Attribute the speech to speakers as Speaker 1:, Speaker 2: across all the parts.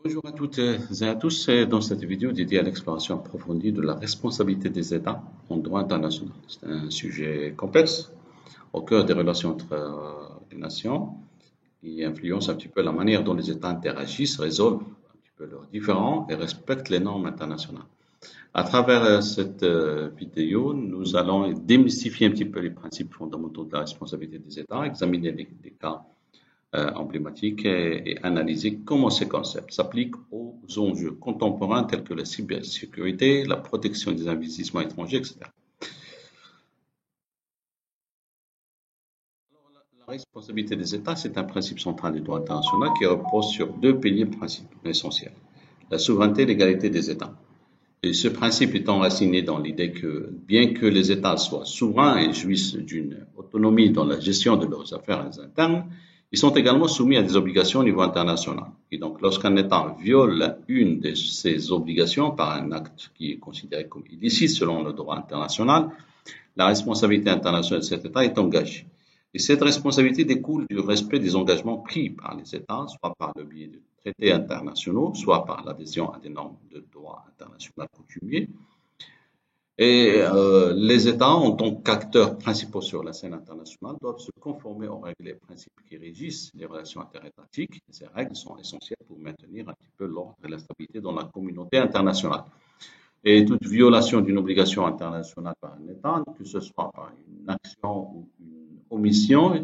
Speaker 1: Bonjour à toutes et à tous. C'est dans cette vidéo dédiée à l'exploration approfondie de la responsabilité des États en droit international. C'est un sujet complexe au cœur des relations entre les nations qui influence un petit peu la manière dont les États interagissent, résolvent un petit peu leurs différends et respectent les normes internationales. À travers cette vidéo, nous allons démystifier un petit peu les principes fondamentaux de la responsabilité des États, examiner des cas emblématiques et analyser comment ces concepts s'appliquent aux enjeux contemporains tels que la cybersécurité, la protection des investissements étrangers, etc. La responsabilité des États, c'est un principe central du droit international qui repose sur deux piliers principaux essentiels. La souveraineté et l'égalité des États. Et ce principe est enraciné dans l'idée que, bien que les États soient souverains et jouissent d'une autonomie dans la gestion de leurs affaires internes, ils sont également soumis à des obligations au niveau international. Et donc, lorsqu'un État viole une de ces obligations par un acte qui est considéré comme illicite selon le droit international, la responsabilité internationale de cet État est engagée. Et cette responsabilité découle du respect des engagements pris par les États, soit par le biais de traités internationaux, soit par l'adhésion à des normes de droit international coutumier. Et les États, en tant qu'acteurs principaux sur la scène internationale, doivent se conformer aux règles et principes qui régissent les relations interétatiques. Et ces règles sont essentielles pour maintenir un petit peu l'ordre et la stabilité dans la communauté internationale. Et toute violation d'une obligation internationale par un État, que ce soit par une action ou une omission,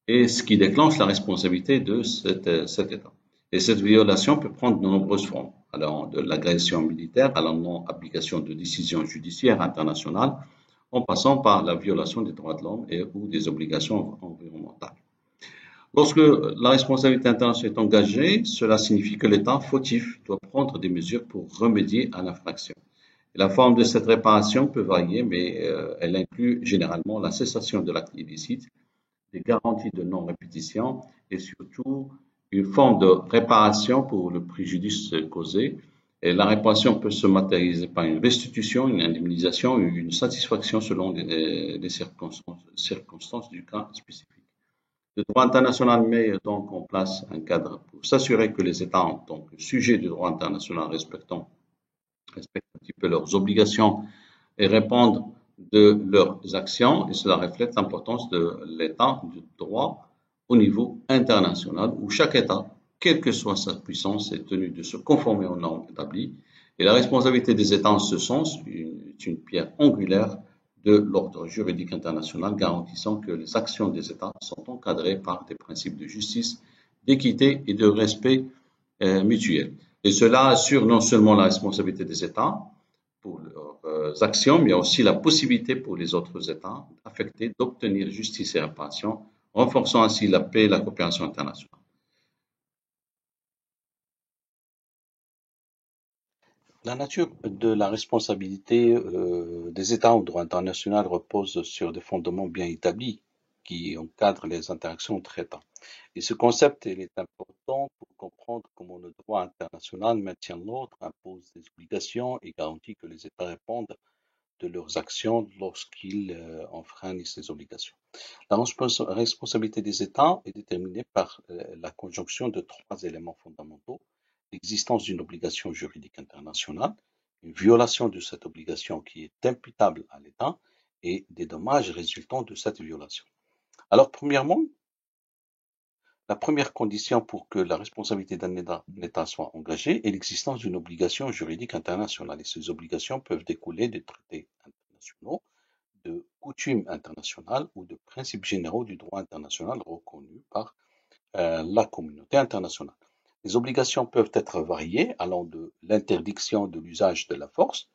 Speaker 1: est ce qui déclenche la responsabilité de cet État. Et cette violation peut prendre de nombreuses formes, allant de l'agression militaire à la non-application de décisions judiciaires internationales, en passant par la violation des droits de l'homme et ou des obligations environnementales. Lorsque la responsabilité internationale est engagée, cela signifie que l'État fautif doit prendre des mesures pour remédier à l'infraction. La forme de cette réparation peut varier, mais elle inclut généralement la cessation de l'acte illicite, des garanties de non-répétition et surtout une forme de réparation pour le préjudice causé. Et la réparation peut se matérialiser par une restitution, une indemnisation ou une satisfaction selon les circonstances du cas spécifique. Le droit international met donc en place un cadre pour s'assurer que les États, en tant que sujets du droit international respectent un petit peu leurs obligations et répondent de leurs actions. Et cela reflète l'importance de l'État de droit au niveau international, où chaque État, quelle que soit sa puissance, est tenu de se conformer aux normes établies. Et la responsabilité des États en ce sens est une pierre angulaire de l'ordre juridique international, garantissant que les actions des États sont encadrées par des principes de justice, d'équité et de respect mutuel. Et cela assure non seulement la responsabilité des États pour leurs actions, mais aussi la possibilité pour les autres États affectés d'obtenir justice et réparation, renforçant ainsi la paix et la coopération internationale.
Speaker 2: La nature de la responsabilité des États en droit international repose sur des fondements bien établis qui encadrent les interactions entre États. Et ce concept il est important pour comprendre comment le droit international maintient l'ordre, impose des obligations et garantit que les États répondent de leurs actions lorsqu'ils enfreignent ces obligations. La responsabilité des États est déterminée par la conjonction de trois éléments fondamentaux: l'existence d'une obligation juridique internationale, une violation de cette obligation qui est imputable à l'État et des dommages résultant de cette violation. Alors, premièrement, la première condition pour que la responsabilité d'un État soit engagée est l'existence d'une obligation juridique internationale. Et ces obligations peuvent découler des traités internationaux, de coutumes internationales ou de principes généraux du droit international reconnus par la communauté internationale. Les obligations peuvent être variées, allant de l'interdiction de l'usage de la force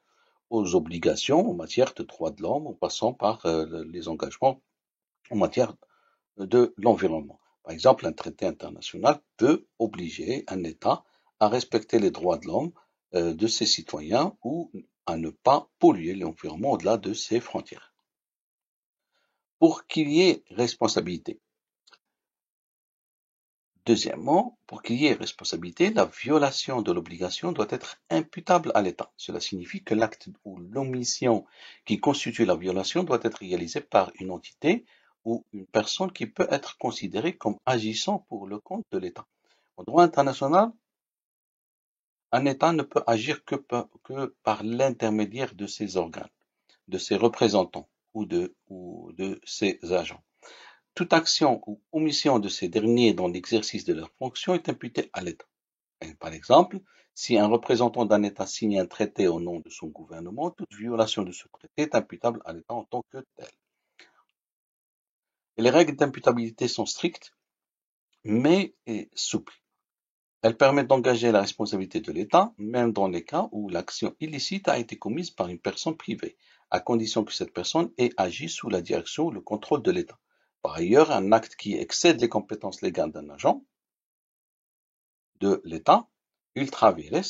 Speaker 2: aux obligations en matière de droits de l'homme, en passant par les engagements en matière de l'environnement. Par exemple, un traité international peut obliger un État à respecter les droits de l'homme de ses citoyens ou à ne pas polluer l'environnement au-delà de ses frontières. Pour qu'il y ait responsabilité. Deuxièmement, pour qu'il y ait responsabilité, la violation de l'obligation doit être imputable à l'État. Cela signifie que l'acte ou l'omission qui constitue la violation doit être réalisé par une entité ou une personne qui peut être considérée comme agissant pour le compte de l'État. En droit international, Un État ne peut agir que par l'intermédiaire de ses organes, de ses représentants ou de ses agents. Toute action ou omission de ces derniers dans l'exercice de leurs fonctions est imputée à l'État. Par exemple, si un représentant d'un État signe un traité au nom de son gouvernement, toute violation de ce traité est imputable à l'État en tant que tel. Et les règles d'imputabilité sont strictes, mais souples. Elles permettent d'engager la responsabilité de l'État, même dans les cas où l'action illicite a été commise par une personne privée, à condition que cette personne ait agi sous la direction ou le contrôle de l'État. Par ailleurs, un acte qui excède les compétences légales d'un agent de l'État, ultra vires,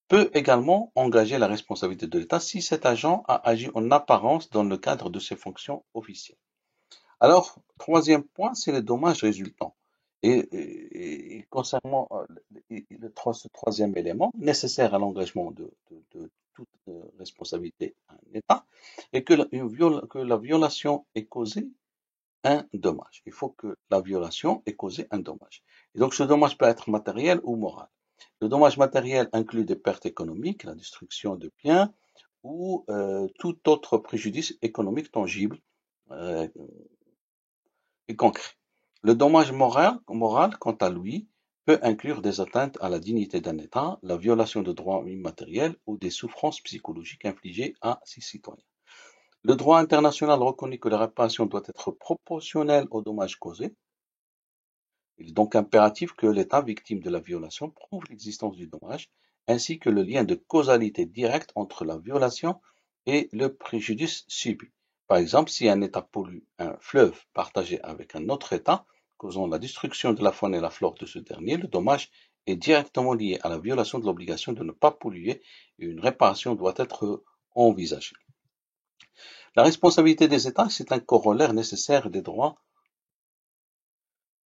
Speaker 2: peut également engager la responsabilité de l'État si cet agent a agi en apparence dans le cadre de ses fonctions officielles. Alors, troisième point, c'est les dommages résultants. Et concernant ce troisième élément, nécessaire à l'engagement de toute responsabilité à un État, est que la violation ait causé un dommage. Il faut que la violation ait causé un dommage. Et donc, ce dommage peut être matériel ou moral. Le dommage matériel inclut des pertes économiques, la destruction de biens ou tout autre préjudice économique tangible euh, et concret. Le dommage moral, quant à lui, peut inclure des atteintes à la dignité d'un État, la violation de droits immatériels ou des souffrances psychologiques infligées à ses citoyens. Le droit international reconnaît que la réparation doit être proportionnelle aux dommages causés. Il est donc impératif que l'État victime de la violation prouve l'existence du dommage, ainsi que le lien de causalité directe entre la violation et le préjudice subi. Par exemple, si un État pollue un fleuve partagé avec un autre État, causant la destruction de la faune et la flore de ce dernier, le dommage est directement lié à la violation de l'obligation de ne pas polluer et une réparation doit être envisagée. La responsabilité des États, c'est un corollaire nécessaire des droits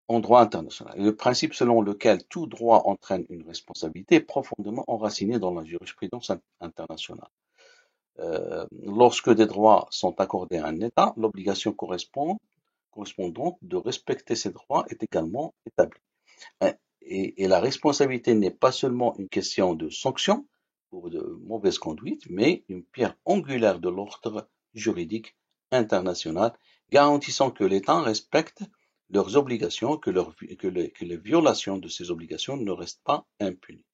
Speaker 2: en droit international. Et le principe selon lequel tout droit entraîne une responsabilité est profondément enraciné dans la jurisprudence internationale. Lorsque des droits sont accordés à un État, l'obligation correspondante de respecter ces droits est également établie. Et la responsabilité n'est pas seulement une question de sanction pour de mauvaise conduite, mais une pierre angulaire de l'ordre juridique international, garantissant que l'État respecte leurs obligations, que les violations de ces obligations ne restent pas impunies.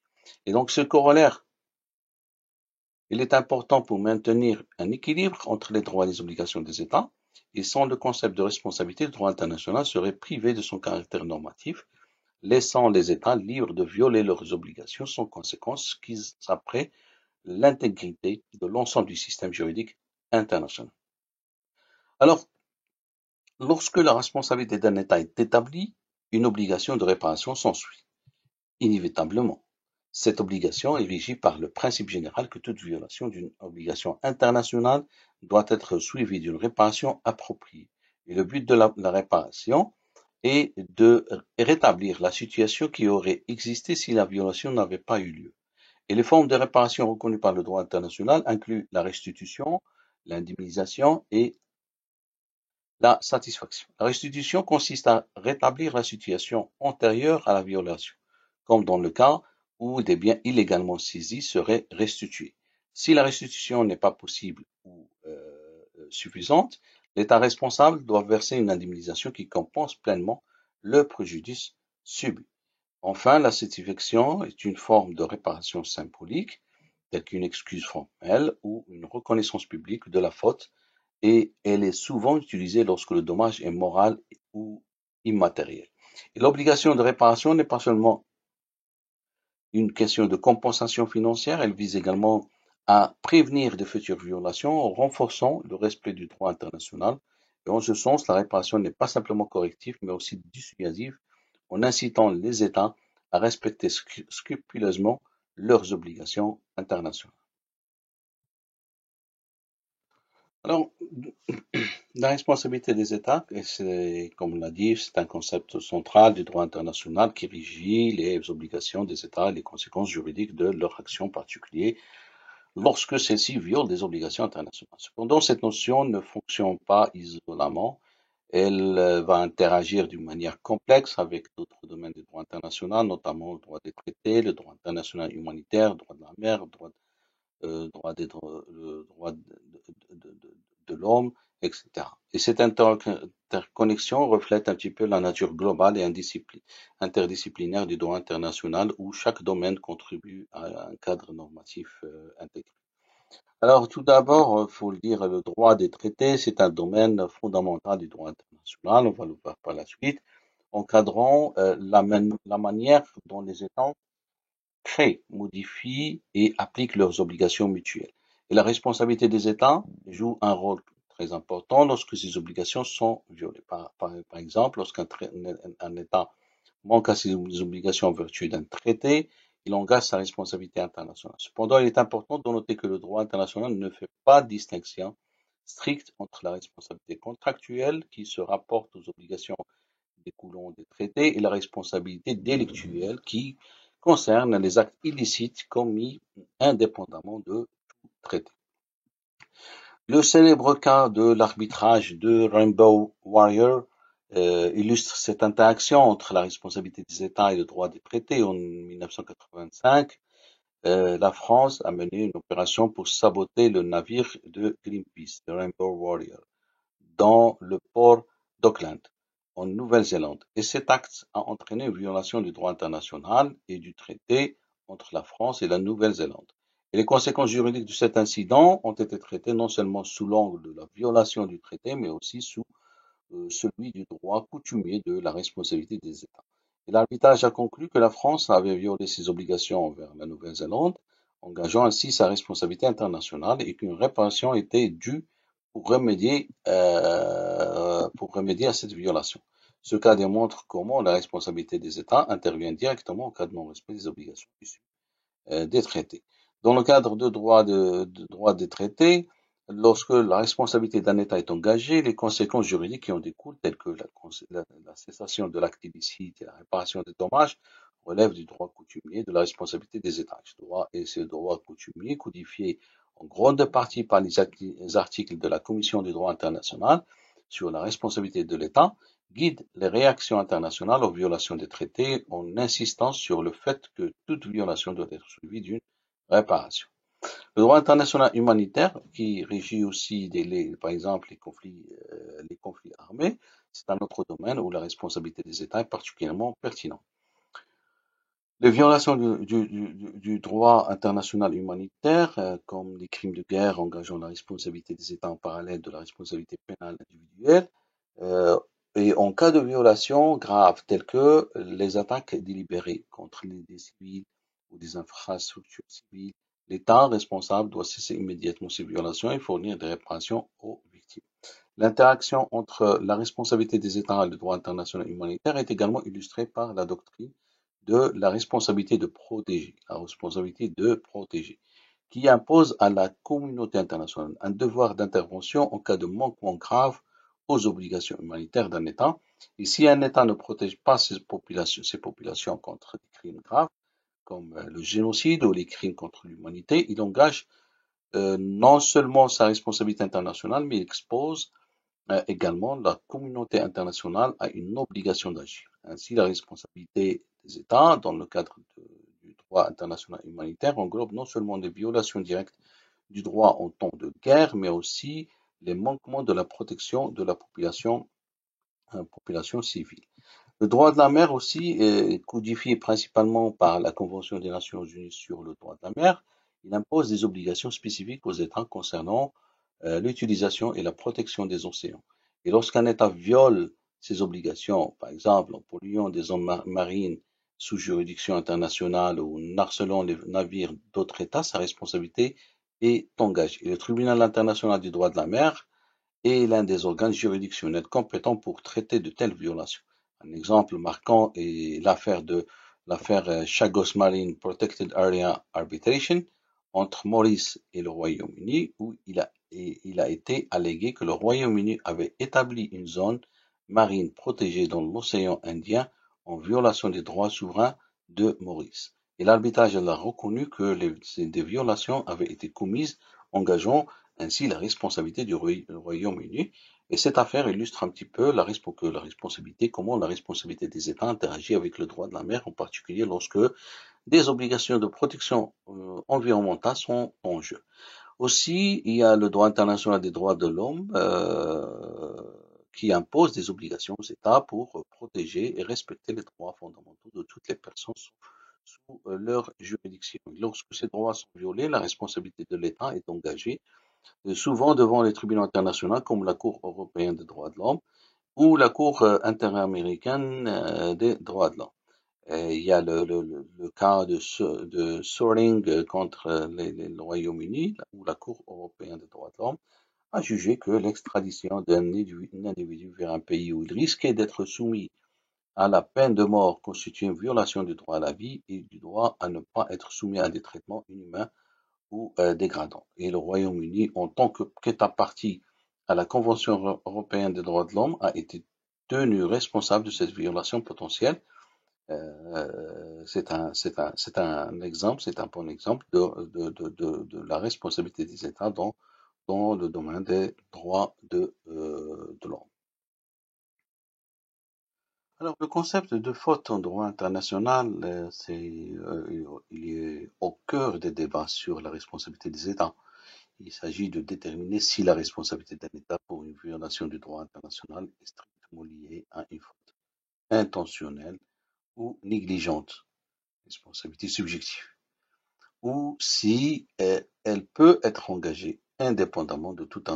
Speaker 2: Et donc ce corollaire, il est important pour maintenir un équilibre entre les droits et les obligations des États, et sans le concept de responsabilité, le droit international serait privé de son caractère normatif, laissant les États libres de violer leurs obligations sans conséquence, ce qui saperait l'intégrité de l'ensemble du système juridique international. Alors, lorsque la responsabilité d'un État est établie, une obligation de réparation s'ensuit, inévitablement. Cette obligation est régie par le principe général que toute violation d'une obligation internationale doit être suivie d'une réparation appropriée. Et le but de la réparation est de rétablir la situation qui aurait existé si la violation n'avait pas eu lieu. Et les formes de réparation reconnues par le droit international incluent la restitution, l'indemnisation et la satisfaction. La restitution consiste à rétablir la situation antérieure à la violation, comme dans le cas où des biens illégalement saisis seraient restitués. Si la restitution n'est pas possible ou suffisante, l'État responsable doit verser une indemnisation qui compense pleinement le préjudice subi. Enfin, la satisfaction est une forme de réparation symbolique, telle qu'une excuse formelle ou une reconnaissance publique de la faute, et elle est souvent utilisée lorsque le dommage est moral ou immatériel. Et l'obligation de réparation n'est pas seulement une question de compensation financière, elle vise également à prévenir de futures violations en renforçant le respect du droit international. Et en ce sens, la réparation n'est pas simplement corrective, mais aussi dissuasive, en incitant les États à respecter scrupuleusement leurs obligations internationales. Alors, la responsabilité des États, c'est, comme on l'a dit, c'est un concept central du droit international qui régit les obligations des États et les conséquences juridiques de leurs actions particulières lorsque celles-ci violent des obligations internationales. Cependant, cette notion ne fonctionne pas isolément. Elle va interagir d'une manière complexe avec d'autres domaines du droit international, notamment le droit des traités, le droit international humanitaire, le droit de la mer, le droit de l'homme, etc. Et cette interconnexion reflète un petit peu la nature globale et interdisciplinaire du droit international où chaque domaine contribue à un cadre normatif intégré. Alors, tout d'abord, il faut le dire, le droit des traités, c'est un domaine fondamental du droit international, on va le voir par la suite, encadrant la manière dont les États créent, modifient et appliquent leurs obligations mutuelles. Et la responsabilité des États joue un rôle très important lorsque ces obligations sont violées. Par exemple, lorsqu'un un État manque à ses obligations en vertu d'un traité, il engage sa responsabilité internationale. Cependant, il est important de noter que le droit international ne fait pas distinction stricte entre la responsabilité contractuelle qui se rapporte aux obligations découlant des traités et la responsabilité délictuelle qui concerne les actes illicites commis indépendamment de tout traité. Le célèbre cas de l'arbitrage de Rainbow Warrior illustre cette interaction entre la responsabilité des États et le droit des traités. En 1985, la France a mené une opération pour saboter le navire de Greenpeace, de Rainbow Warrior, dans le port d'Auckland, en Nouvelle-Zélande. Et cet acte a entraîné une violation du droit international et du traité entre la France et la Nouvelle-Zélande. Et les conséquences juridiques de cet incident ont été traitées non seulement sous l'angle de la violation du traité, mais aussi sous celui du droit coutumier de la responsabilité des États. Et l'arbitrage a conclu que la France avait violé ses obligations envers la Nouvelle-Zélande, engageant ainsi sa responsabilité internationale et qu'une réparation était due pour remédier à cette violation. Ce cas démontre comment la responsabilité des États intervient directement en cas de non-respect des obligations issues des traités. Dans le cadre de droit des traités, lorsque la responsabilité d'un État est engagée, les conséquences juridiques qui en découlent, telles que la cessation de l'acte illicite et la réparation des dommages, relèvent du droit coutumier de la responsabilité des États. Ce droit coutumier, codifié en grande partie par les articles de la Commission du droit international sur la responsabilité de l'État, guide les réactions internationales aux violations des traités en insistant sur le fait que toute violation doit être suivie d'une réparation. Le droit international humanitaire, qui régit aussi, par exemple, les conflits armés, c'est un autre domaine où la responsabilité des États est particulièrement pertinente. Les violations du droit international humanitaire, comme les crimes de guerre engageant la responsabilité des États en parallèle de la responsabilité pénale individuelle, et en cas de violation grave, telles que les attaques délibérées contre des civils ou des infrastructures civiles, l'État responsable doit cesser immédiatement ces violations et fournir des réparations aux victimes. L'interaction entre la responsabilité des États et le droit international humanitaire est également illustrée par la doctrine de la responsabilité de protéger, qui impose à la communauté internationale un devoir d'intervention en cas de manquement grave aux obligations humanitaires d'un État. Et si un État ne protège pas ses populations contre des crimes graves, comme le génocide ou les crimes contre l'humanité, il engage non seulement sa responsabilité internationale, mais il expose également la communauté internationale a une obligation d'agir. Ainsi, la responsabilité des États dans le cadre du droit international humanitaire englobe non seulement des violations directes du droit en temps de guerre, mais aussi les manquements de la protection de la population civile. Le droit de la mer aussi est codifié principalement par la Convention des Nations Unies sur le droit de la mer. Il impose des obligations spécifiques aux États concernant l'utilisation et la protection des océans. Et lorsqu'un État viole ses obligations, par exemple en polluant des zones marines sous juridiction internationale ou en harcelant les navires d'autres États, sa responsabilité est engagée. Et le Tribunal international du droit de la mer est l'un des organes juridictionnels compétents pour traiter de telles violations. Un exemple marquant est l'affaire Chagos Marine Protected Area Arbitration entre Maurice et le Royaume-Uni, où il a été allégué que le Royaume-Uni avait établi une zone marine protégée dans l'océan Indien en violation des droits souverains de Maurice. Et l'arbitrage a reconnu que des violations avaient été commises, engageant ainsi la responsabilité du Royaume-Uni. Et cette affaire illustre un petit peu comment la responsabilité des États interagit avec le droit de la mer, en particulier lorsque des obligations de protection environnementale sont en jeu. Aussi, il y a le droit international des droits de l'homme qui impose des obligations aux États pour protéger et respecter les droits fondamentaux de toutes les personnes sous leur juridiction. Lorsque ces droits sont violés, la responsabilité de l'État est engagée, souvent devant les tribunaux internationaux comme la Cour européenne des droits de l'homme ou la Cour interaméricaine des droits de l'homme. Il y a le cas de Soring contre le Royaume-Uni, où la Cour européenne des droits de l'homme a jugé que l'extradition d'un individu vers un pays où il risquait d'être soumis à la peine de mort constitue une violation du droit à la vie et du droit à ne pas être soumis à des traitements inhumains ou dégradants. Et le Royaume-Uni, en tant qu'État partie à la Convention européenne des droits de l'homme, a été tenu responsable de cette violation potentielle. C'est un exemple, c'est un bon exemple de la responsabilité des États dans le domaine des droits de l'homme. Alors, le concept de faute en droit international, il est au cœur des débats sur la responsabilité des États. Il s'agit de déterminer si la responsabilité d'un État pour une violation du droit international est strictement liée à une faute intentionnelle ou négligente, responsabilité subjective, ou si elle peut être engagée indépendamment de toute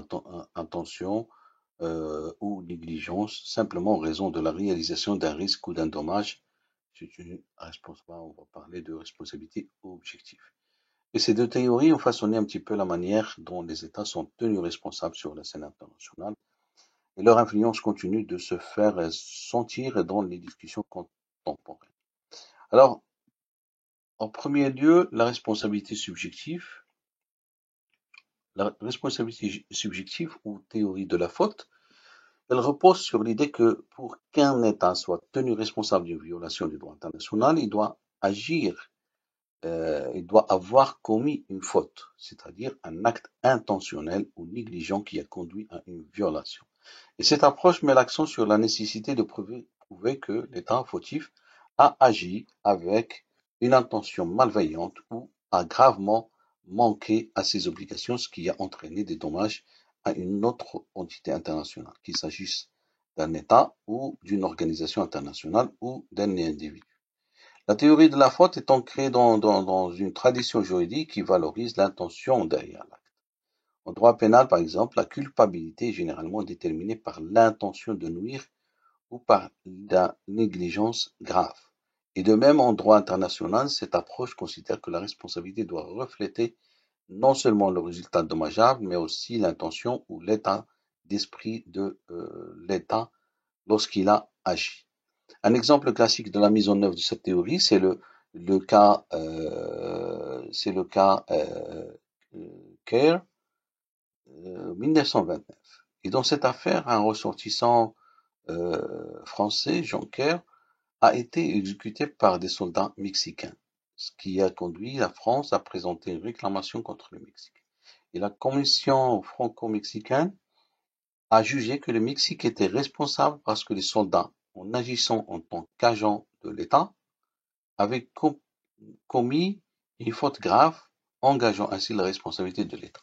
Speaker 2: intention ou négligence, simplement en raison de la réalisation d'un risque ou d'un dommage. On va parler de responsabilité objective. Et ces deux théories ont façonné un petit peu la manière dont les États sont tenus responsables sur la scène internationale, et leur influence continue de se faire sentir dans les discussions contemporaines. Alors, en premier lieu, la responsabilité subjective. La responsabilité subjective ou théorie de la faute, elle repose sur l'idée que pour qu'un État soit tenu responsable d'une violation du droit international, il doit agir, il doit avoir commis une faute, c'est-à-dire un acte intentionnel ou négligent qui a conduit à une violation. Et cette approche met l'accent sur la nécessité de prouver que l'État fautif a agi avec une intention malveillante ou a gravement manqué à ses obligations, ce qui a entraîné des dommages à une autre entité internationale, qu'il s'agisse d'un État ou d'une organisation internationale ou d'un individu. La théorie de la faute est ancrée dans une tradition juridique qui valorise l'intention derrière l'acte. En droit pénal, par exemple, la culpabilité est généralement déterminée par l'intention de nuire ou par la négligence grave. Et de même, en droit international, cette approche considère que la responsabilité doit refléter non seulement le résultat dommageable, mais aussi l'intention ou l'état d'esprit de l'État lorsqu'il a agi. Un exemple classique de la mise en œuvre de cette théorie, c'est le cas Kerr 1929. Et dans cette affaire, un ressortissant français, Jean Kerr, a été exécuté par des soldats mexicains, ce qui a conduit la France à présenter une réclamation contre le Mexique. Et la commission franco-mexicaine a jugé que le Mexique était responsable parce que les soldats, en agissant en tant qu'agents de l'État, avaient commis une faute grave, engageant ainsi la responsabilité de l'État.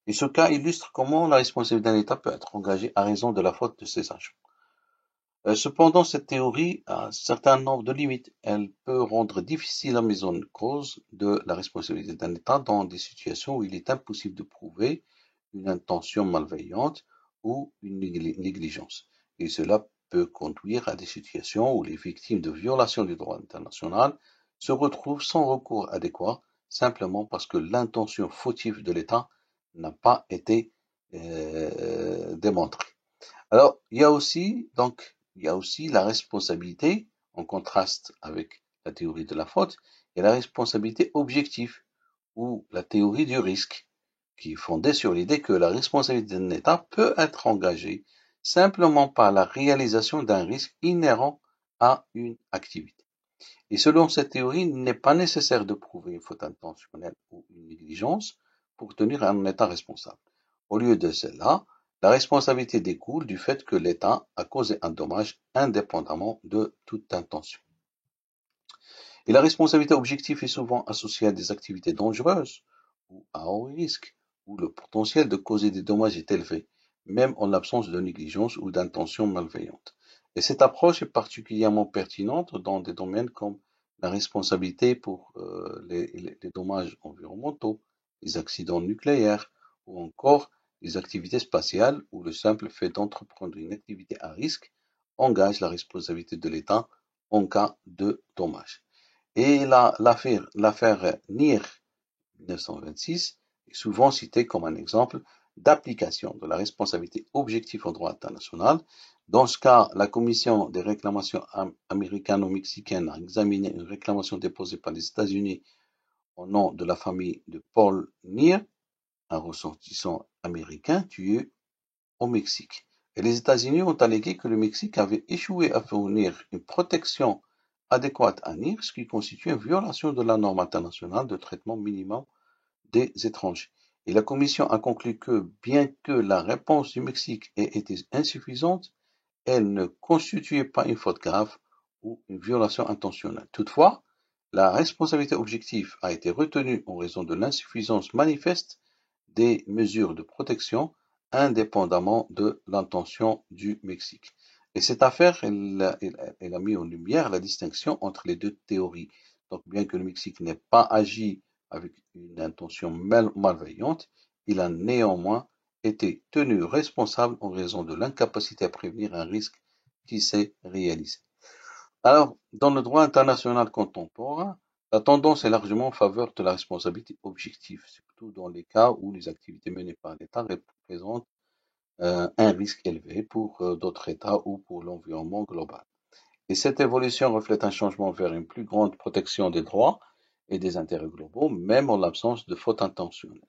Speaker 2: Et ce cas illustre comment la responsabilité d'un État peut être engagée à raison de la faute de ses agents. Cependant, cette théorie a un certain nombre de limites. Elle peut rendre difficile la mise en cause de la responsabilité d'un État dans des situations où il est impossible de prouver une intention malveillante ou une négligence. Et cela peut conduire à des situations où les victimes de violations du droit international se retrouvent sans recours adéquat, simplement parce que l'intention fautive de l'État n'a pas été démontrée. Alors, il y a aussi la responsabilité, en contraste avec la théorie de la faute, et la responsabilité objective, ou la théorie du risque, qui est fondée sur l'idée que la responsabilité d'un État peut être engagée simplement par la réalisation d'un risque inhérent à une activité. Et selon cette théorie, il n'est pas nécessaire de prouver une faute intentionnelle ou une négligence pour tenir un État responsable. Au lieu de cela, La responsabilité découle du fait que l'État a causé un dommage indépendamment de toute intention. Et la responsabilité objective est souvent associée à des activités dangereuses ou à haut risque, où le potentiel de causer des dommages est élevé, même en l'absence de négligence ou d'intention malveillante. Et cette approche est particulièrement pertinente dans des domaines comme la responsabilité pour les dommages environnementaux, les accidents nucléaires ou encore les activités spatiales où le simple fait d'entreprendre une activité à risque engage la responsabilité de l'État en cas de dommage. Et l'affaire NIR 1926 est souvent citée comme un exemple d'application de la responsabilité objective en droit international. Dans ce cas, la Commission des réclamations américano-mexicaines a examiné une réclamation déposée par les États-Unis au nom de la famille de Paul NIR, un ressortissant américain tué au Mexique. Et les États-Unis ont allégué que le Mexique avait échoué à fournir une protection adéquate à NIR, ce qui constitue une violation de la norme internationale de traitement minimum des étrangers. Et la Commission a conclu que, bien que la réponse du Mexique ait été insuffisante, elle ne constituait pas une faute grave ou une violation intentionnelle. Toutefois, la responsabilité objective a été retenue en raison de l'insuffisance manifeste des mesures de protection indépendamment de l'intention du Mexique. Et cette affaire, elle a mis en lumière la distinction entre les deux théories. Donc, bien que le Mexique n'ait pas agi avec une intention malveillante, il a néanmoins été tenu responsable en raison de l'incapacité à prévenir un risque qui s'est réalisé. Alors, dans le droit international contemporain, la tendance est largement en faveur de la responsabilité objective, surtout dans les cas où les activités menées par l'État représentent un risque élevé pour d'autres États ou pour l'environnement global. Et cette évolution reflète un changement vers une plus grande protection des droits et des intérêts globaux, même en l'absence de fautes intentionnelles.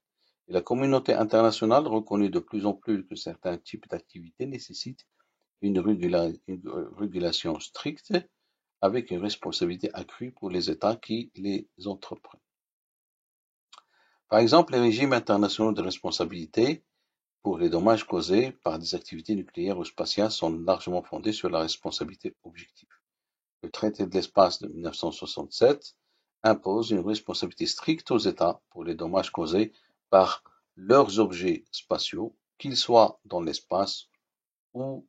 Speaker 2: Et la communauté internationale reconnaît de plus en plus que certains types d'activités nécessitent une régulation stricte avec une responsabilité accrue pour les États qui les entreprennent. Par exemple, les régimes internationaux de responsabilité pour les dommages causés par des activités nucléaires ou spatiales sont largement fondés sur la responsabilité objective. Le traité de l'espace de 1967 impose une responsabilité stricte aux États pour les dommages causés par leurs objets spatiaux, qu'ils soient dans l'espace ou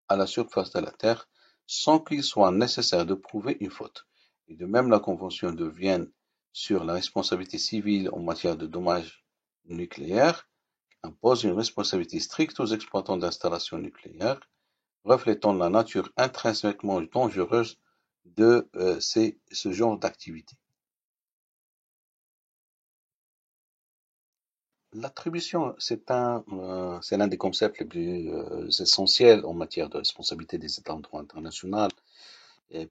Speaker 2: à la surface de la Terre, sans qu'il soit nécessaire de prouver une faute. Et de même, la Convention de Vienne sur la responsabilité civile en matière de dommages nucléaires impose une responsabilité stricte aux exploitants d'installations nucléaires, reflétant la nature intrinsèquement dangereuse de ce genre d'activité. L'attribution, c'est l'un des concepts les plus essentiels en matière de responsabilité des États en droit international,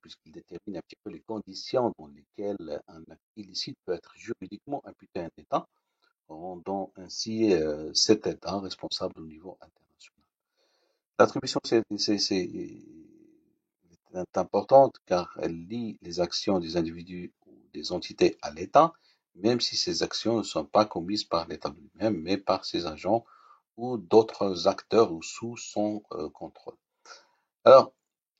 Speaker 2: puisqu'il détermine un petit peu les conditions dans lesquelles un acte illicite peut être juridiquement imputé à un État, rendant ainsi cet État responsable au niveau international. L'attribution est importante car elle lie les actions des individus ou des entités à l'État, même si ces actions ne sont pas commises par l'État lui-même, mais par ses agents ou d'autres acteurs ou sous son contrôle. Alors,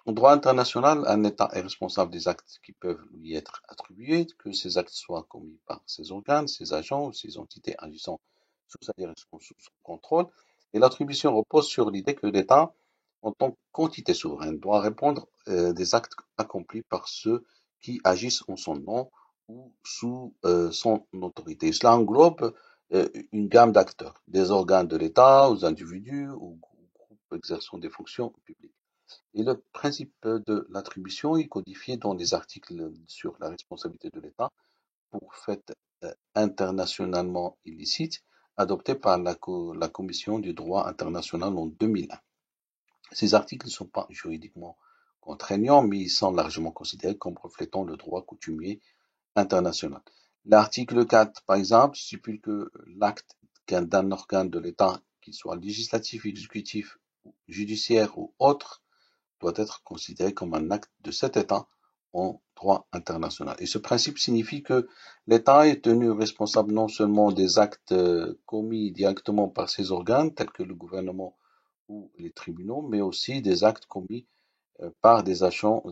Speaker 2: en droit international, un État est responsable des actes qui peuvent lui être attribués, que ces actes soient commis par ses organes, ses agents ou ses entités agissant sous sa direction ou sous son contrôle. Et l'attribution repose sur l'idée que l'État, en tant qu'entité souveraine, doit répondre des actes accomplis par ceux qui agissent en son nom ou sous son autorité. Cela englobe une gamme d'acteurs, des organes de l'État aux individus, aux groupes exerçant des fonctions publiques. Et le principe de l'attribution est codifié dans les articles sur la responsabilité de l'État pour faits internationalement illicites adoptés par la Commission du droit international en 2001. Ces articles ne sont pas juridiquement contraignants, mais ils sont largement considérés comme reflétant le droit coutumier international. L'article 4, par exemple, stipule que l'acte d'un organe de l'État, qu'il soit législatif, exécutif, judiciaire ou autre, doit être considéré comme un acte de cet État en droit international. Et ce principe signifie que l'État est tenu responsable non seulement des actes commis directement par ses organes, tels que le gouvernement ou les tribunaux, mais aussi des actes commis par des agents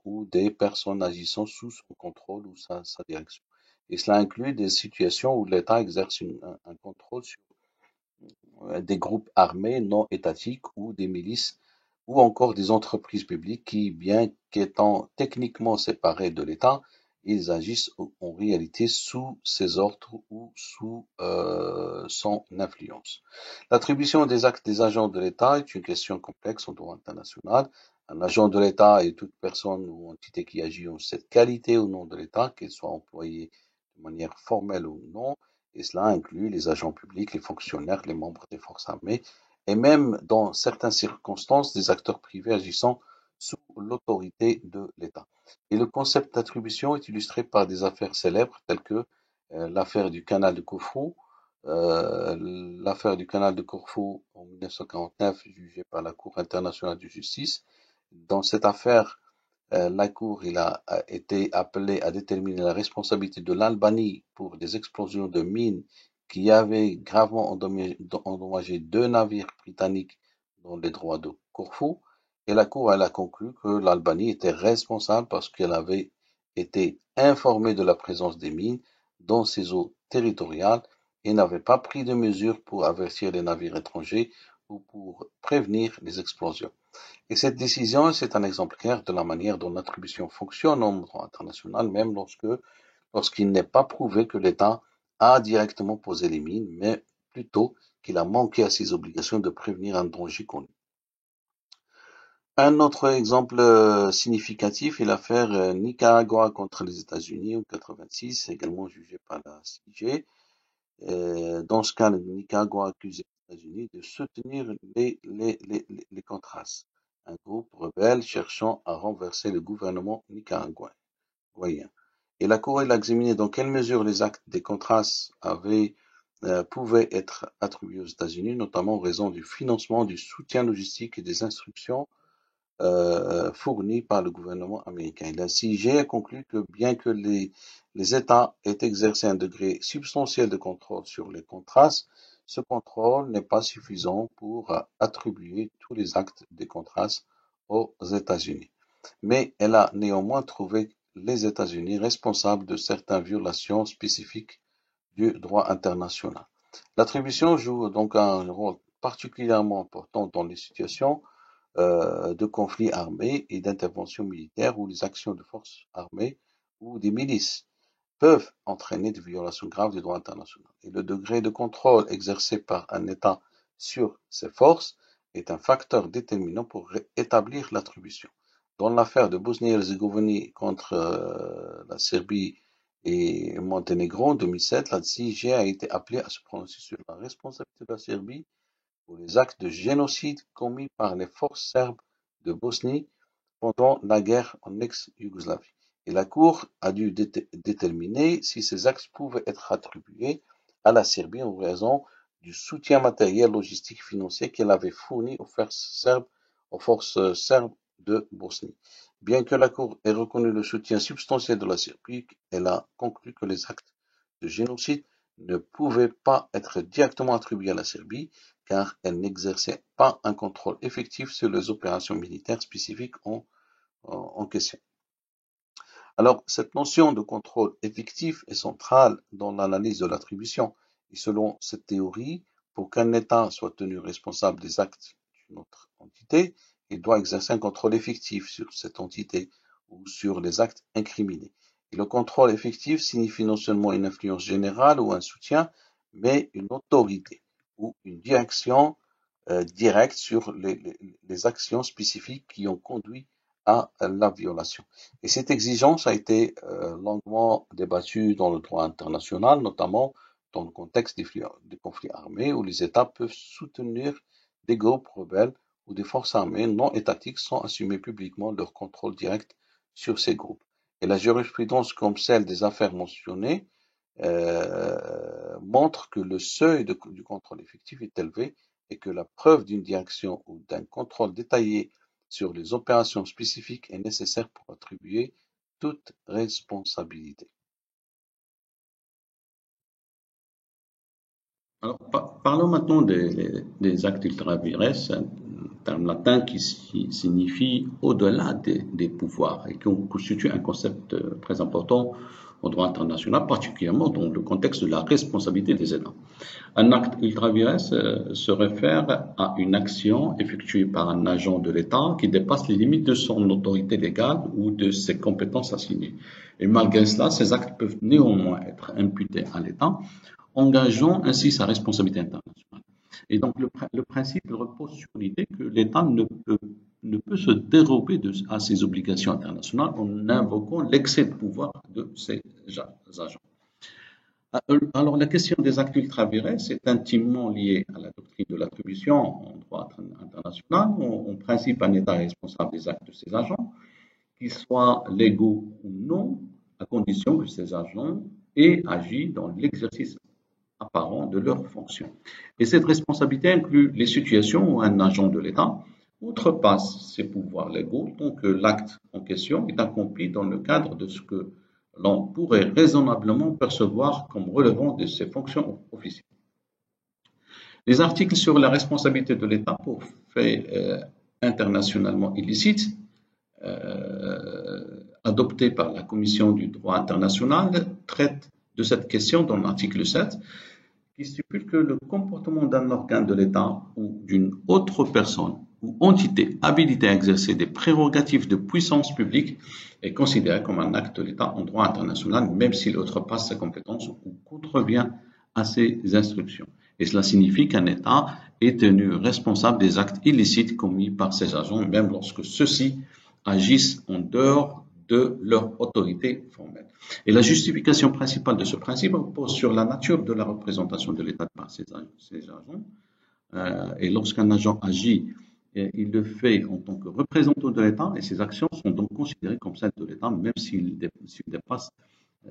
Speaker 2: ou des personnes agissant sous son contrôle ou sa direction. Et cela inclut des situations où l'État exerce un contrôle sur des groupes armés non étatiques ou des milices ou encore des entreprises publiques qui, bien qu'étant techniquement séparées de l'État, ils agissent en réalité sous ses ordres ou sous son influence. L'attribution des actes des agents de l'État est une question complexe en droit international. Un agent de l'État est toute personne ou entité qui agit en cette qualité au nom de l'État, qu'elle soit employée de manière formelle ou non, et cela inclut les agents publics, les fonctionnaires, les membres des forces armées, et même dans certaines circonstances des acteurs privés agissant sous l'autorité de l'État. Et le concept d'attribution est illustré par des affaires célèbres telles que l'affaire du canal de Corfou, l'affaire du canal de Corfou en 1949 jugée par la Cour internationale de justice. Dans cette affaire, la Cour a été appelée à déterminer la responsabilité de l'Albanie pour des explosions de mines qui avaient gravement endommagé deux navires britanniques dans les droits de Corfou. Et la Cour a conclu que l'Albanie était responsable parce qu'elle avait été informée de la présence des mines dans ses eaux territoriales et n'avait pas pris de mesures pour avertir les navires étrangers ou pour prévenir les explosions. Et cette décision, c'est un exemple clair de la manière dont l'attribution fonctionne en droit international, même lorsqu'il n'est pas prouvé que l'État a directement posé les mines, mais plutôt qu'il a manqué à ses obligations de prévenir un danger connu. Un autre exemple significatif est l'affaire Nicaragua contre les États-Unis en 86, également jugée par la CIG. Dans ce cas, le Nicaragua accuse les États-Unis de soutenir les Contras, un groupe rebelle cherchant à renverser le gouvernement nicaraguayen. Et la Cour a examiné dans quelle mesure les actes des Contras pouvaient être attribués aux États-Unis, notamment en raison du financement, du soutien logistique et des instructions fournis par le gouvernement américain. La CIG a conclu que bien que les États aient exercé un degré substantiel de contrôle sur les Contras, ce contrôle n'est pas suffisant pour attribuer tous les actes des Contras aux États-Unis. Mais elle a néanmoins trouvé les États-Unis responsables de certaines violations spécifiques du droit international. L'attribution joue donc un rôle particulièrement important dans les situations de conflits armés et d'interventions militaires où les actions de forces armées ou des milices peuvent entraîner des violations graves du droit international. Et le degré de contrôle exercé par un État sur ces forces est un facteur déterminant pour établir l'attribution. Dans l'affaire de Bosnie-Herzégovine contre la Serbie et Monténégro en 2007, la CIG a été appelée à se prononcer sur la responsabilité de la Serbie pour les actes de génocide commis par les forces serbes de Bosnie pendant la guerre en ex-Yougoslavie. Et la Cour a dû déterminer si ces actes pouvaient être attribués à la Serbie en raison du soutien matériel, logistique et financier qu'elle avait fourni aux forces serbes de Bosnie. Bien que la Cour ait reconnu le soutien substantiel de la Serbie, elle a conclu que les actes de génocide ne pouvaient pas être directement attribués à la Serbie, car elle n'exerçait pas un contrôle effectif sur les opérations militaires spécifiques en question. Alors, cette notion de contrôle effectif est centrale dans l'analyse de l'attribution. Et selon cette théorie, pour qu'un État soit tenu responsable des actes d'une autre entité, il doit exercer un contrôle effectif sur cette entité ou sur les actes incriminés. Et le contrôle effectif signifie non seulement une influence générale ou un soutien, mais une autorité ou une direction directe sur les actions spécifiques qui ont conduit à la violation. Et cette exigence a été longuement débattue dans le droit international, notamment dans le contexte des conflits armés où les États peuvent soutenir des groupes rebelles ou des forces armées non étatiques sans assumer publiquement leur contrôle direct sur ces groupes. Et la jurisprudence comme celle des affaires mentionnées montre que le seuil du contrôle effectif est élevé et que la preuve d'une direction ou d'un contrôle détaillé sur les opérations spécifiques est nécessaire pour attribuer toute responsabilité.
Speaker 1: Alors, parlons maintenant des actes ultra-vires, un terme latin qui signifie au-delà des pouvoirs et qui constitue un concept très important au droit international, particulièrement dans le contexte de la responsabilité des États. Un acte ultra-vires se réfère à une action effectuée par un agent de l'État qui dépasse les limites de son autorité légale ou de ses compétences assignées. Et malgré cela, ces actes peuvent néanmoins être imputés à l'État, engageant ainsi sa responsabilité internationale. Et donc le principe repose sur l'idée que l'État ne peut se dérober à ses obligations internationales en invoquant l'excès de pouvoir de ses agents. Alors la question des actes ultra-vires est intimement liée à la doctrine de l'attribution en droit international. En principe, un État est responsable des actes de ses agents, qu'ils soient légaux ou non, à condition que ces agents aient agi dans l'exercice apparent de leurs fonctions. Et cette responsabilité inclut les situations où un agent de l'État outrepasse ses pouvoirs légaux tant que l'acte en question est accompli dans le cadre de ce que l'on pourrait raisonnablement percevoir comme relevant de ses fonctions officielles. Les articles sur la responsabilité de l'État pour faits internationalement illicites adoptés par la Commission du droit international traitent de cette question dans l'article 7 qui stipule que le comportement d'un organe de l'État ou d'une autre personne ou entité habilitée à exercer des prérogatives de puissance publique est considéré comme un acte de l'État en droit international, même s'il outrepasse ses compétences ou contrevient à ses instructions. Et cela signifie qu'un État est tenu responsable des actes illicites commis par ses agents, même lorsque ceux-ci agissent en dehors de leur autorité formelle. Et la justification principale de ce principe repose sur la nature de la représentation de l'État par ses agents. Et lorsqu'un agent agit, il le fait en tant que représentant de l'État et ses actions sont donc considérées comme celles de l'État, même s'il dépasse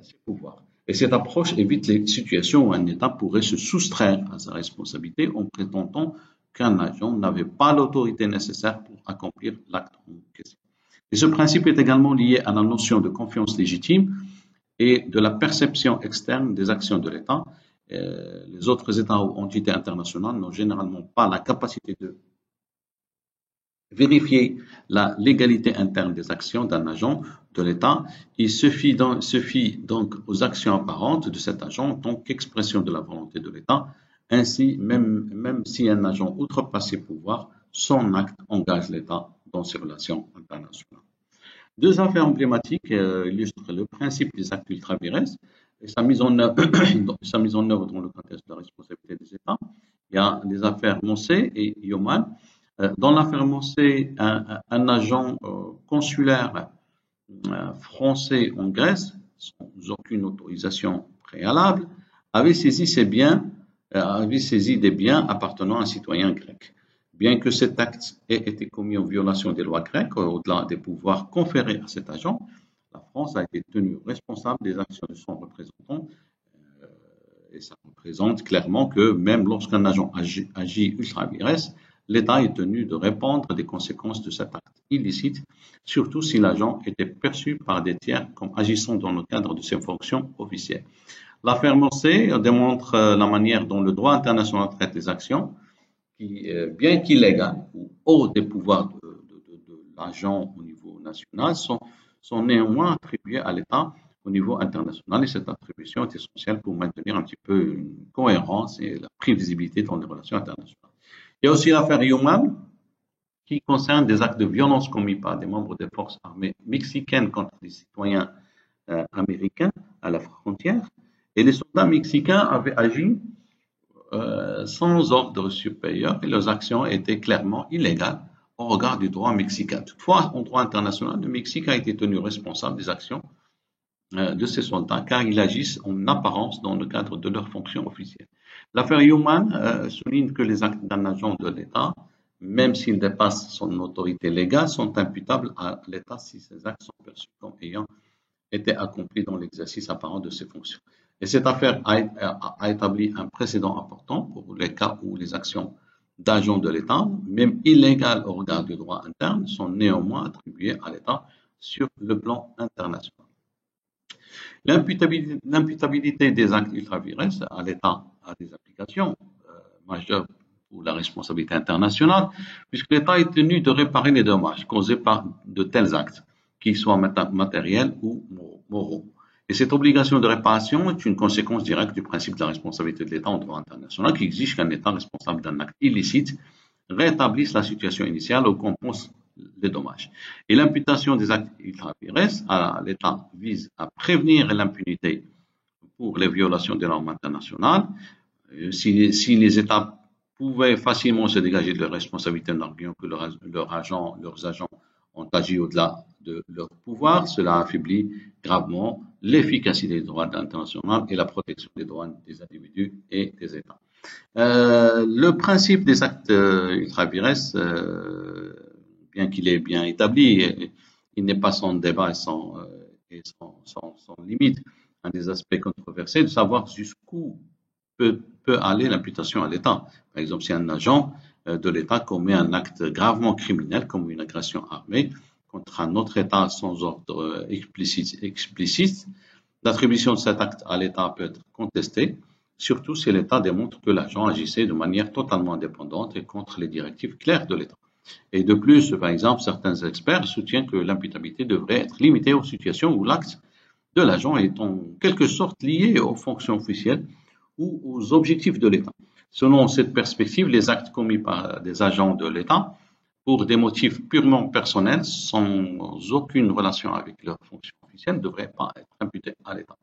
Speaker 1: ses pouvoirs. Et cette approche évite les situations où un État pourrait se soustraire à sa responsabilité en prétendant qu'un agent n'avait pas l'autorité nécessaire pour accomplir l'acte en question. Et ce principe est également lié à la notion de confiance légitime et de la perception externe des actions de l'État. Les autres États ou entités internationales n'ont généralement pas la capacité de vérifier la légalité interne des actions d'un agent de l'État. Il se fie donc aux actions apparentes de cet agent en tant qu'expression de la volonté de l'État. Ainsi, même si un agent outrepasse ses pouvoirs, son acte engage l'État dans ses relations internationales. Deux affaires emblématiques illustrent le principe des actes ultra-vires et sa mise en œuvre dans le contexte de la responsabilité des États. Il y a les affaires Moncey et Yoman. Dans l'affaire Moncey, un agent consulaire français en Grèce, sans aucune autorisation préalable, avait saisi des biens appartenant à un citoyen grec. Bien que cet acte ait été commis en violation des lois grecques, au-delà des pouvoirs conférés à cet agent, la France a été tenue responsable des actions de son représentant. Et ça représente clairement que même lorsqu'un agent agit ultra-vires, l'État est tenu de répondre des conséquences de cet acte illicite, surtout si l'agent était perçu par des tiers comme agissant dans le cadre de ses fonctions officielles. L'affaire Moncey démontre la manière dont le droit international traite les actions qui, bien qu'illégales ou hors des pouvoirs de l'agent au niveau national, sont néanmoins attribuées à l'État au niveau international et cette attribution est essentielle pour maintenir un petit peu une cohérence et la prévisibilité dans les relations internationales. Il y a aussi l'affaire Human qui concerne des actes de violence commis par des membres des forces armées mexicaines contre des citoyens américains à la frontière et les soldats mexicains avaient agi sans ordre supérieur et leurs actions étaient clairement illégales au regard du droit mexicain. Toutefois, en droit international, le Mexique a été tenu responsable des actions de ces soldats car ils agissent en apparence dans le cadre de leurs fonctions officielles. L'affaire Human souligne que les actes d'un agent de l'État, même s'ils dépassent son autorité légale, sont imputables à l'État si ces actes sont perçus comme ayant été accomplis dans l'exercice apparent de ses fonctions. Et cette affaire a établi un précédent important pour les cas où les actions d'agents de l'État, même illégales au regard du droit interne, sont néanmoins attribuées à l'État sur le plan international. L'imputabilité des actes ultra-vires à l'État a des applications majeures pour la responsabilité internationale, puisque l'État est tenu de réparer les dommages causés par de tels actes, qu'ils soient matériels ou moraux. Et cette obligation de réparation est une conséquence directe du principe de la responsabilité de l'État en droit international qui exige qu'un État responsable d'un acte illicite rétablisse la situation initiale ou compense les dommages. Et l'imputation des actes ultra-vires à l'État vise à prévenir l'impunité pour les violations des normes internationales. Si les États pouvaient facilement se dégager de leurs responsabilités en arguant que leurs agents ont agi au-delà de leur pouvoir, cela affaiblit gravement l'efficacité du droit international et la protection des droits des individus et des États. Le principe des actes ultra-vires, bien qu'il est bien établi, il n'est pas sans débat et sans limite. Un des aspects controversés de savoir jusqu'où peut aller l'imputation à l'État. Par exemple, si un agent de l'État commet un acte gravement criminel, comme une agression armée, contre un autre État sans ordre explicite, l'attribution de cet acte à l'État peut être contestée, surtout si l'État démontre que l'agent agissait de manière totalement indépendante et contre les directives claires de l'État. Et de plus, par exemple, certains experts soutiennent que l'imputabilité devrait être limitée aux situations où l'acte de l'agent est en quelque sorte lié aux fonctions officielles ou aux objectifs de l'État. Selon cette perspective, les actes commis par des agents de l'État pour des motifs purement personnels, sans aucune relation avec leurs fonctions officielles, ne devraient pas être imputés à l'État.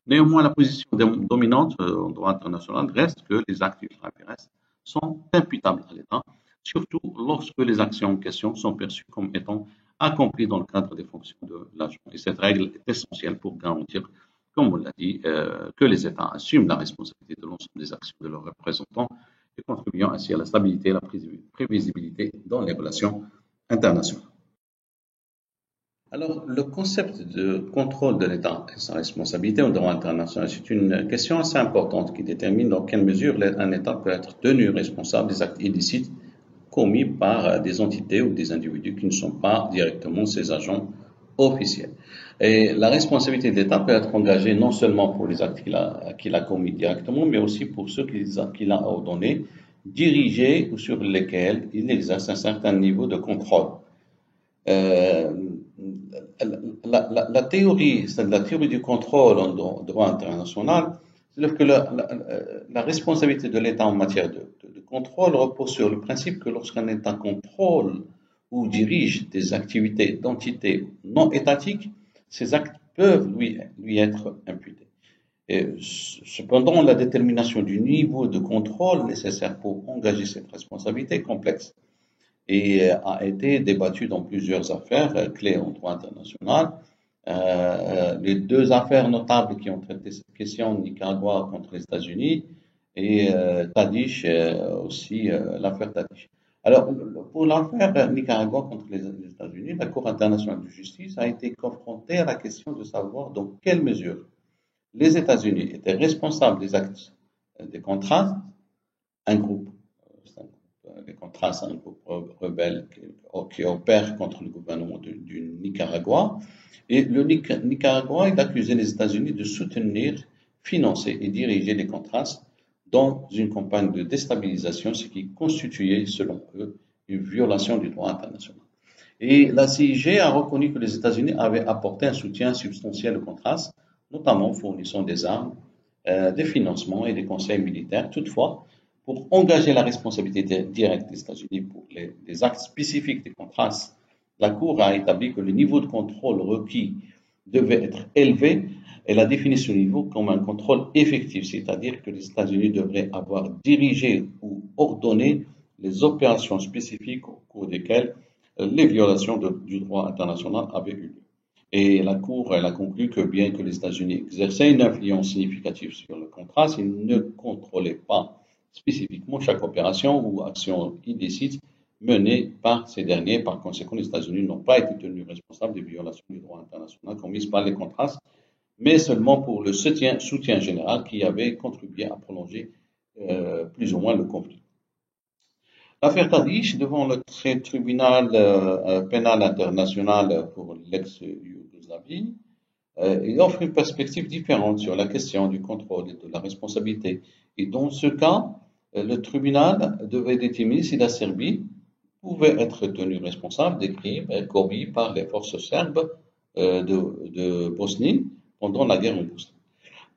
Speaker 1: Néanmoins, la position dominante en droit international reste que les actes ultra-vires sont imputables à l'État, surtout lorsque les actions en question sont perçues comme étant accomplies dans le cadre des fonctions de l'agent. Et cette règle est essentielle pour garantir, comme on l'a dit, que les États assument la responsabilité de l'ensemble des actions de leurs représentants et contribuant ainsi à la stabilité et la prévisibilité dans les relations internationales. Alors, le concept de contrôle de l'État et sa responsabilité en droit international, c'est une question assez importante qui détermine dans quelle mesure un État peut être tenu responsable des actes illicites commis par des entités ou des individus qui ne sont pas directement ses agents officiels. Et la responsabilité de l'État peut être engagée non seulement pour les actes qu'il a commis directement, mais aussi pour ceux qu'il a ordonnés, dirigés ou sur lesquels il exerce un certain niveau de contrôle. La théorie, c'est la théorie du contrôle en droit international, c'est-à-dire que la responsabilité de l'État en matière de contrôle repose sur le principe que lorsqu'un État contrôle ou dirige des activités d'entités non étatiques, ces actes peuvent lui être imputés. Et cependant, la détermination du niveau de contrôle nécessaire pour engager cette responsabilité est complexe et a été débattue dans plusieurs affaires clés en droit international. Les deux affaires notables qui ont traité cette question, Nicaragua contre les États-Unis et Tadish aussi, l'affaire Tadish. Alors, pour l'affaire Nicaragua contre les États-Unis, la Cour internationale de justice a été confrontée à la question de savoir dans quelle mesure les États-Unis étaient responsables des actes des Contras, un groupe les Contras, un groupe rebelle qui opère contre le gouvernement du Nicaragua. Et le Nicaragua, il accusait les États-Unis de soutenir, financer et diriger les Contras dans une campagne de déstabilisation, ce qui constituait, selon eux, une violation du droit international. Et la CIG a reconnu que les États-Unis avaient apporté un soutien substantiel aux Contras, notamment fournissant des armes, des financements et des conseils militaires. Toutefois, pour engager la responsabilité directe des États-Unis pour les actes spécifiques des Contras, la Cour a établi que le niveau de contrôle requis devait être élevé. Elle a défini ce niveau comme un contrôle effectif, c'est-à-dire que les États-Unis devraient avoir dirigé ou ordonné les opérations spécifiques au cours desquelles les violations du droit international avaient eu lieu. Et la Cour elle a conclu que bien que les États-Unis exerçaient une influence significative sur le Contras, ils ne contrôlaient pas spécifiquement chaque opération ou action illicite menée par ces derniers. Par conséquent, les États-Unis n'ont pas été tenus responsables des violations du droit international commises par les Contras, mais seulement pour le soutien général qui avait contribué à prolonger plus ou moins le conflit. L'affaire Tadish, devant le tribunal pénal international pour l'ex-Yougoslavie, Il offre une perspective différente sur la question du contrôle et de la responsabilité. Et dans ce cas, le tribunal devait déterminer si la Serbie pouvait être tenue responsable des crimes commis par les forces serbes de Bosnie pendant la guerre en Bosnie.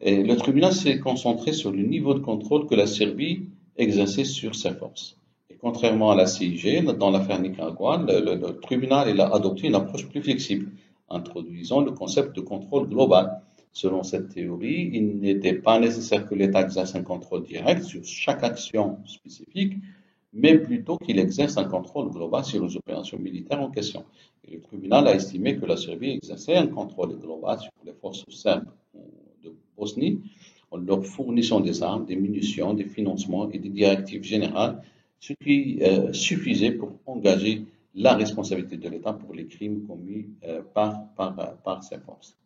Speaker 1: Et le tribunal s'est concentré sur le niveau de contrôle que la Serbie exerçait sur ses forces. Et contrairement à la CIG, dans l'affaire nicaraguayenne, le tribunal il a adopté une approche plus flexible, introduisant le concept de contrôle global. Selon cette théorie, il n'était pas nécessaire que l'État exerce un contrôle direct sur chaque action spécifique, mais plutôt qu'il exerce un contrôle global sur les opérations militaires en question. Et le tribunal a estimé que la Serbie exerçait un contrôle global sur les forces serbes de Bosnie en leur fournissant des armes, des munitions, des financements et des directives générales, ce qui suffisait pour engager la responsabilité de l'État pour les crimes commis par ces forces.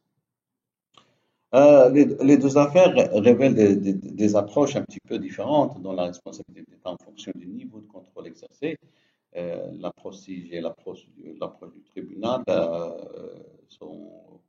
Speaker 1: Les deux affaires révèlent des approches un petit peu différentes dans la responsabilité de l'État en fonction du niveau de contrôle exercé. L'approche CIG et l'approche du tribunal sont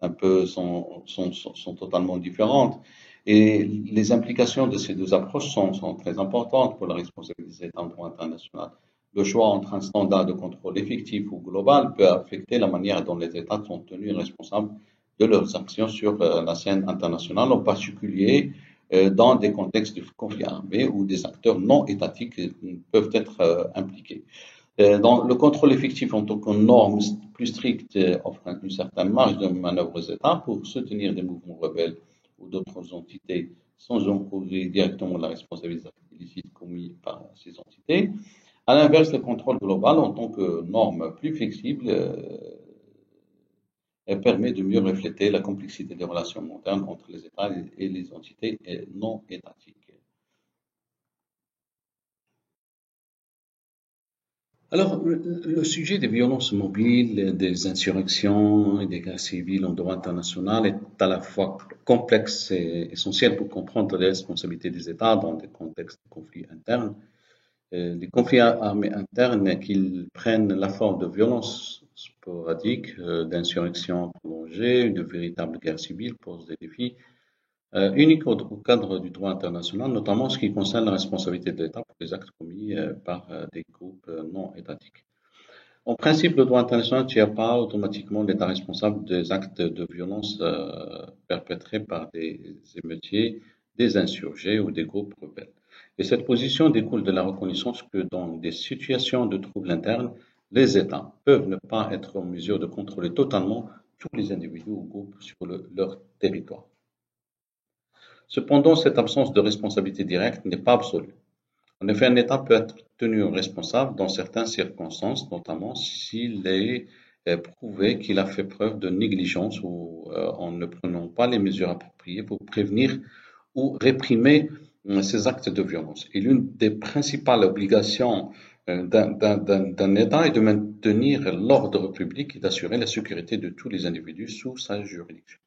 Speaker 1: sont totalement différentes. Et les implications de ces deux approches sont très importantes pour la responsabilité des États en droit international. Le choix entre un standard de contrôle effectif ou global peut affecter la manière dont les États sont tenus responsables de leurs actions sur la scène internationale, en particulier dans des contextes de conflits armés où des acteurs non étatiques peuvent être impliqués. Dans le contrôle effectif en tant que norme plus stricte offre une certaine marge de manœuvre aux États pour soutenir des mouvements rebelles ou d'autres entités sans encourir directement la responsabilité illicite commise par ces entités. À l'inverse, le contrôle global en tant que norme plus flexible permet de mieux refléter la complexité des relations modernes entre les États et les entités non étatiques. Alors, le sujet des violences mobiles, des insurrections et des guerres civiles en droit international est à la fois complexe et essentiel pour comprendre les responsabilités des États dans des contextes de conflits internes. Les conflits armés internes, qu'ils prennent la forme de violences sporadiques, d'insurrections prolongées, de véritables guerres civiles, posent des défis unique au cadre du droit international, notamment en ce qui concerne la responsabilité de l'État pour les actes commis par des groupes non étatiques. En principe, le droit international ne tient pas automatiquement l'État responsable des actes de violence perpétrés par des émeutiers, des insurgés ou des groupes rebelles. Et cette position découle de la reconnaissance que dans des situations de troubles internes, les États peuvent ne pas être en mesure de contrôler totalement tous les individus ou groupes sur leur territoire. Cependant, cette absence de responsabilité directe n'est pas absolue. En effet, un État peut être tenu responsable dans certaines circonstances, notamment s'il est prouvé qu'il a fait preuve de négligence ou en ne prenant pas les mesures appropriées pour prévenir ou réprimer ces actes de violence. Et l'une des principales obligations d'un État est de maintenir l'ordre public et d'assurer la sécurité de tous les individus sous sa juridiction.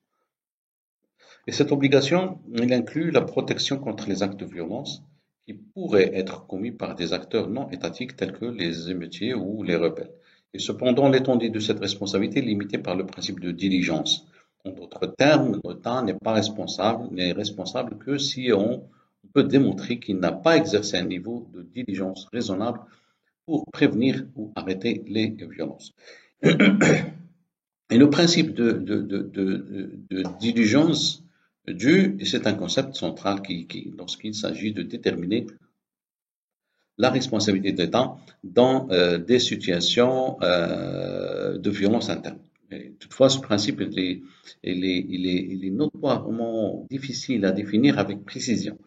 Speaker 1: Et cette obligation, elle inclut la protection contre les actes de violence qui pourraient être commis par des acteurs non étatiques tels que les émeutiers ou les rebelles. Et cependant, l'étendue de cette responsabilité est limitée par le principe de diligence. En d'autres termes, l'État n'est responsable que si on peut démontrer qu'il n'a pas exercé un niveau de diligence raisonnable pour prévenir ou arrêter les violences. Et le principe de diligence c'est un concept central lorsqu'il s'agit de déterminer la responsabilité de l'État dans des situations de violence interne. Et toutefois, ce principe il est notoirement difficile à définir avec précision.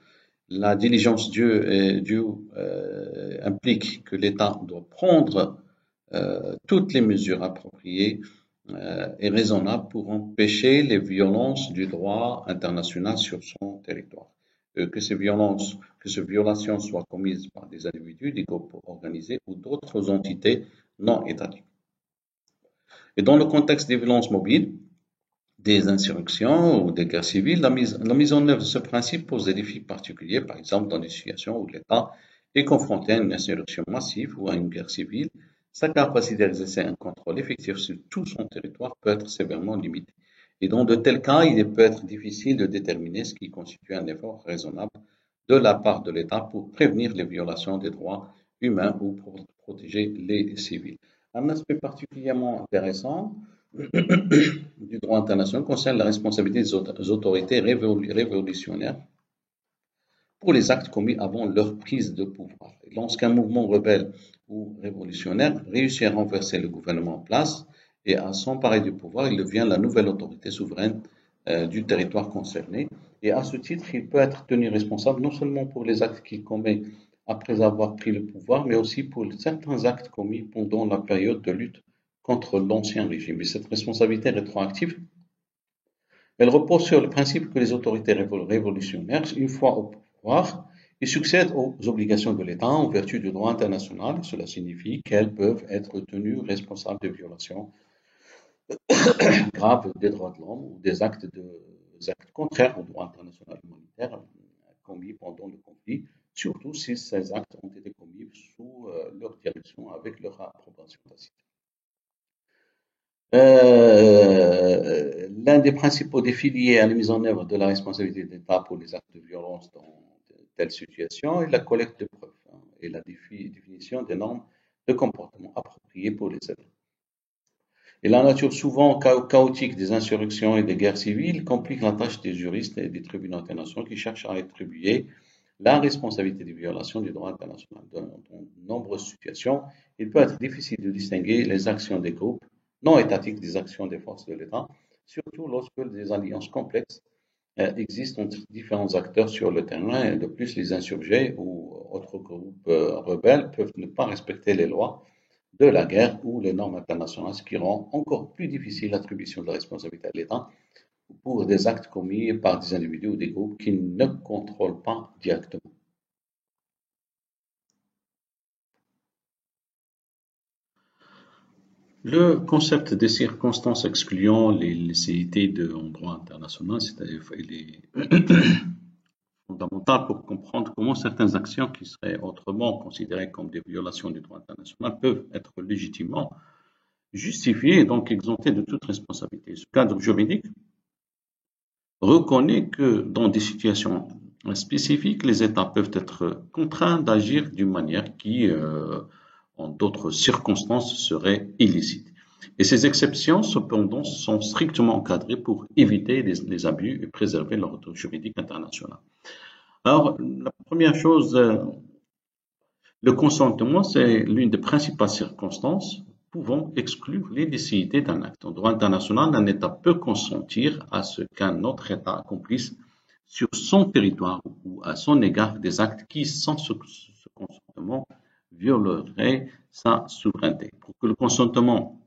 Speaker 1: La diligence implique que l'État doit prendre toutes les mesures appropriées est raisonnable pour empêcher les violences du droit international sur son territoire. Que ces violations soient commises par des individus, des groupes organisés ou d'autres entités non étatiques. Et dans le contexte des violences mobiles, des insurrections ou des guerres civiles, la mise en œuvre de ce principe pose des défis particuliers, par exemple dans des situations où l'État est confronté à une insurrection massive ou à une guerre civile Sa capacité d'exercer un contrôle effectif sur tout son territoire peut être sévèrement limitée. Et dans de tels cas, il peut être difficile de déterminer ce qui constitue un effort raisonnable de la part de l'État pour prévenir les violations des droits humains ou pour protéger les civils. Un aspect particulièrement intéressant du droit international concerne la responsabilité des autorités révolutionnaires pour les actes commis avant leur prise de pouvoir. Lorsqu'un mouvement rebelle ou révolutionnaire réussit à renverser le gouvernement en place et à s'emparer du pouvoir, il devient la nouvelle autorité souveraine du territoire concerné. Et à ce titre, il peut être tenu responsable non seulement pour les actes qu'il commet après avoir pris le pouvoir, mais aussi pour certains actes commis pendant la période de lutte contre l'ancien régime. Et cette responsabilité rétroactive, elle repose sur le principe que les autorités révolutionnaires, une fois au pouvoir, ils succèdent aux obligations de l'État en vertu du droit international. Cela signifie qu'elles peuvent être tenues responsables de violations graves des droits de l'homme ou des actes contraires au droit international humanitaire commis pendant le conflit, surtout si ces actes ont été commis sous leur direction avec leur approbation tacite. L'un des principaux défis liés à la mise en œuvre de la responsabilité de l'État pour les actes de violence dans de telles situations est la collecte de preuves et la définition des normes de comportement appropriées pour les aider. Et la nature souvent chaotique des insurrections et des guerres civiles complique la tâche des juristes et des tribunaux internationaux qui cherchent à attribuer la responsabilité des violations du droit international. Dans de nombreuses situations, il peut être difficile de distinguer les actions des groupes non étatiques des actions des forces de l'État, surtout lorsque des alliances complexes existent entre différents acteurs sur le terrain. Et de plus, les insurgés ou autres groupes rebelles peuvent ne pas respecter les lois de la guerre ou les normes internationales, ce qui rend encore plus difficile l'attribution de la responsabilité à l'État pour des actes commis par des individus ou des groupes qui ne contrôlent pas directement. Le concept des circonstances excluant les licéités en droit international, c'est-à-dire il est fondamental pour comprendre comment certaines actions qui seraient autrement considérées comme des violations du droit international peuvent être légitimement justifiées et donc exemptées de toute responsabilité. Ce cadre juridique reconnaît que dans des situations spécifiques, les États peuvent être contraints d'agir d'une manière qui, en d'autres circonstances, serait illicite. Et ces exceptions, cependant, sont strictement encadrées pour éviter les abus et préserver l'ordre juridique international. Alors, la première chose, le consentement, c'est l'une des principales circonstances pouvant exclure l'illicéité d'un acte. En droit international, un État peut consentir à ce qu'un autre État accomplisse sur son territoire ou à son égard des actes qui, sans ce consentement, violeraient sa souveraineté. Pour que le consentement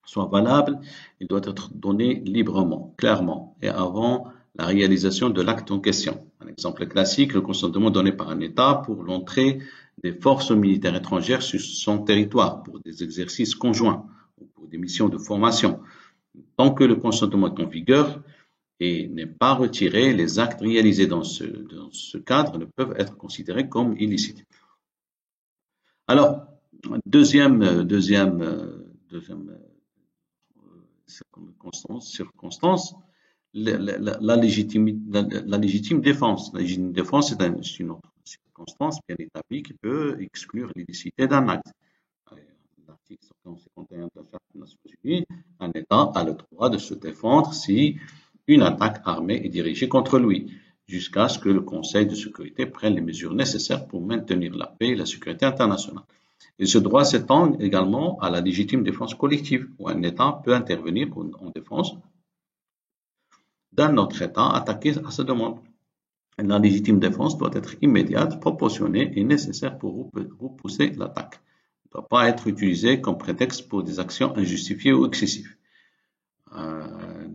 Speaker 1: soit valable, il doit être donné librement, clairement et avant la réalisation de l'acte en question. Un exemple classique, le consentement donné par un État pour l'entrée des forces militaires étrangères sur son territoire pour des exercices conjoints ou pour des missions de formation. Tant que le consentement est en vigueur et n'est pas retiré, les actes réalisés dans ce cadre ne peuvent être considérés comme illicites. Alors, deuxième circonstance, la légitime défense. La légitime défense est une autre circonstance bien établie qui peut exclure l'illicité d'un acte. L'article 151 de la Charte des Nations Unies, un État a le droit de se défendre si une attaque armée est dirigée contre lui, jusqu'à ce que le Conseil de sécurité prenne les mesures nécessaires pour maintenir la paix et la sécurité internationale. Et ce droit s'étend également à la légitime défense collective, où un État peut intervenir en défense d'un autre État attaqué à sa demande. La légitime défense doit être immédiate, proportionnée et nécessaire pour repousser l'attaque. Elle ne doit pas être utilisée comme prétexte pour des actions injustifiées ou excessives.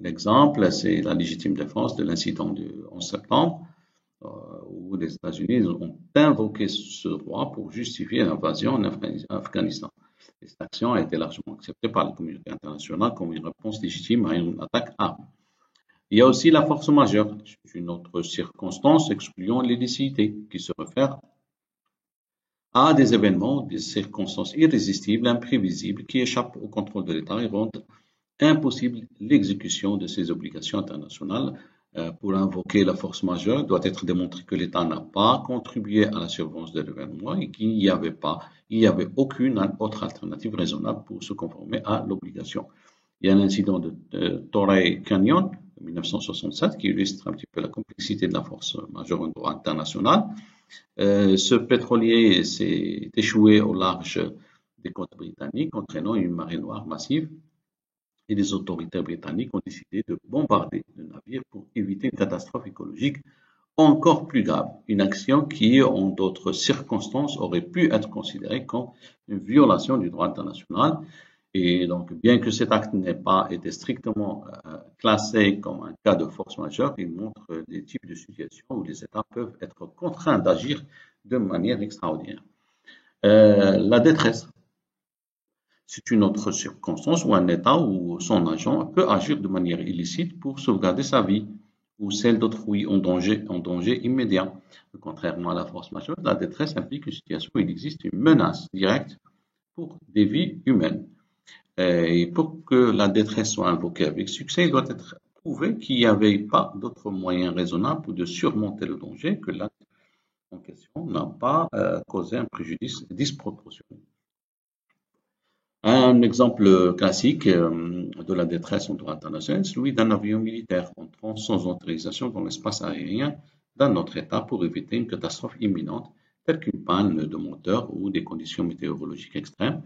Speaker 1: L'exemple, c'est la légitime défense de l'incident du 11 septembre, où les États-Unis ont invoqué ce droit pour justifier l'invasion en Afghanistan. Et cette action a été largement acceptée par la communauté internationale comme une réponse légitime à une attaque armée. Il y a aussi la force majeure, une autre circonstance excluant l'illicéité, qui se réfère à des événements, des circonstances irrésistibles, imprévisibles, qui échappent au contrôle de l'État et rendent impossible l'exécution de ses obligations internationales. Pour invoquer la force majeure, il doit être démontré que l'État n'a pas contribué à la survenance de l'événement et qu'il n'y avait pas, il n'y avait aucune autre alternative raisonnable pour se conformer à l'obligation. Il y a l'incident de Torrey Canyon de 1967 qui illustre un petit peu la complexité de la force majeure en droit international. Ce pétrolier s'est échoué au large des côtes britanniques, entraînant une marée noire massive et les autorités britanniques ont décidé de bombarder le navire pour éviter une catastrophe écologique encore plus grave, une action qui, en d'autres circonstances, aurait pu être considérée comme une violation du droit international. Et donc, bien que cet acte n'ait pas été strictement classé comme un cas de force majeure, il montre des types de situations où les États peuvent être contraints d'agir de manière extraordinaire. La détresse, c'est une autre circonstance où un État ou son agent peut agir de manière illicite pour sauvegarder sa vie ou celle d'autrui en danger immédiat. Contrairement à la force majeure, la détresse implique une situation où il existe une menace directe pour des vies humaines. Et pour que la détresse soit invoquée avec succès, il doit être prouvé qu'il n'y avait pas d'autre moyen raisonnable de surmonter le danger, que l'acte en question n'a pas causé un préjudice disproportionné. Un exemple classique de la détresse en droit international, c'est celui d'un avion militaire entrant sans autorisation dans l'espace aérien d'un autre État pour éviter une catastrophe imminente, telle qu'une panne de moteur ou des conditions météorologiques extrêmes.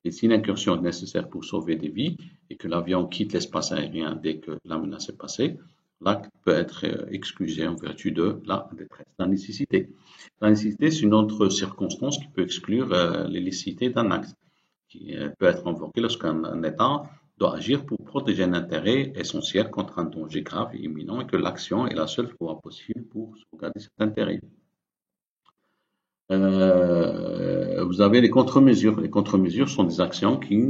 Speaker 1: Et si l'incursion est nécessaire pour sauver des vies et que l'avion quitte l'espace aérien dès que la menace est passée, l'acte peut être excusé en vertu de la détresse. La nécessité. La nécessité, c'est une autre circonstance qui peut exclure l'illicité d'un acte, qui peut être invoqué lorsqu'un État doit agir pour protéger un intérêt essentiel contre un danger grave et imminent et que l'action est la seule voie possible pour sauvegarder cet intérêt. Vous avez les contre-mesures. Les contre-mesures sont des actions qui,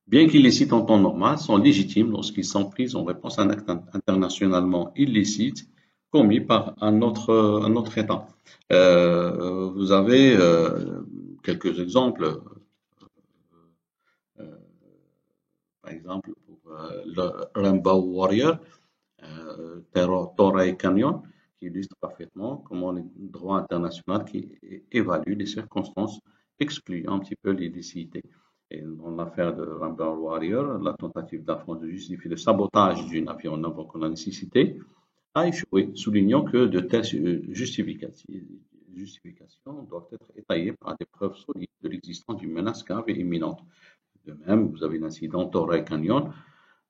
Speaker 1: bien qu'illicites en temps normal, sont légitimes lorsqu'ils sont prises en réponse à un acte internationalement illicite commis par un autre État. Vous avez quelques exemples. Par exemple, pour le Rainbow Warrior, Torrey Canyon, qui illustre parfaitement comment le droit international qui évalue les circonstances excluant un petit peu l'illicité. Et dans l'affaire de Rainbow Warrior, la tentative d'affront de justifier le sabotage d'une avion en invoquant la nécessité a échoué, soulignant que de telles justifications doivent être étayées par des preuves solides de l'existence d'une menace grave et imminente. De même, vous avez l'incident Torrey Canyon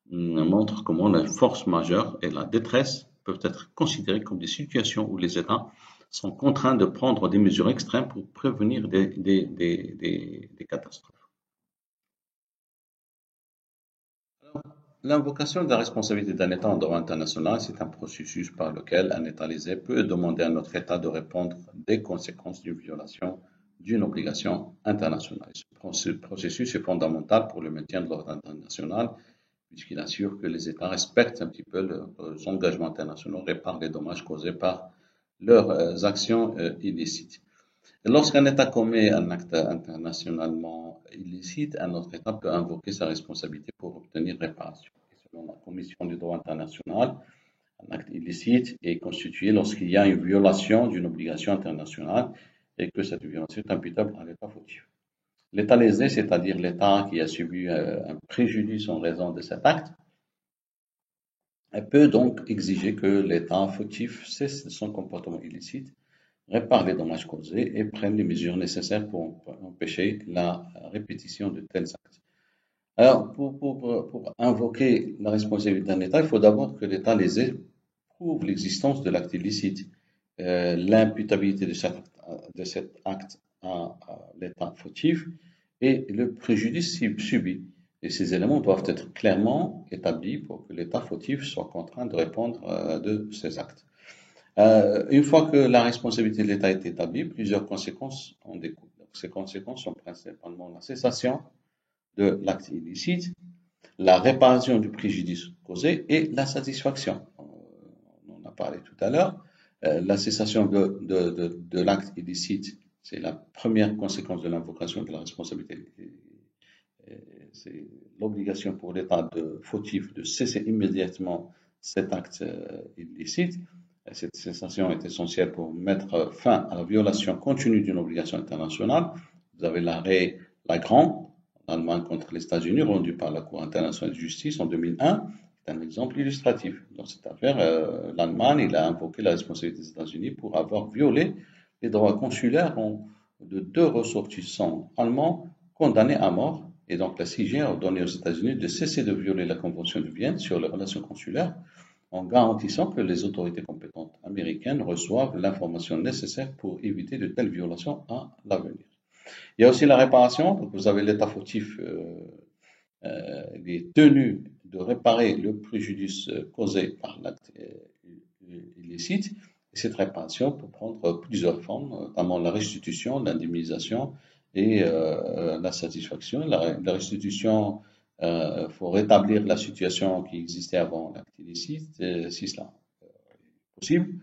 Speaker 1: montre comment la force majeure et la détresse peuvent être considérées comme des situations où les États sont contraints de prendre des mesures extrêmes pour prévenir des catastrophes. L'invocation de la responsabilité d'un État en droit international, c'est un processus par lequel un État lésé peut demander à un autre État de répondre des conséquences d'une violation d'une obligation internationale. Ce processus est fondamental pour le maintien de l'ordre international puisqu'il assure que les États respectent un petit peu leurs engagements internationaux, réparent les dommages causés par leurs actions illicites. Et lorsqu'un État commet un acte internationalement illicite, un autre État peut invoquer sa responsabilité pour obtenir réparation. Et selon la Commission du droit international, un acte illicite est constitué lorsqu'il y a une violation d'une obligation internationale et que cette violation est imputable à l'État fautif. L'État lésé, c'est-à-dire l'État qui a subi un préjudice en raison de cet acte, peut donc exiger que l'État fautif cesse de son comportement illicite, répare les dommages causés et prenne les mesures nécessaires pour empêcher la répétition de tels actes. Alors, pour invoquer la responsabilité d'un État, il faut d'abord que l'État lésé prouve l'existence de l'acte illicite, l'imputabilité de cet acte à l'État fautif et le préjudice subi. Et ces éléments doivent être clairement établis pour que l'État fautif soit contraint de répondre de ces actes. Une fois que la responsabilité de l'État est établie, plusieurs conséquences en découlent. Ces conséquences sont principalement la cessation de l'acte illicite, la réparation du préjudice causé et la satisfaction. On en a parlé tout à l'heure. La cessation de l'acte illicite C'est la première conséquence de l'invocation de la responsabilité. C'est l'obligation pour l'État fautif de cesser immédiatement cet acte illicite. Cette cessation est essentielle pour mettre fin à la violation continue d'une obligation internationale. Vous avez l'arrêt Lagrand, en Allemagne contre les États-Unis, rendu par la Cour internationale de justice en 2001. C'est un exemple illustratif. Dans cette affaire, l'Allemagne il a invoqué la responsabilité des États-Unis pour avoir violé les droits consulaires de 2 ressortissants allemands condamnés à mort. Et donc la CIG a ordonné aux États-Unis de cesser de violer la Convention de Vienne sur les relations consulaires en garantissant que les autorités compétentes américaines reçoivent l'information nécessaire pour éviter de telles violations à l'avenir. Il y a aussi la réparation. Donc vous avez l'État fautif il est tenu de réparer le préjudice causé par l'acte illicite. Et cette réparation peut prendre plusieurs formes, notamment la restitution, l'indemnisation et la satisfaction. La restitution, il faut rétablir la situation qui existait avant l'acte illicite, si cela est possible.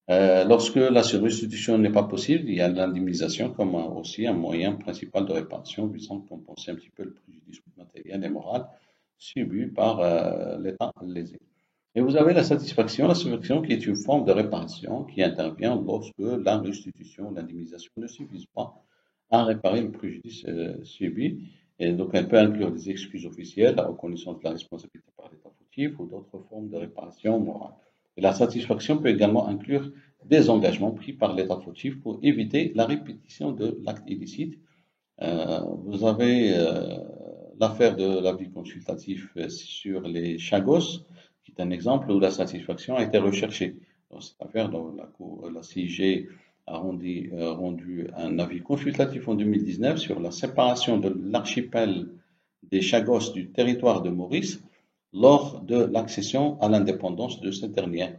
Speaker 1: Lorsque la restitution n'est pas possible, il y a l'indemnisation comme aussi un moyen principal de réparation visant à compenser un petit peu le préjudice matériel et moral subi par l'État lésé. Et vous avez la satisfaction qui est une forme de réparation qui intervient lorsque la restitution, l'indemnisation ne suffisent pas à réparer le préjudice subi. Et donc, elle peut inclure des excuses officielles, la reconnaissance de la responsabilité par l'État fautif ou d'autres formes de réparation morale. Et la satisfaction peut également inclure des engagements pris par l'État fautif pour éviter la répétition de l'acte illicite. Vous avez l'affaire de l'avis consultatif sur les Chagos, qui est un exemple où la satisfaction a été recherchée. Dans cette affaire, la CIG a rendu un avis consultatif en 2019 sur la séparation de l'archipel des Chagos du territoire de Maurice lors de l'accession à l'indépendance de cette dernière.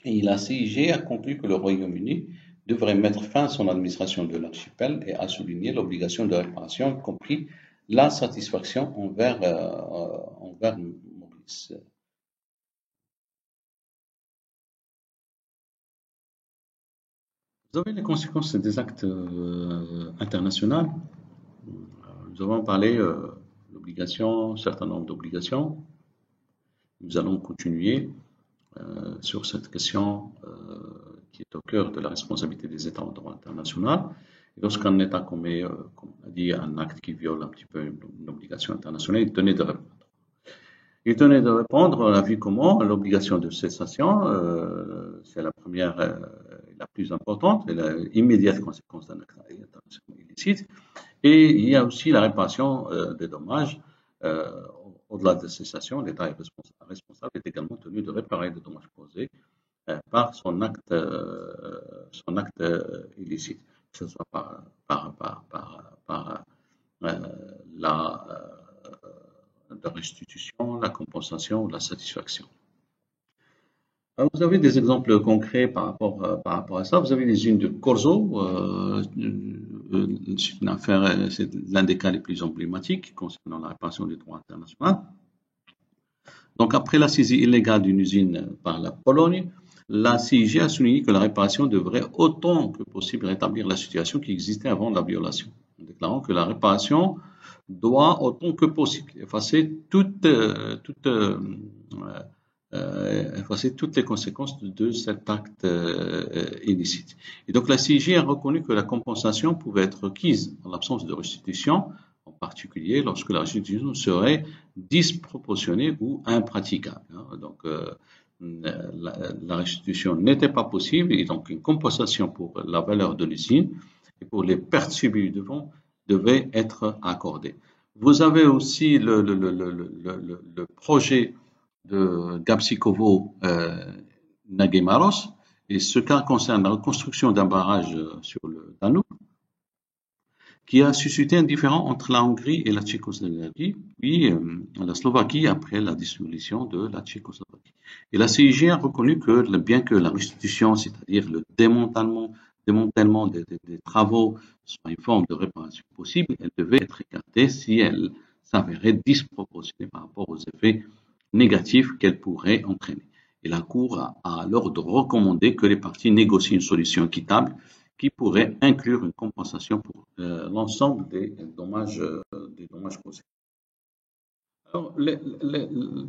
Speaker 1: Et la CIG a conclu que le Royaume-Uni devrait mettre fin à son administration de l'archipel et a souligné l'obligation de réparation, y compris la satisfaction envers Maurice. Vous avez les conséquences des actes internationaux. Nous avons parlé d'obligations, un certain nombre d'obligations. Nous allons continuer sur cette question qui est au cœur de la responsabilité des États en droit international. Et lorsqu'un État commet, comme on a dit, un acte qui viole un petit peu une obligation internationale, il tenait de répondre. Il tenait de répondre à la vie comment l'obligation de cessation, c'est la première, la plus importante, et l'immédiate conséquence d'un acte international illicite. Et il y a aussi la réparation des dommages. Au-delà de cessation, l'État est responsable est également tenu de réparer les dommages causés par son acte illicite, que ce soit par la restitution, la compensation ou la satisfaction. Alors, vous avez des exemples concrets par rapport à ça. Vous avez les unes de Corso. C'est une affaire, c'est l'un des cas les plus emblématiques concernant la réparation du droit international. Donc, après la saisie illégale d'une usine par la Pologne, la CIG a souligné que la réparation devrait autant que possible rétablir la situation qui existait avant la violation, en déclarant que la réparation doit autant que possible effacer toutes les conséquences de cet acte illicite. Et donc la CIG a reconnu que la compensation pouvait être requise en l'absence de restitution, en particulier lorsque la restitution serait disproportionnée ou impraticable. Donc la restitution n'était pas possible et donc une compensation pour la valeur de l'usine et pour les pertes subies devait être accordée. Vous avez aussi le projet de Gabčíkovo Nagymaros, et ce cas concerne la reconstruction d'un barrage sur le Danube qui a suscité un différend entre la Hongrie et la Tchécoslovaquie, puis la Slovaquie après la dissolution de la Tchécoslovaquie. Et la CIG a reconnu que bien que la restitution, c'est-à-dire le démantèlement des travaux soit une forme de réparation possible, elle devait être écartée si elle s'avérait disproportionnée par rapport aux effets négatifs qu'elle pourrait entraîner. Et la Cour a alors recommandé que les parties négocient une solution équitable qui pourrait inclure une compensation pour l'ensemble des dommages causés. Alors,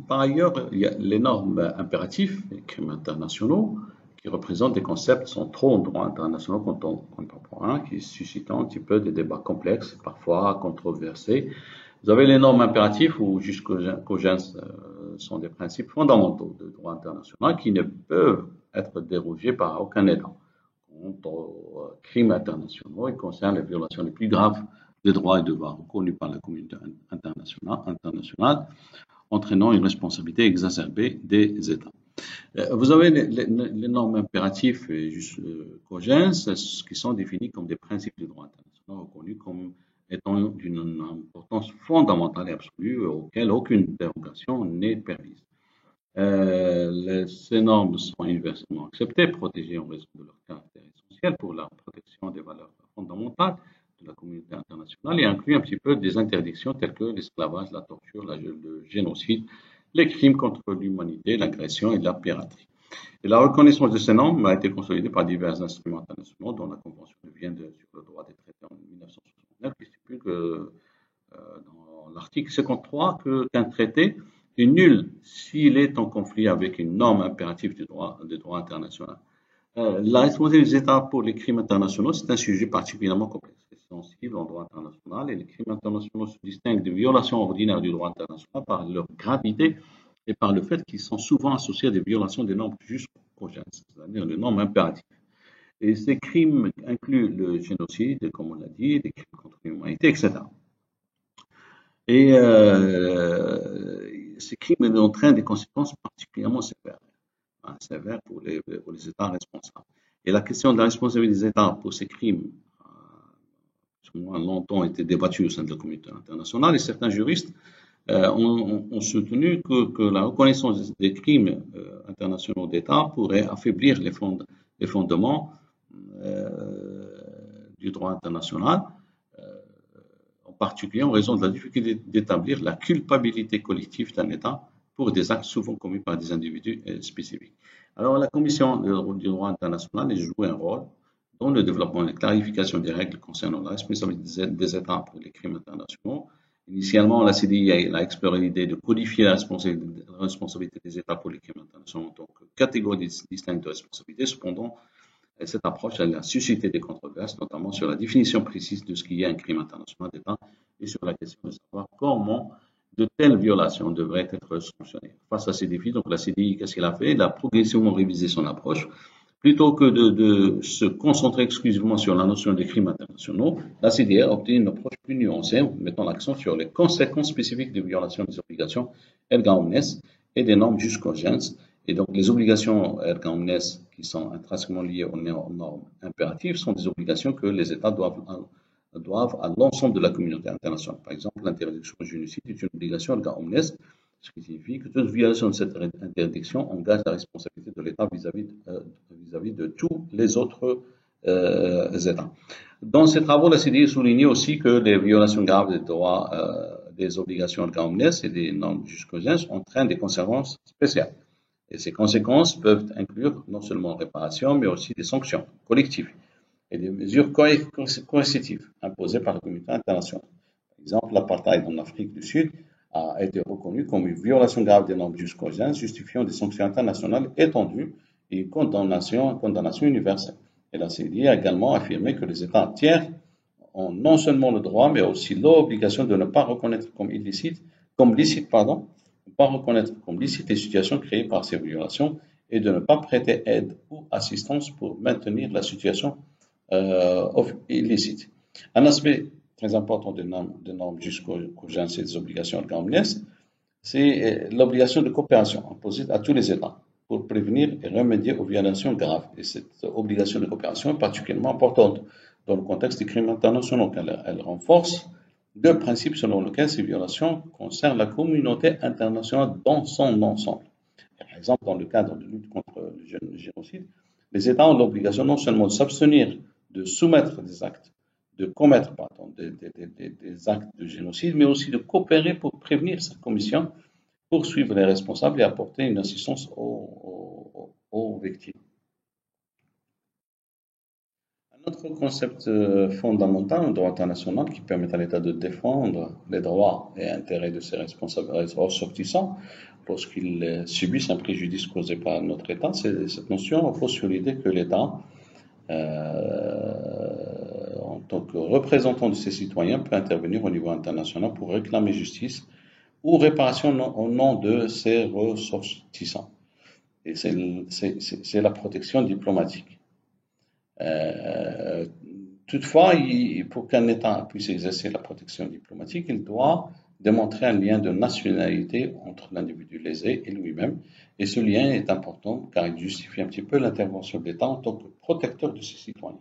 Speaker 1: par ailleurs, il y a les normes impératives, les crimes internationaux, qui représentent des concepts centraux en droit international contemporain, qui suscitent un petit peu des débats complexes, parfois controversés. Vous avez les normes impératives ou jus cogens sont des principes fondamentaux de droit international qui ne peuvent être dérogés par aucun État. Quant aux crimes internationaux, ils concernent les violations les plus graves des droits et devoirs reconnus par la communauté internationale, entraînant une responsabilité exacerbée des États. Vous avez les normes impératives et cogens qui sont définies comme des principes du droit international reconnus comme étant d'une importance fondamentale et absolue auquel aucune dérogation n'est permise. Ces normes sont universellement acceptées, protégées en raison de leur caractère essentiel pour la protection des valeurs fondamentales de la communauté internationale et incluent un petit peu des interdictions telles que l'esclavage, la torture, le génocide, les crimes contre l'humanité, l'agression et la piraterie. Et la reconnaissance de ces normes a été consolidée par divers instruments internationaux, dont la Convention de Vienne sur le droit des traités en 1969, qui stipule que dans l'article 53 qu'un traité est nul s'il est en conflit avec une norme impérative du droit international. La responsabilité des États pour les crimes internationaux, c'est un sujet particulièrement complexe et sensible en droit international, et les crimes internationaux se distinguent des violations ordinaires du droit international par leur gravité et par le fait qu'ils sont souvent associés à des violations des normes jus cogens, c'est-à-dire des normes impératives. Et ces crimes incluent le génocide, comme on l'a dit, des crimes contre l'humanité, etc. Et ces crimes entraînent des conséquences particulièrement sévères pour les États responsables. Et la question de la responsabilité des États pour ces crimes a longtemps été débattue au sein de la communauté internationale, et certains juristes ont soutenu que la reconnaissance des crimes internationaux d'État pourrait affaiblir les fondements du droit international, en particulier en raison de la difficulté d'établir la culpabilité collective d'un État pour des actes souvent commis par des individus spécifiques. Alors, la Commission du droit international joue un rôle dans le développement et la clarification des règles concernant la responsabilité des États pour les crimes internationaux. Initialement, la CDI a exploré l'idée de codifier la responsabilité des États pour les crimes internationaux en tant que catégorie distincte de responsabilité. Cependant, cette approche a suscité des controverses, notamment sur la définition précise de ce qui est un crime international d'État et sur la question de savoir comment de telles violations devraient être sanctionnées. Face à ces défis, donc la CDI, qu'est-ce qu'elle a fait? Elle a progressivement révisé son approche. Plutôt que de se concentrer exclusivement sur la notion des crimes internationaux, la CDI a opté une approche plus nuancée, mettant l'accent sur les conséquences spécifiques des violations des obligations erga omnes et des normes jus cogens. Et donc, les obligations erga omnes qui sont intrinsèquement liées aux normes impératives sont des obligations que les États doivent à l'ensemble de la communauté internationale. Par exemple, l'interdiction du génocide est une obligation erga omnes, ce qui signifie que toute violation de cette interdiction engage la responsabilité de l'État vis-à-vis de tous les autres États. Dans ces travaux, la CDI souligne aussi que les violations graves des droits, des obligations erga omnes et des normes jus cogens entraînent des conséquences spéciales. Et ces conséquences peuvent inclure non seulement réparation, mais aussi des sanctions collectives et des mesures coercitives imposées par la communauté internationale. Par exemple, l'apartheid en Afrique du Sud a été reconnu comme une violation grave des normes jus cogens, justifiant des sanctions internationales étendues et une condamnation universelle. Et la CEDI a également affirmé que les États tiers ont non seulement le droit, mais aussi l'obligation de ne pas reconnaître comme licite, les situations créées par ces violations et de ne pas prêter aide ou assistance pour maintenir la situation illicite. Un aspect très important des normes jus cogens et des obligations erga omnes, c'est l'obligation de coopération imposée à tous les États pour prévenir et remédier aux violations graves. Et cette obligation de coopération est particulièrement importante dans le contexte des crimes internationaux, car elle renforce deux principes selon lesquels ces violations concernent la communauté internationale dans son ensemble. Par exemple, dans le cadre de lutte contre le génocide, les États ont l'obligation non seulement de s'abstenir de soumettre de commettre des actes de génocide, mais aussi de coopérer pour prévenir cette commission, poursuivre les responsables et apporter une assistance aux victimes. Un autre concept fondamental au droit international qui permet à l'État de défendre les droits et intérêts de ses responsables ressortissants lorsqu'ils subissent un préjudice causé par notre État, cette notion repose sur l'idée que l'État, en tant que représentant de ses citoyens, peut intervenir au niveau international pour réclamer justice ou réparation au nom de ses ressortissants. Et c'est la protection diplomatique. Euh, Toutefois, pour qu'un État puisse exercer la protection diplomatique, il doit démontrer un lien de nationalité entre l'individu lésé et lui-même. Et ce lien est important car il justifie un petit peu l'intervention de l'État en tant que protecteur de ses citoyens.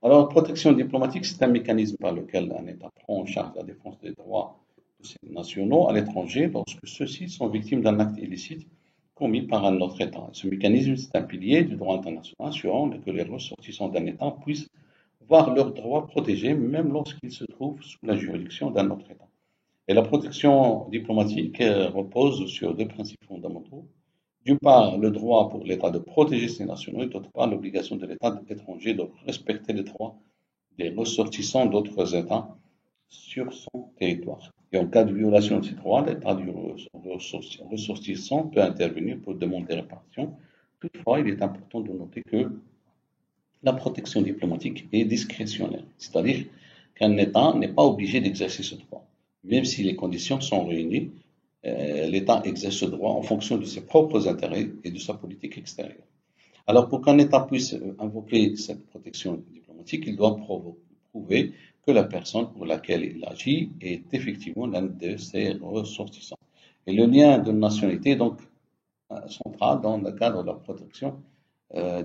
Speaker 1: Alors, la protection diplomatique, c'est un mécanisme par lequel un État prend en charge la défense des droits de ses nationaux à l'étranger lorsque ceux-ci sont victimes d'un acte illicite commis par un autre État. Ce mécanisme, c'est un pilier du droit international assurant que les ressortissants d'un État puissent voir leurs droits protégés même lorsqu'ils se trouvent sous la juridiction d'un autre État. Et la protection diplomatique repose sur deux principes fondamentaux. D'une part, le droit pour l'État de protéger ses nationaux et d'autre part, l'obligation de l'État étranger de respecter les droits des ressortissants d'autres États sur son territoire. Et en cas de violation de ces droits, l'État du ressortissant peut intervenir pour demander réparation. Toutefois, il est important de noter que la protection diplomatique est discrétionnaire, c'est-à-dire qu'un État n'est pas obligé d'exercer ce droit. Même si les conditions sont réunies, l'État exerce ce droit en fonction de ses propres intérêts et de sa politique extérieure. Alors, pour qu'un État puisse invoquer cette protection diplomatique, il doit prouver que la personne pour laquelle il agit est effectivement l'un de ses ressortissants. Et le lien de nationalité est donc central dans le cadre de la protection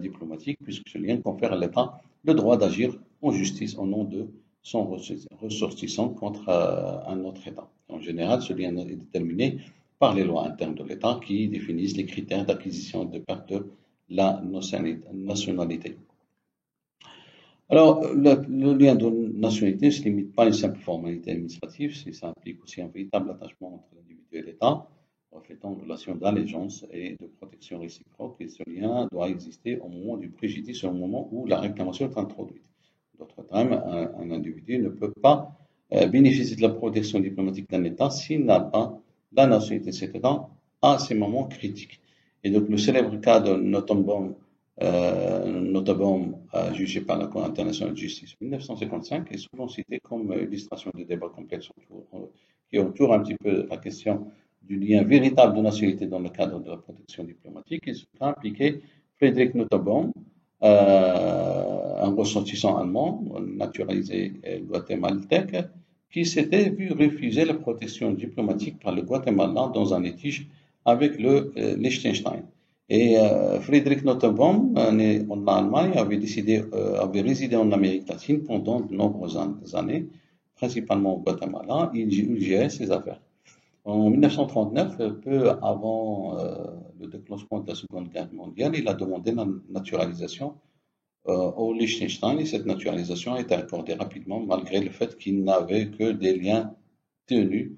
Speaker 1: diplomatique, puisque ce lien confère à l'État le droit d'agir en justice au nom de son ressortissant contre un autre État. En général, ce lien est déterminé par les lois internes de l'État qui définissent les critères d'acquisition et de perte de la nationalité. Alors, le lien de nationalité ne se limite pas à une simple formalité administrative, ça implique aussi un véritable attachement entre l'individu et l'État, reflétant une relation d'allégeance et de protection réciproque, et ce lien doit exister au moment du préjudice, au moment où la réclamation est introduite. D'autre termes, un individu ne peut pas bénéficier de la protection diplomatique d'un État s'il n'a pas la nationalité de cet État à ces moments critiques. Et donc, le célèbre cas de Notenbaum, notamment jugé par la Cour internationale de justice en 1955, est souvent cité comme illustration des débats complexes qui entourent un petit peu la question du lien véritable de nationalité dans le cadre de la protection diplomatique. Il a impliqué Friedrich Notenbaum, un ressortissant allemand, naturalisé guatémaltèque, qui s'était vu refuser la protection diplomatique par le Guatemala dans un litige avec le Liechtenstein. Et Friedrich Notenbaum, né en Allemagne, avait résidé en Amérique latine pendant de nombreuses années, principalement au Guatemala. Il gérait ses affaires. En 1939, peu avant le déclenchement de la Seconde Guerre mondiale, il a demandé la naturalisation au Liechtenstein et cette naturalisation a été accordée rapidement malgré le fait qu'il n'avait que des liens tenus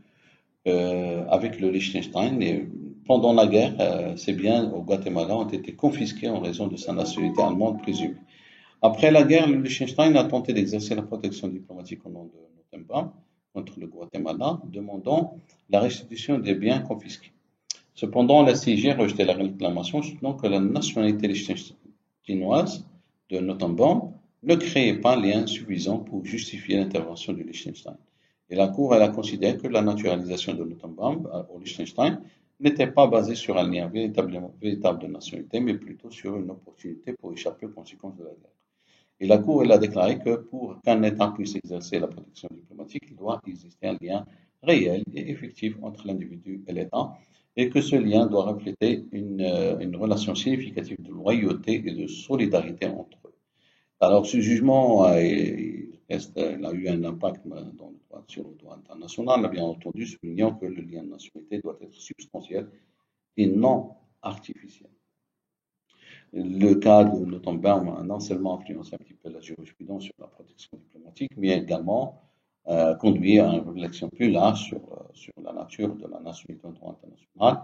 Speaker 1: avec le Liechtenstein. Et pendant la guerre, ses biens au Guatemala ont été confisqués en raison de sa nationalité allemande présumée. Après la guerre, le Liechtenstein a tenté d'exercer la protection diplomatique au nom de Notenbaum contre le Guatemala, demandant la restitution des biens confisqués. Cependant, la CIG a rejeté la réclamation, soutenant que la nationalité liechtensteinoise de Notenbaum ne créait pas un lien suffisant pour justifier l'intervention du Liechtenstein. Et la Cour a considéré que la naturalisation de Notenbaum au Liechtenstein n'était pas basée sur un lien véritable de nationalité, mais plutôt sur une opportunité pour échapper aux conséquences de la guerre. Et la Cour a déclaré que pour qu'un État puisse exercer la protection diplomatique, il doit exister un lien réel et effectif entre l'individu et l'État, et que ce lien doit refléter une relation significative de loyauté et de solidarité entre eux. Alors, ce jugement a eu un impact sur le droit international, bien entendu, soulignant que le lien de nationalité doit être substantiel et non artificiel. Le cas de Notenbaum a non seulement influencé un petit peu la jurisprudence sur la protection diplomatique, mais également conduit à une réflexion plus large sur la nature de la nationalité en droit international,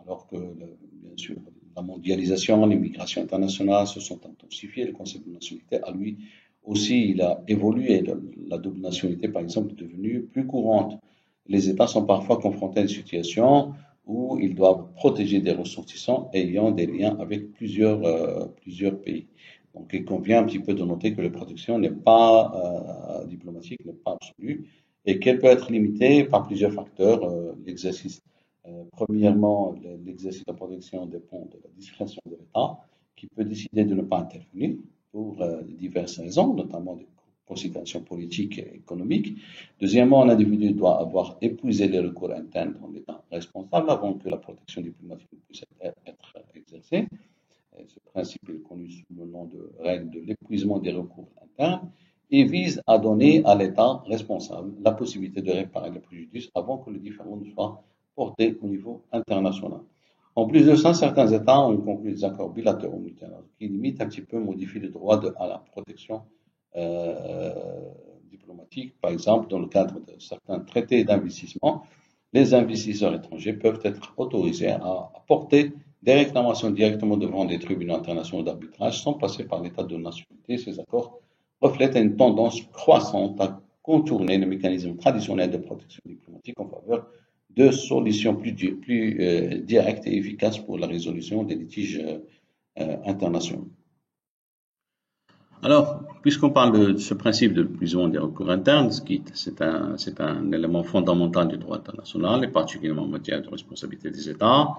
Speaker 1: alors que, bien sûr, la mondialisation, l'immigration internationale se sont intensifiées. Le concept de nationalité, à lui aussi, il a évolué. La double nationalité, par exemple, est devenue plus courante. Les États sont parfois confrontés à une situation où ils doivent protéger des ressortissants ayant des liens avec plusieurs pays. Donc, il convient un petit peu de noter que la protection n'est pas diplomatique, n'est pas absolue, et qu'elle peut être limitée par plusieurs facteurs. L'exercice, premièrement, l'exercice de protection dépend de la discrétion de l'État, qui peut décider de ne pas intervenir pour diverses raisons, notamment des considérations politiques et économiques. Deuxièmement, un individu doit avoir épuisé les recours internes dans l'État responsable avant que la protection diplomatique puisse être exercée. Et ce principe est connu sous le nom de règle de l'épuisement des recours internes et vise à donner à l'État responsable la possibilité de réparer le préjudice avant que le différend ne soit porté au niveau international. En plus de ça, certains États ont conclu des accords bilatéraux multilatéraux qui limitent un petit peu, modifient le droit à la protection diplomatique. Par exemple, dans le cadre de certains traités d'investissement, les investisseurs étrangers peuvent être autorisés à porter des réclamations directement devant des tribunaux internationaux d'arbitrage sans passer par l'état de nationalité. Ces accords reflètent une tendance croissante à contourner le mécanisme traditionnel de protection diplomatique en faveur de solutions plus directes et efficaces pour la résolution des litiges internationaux. Alors, puisqu'on parle de ce principe de l'épuisement des recours internes, c'est un élément fondamental du droit international, et particulièrement en matière de responsabilité des États.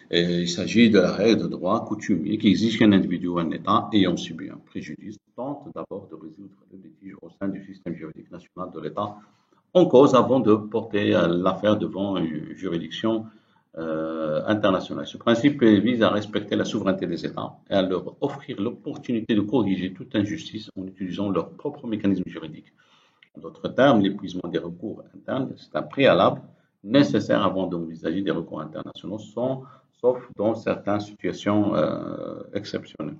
Speaker 1: Et il s'agit de la règle de droit coutumier qui exige qu'un individu ou un État ayant subi un préjudice tente d'abord de résoudre le litige au sein du système juridique national de l'État en cause avant de porter l'affaire devant une juridiction internationale. Ce principe vise à respecter la souveraineté des États et à leur offrir l'opportunité de corriger toute injustice en utilisant leur propre mécanisme juridique. En d'autres termes, l'épuisement des recours internes, c'est un préalable nécessaire avant d'envisager des recours internationaux, sauf dans certaines situations exceptionnelles.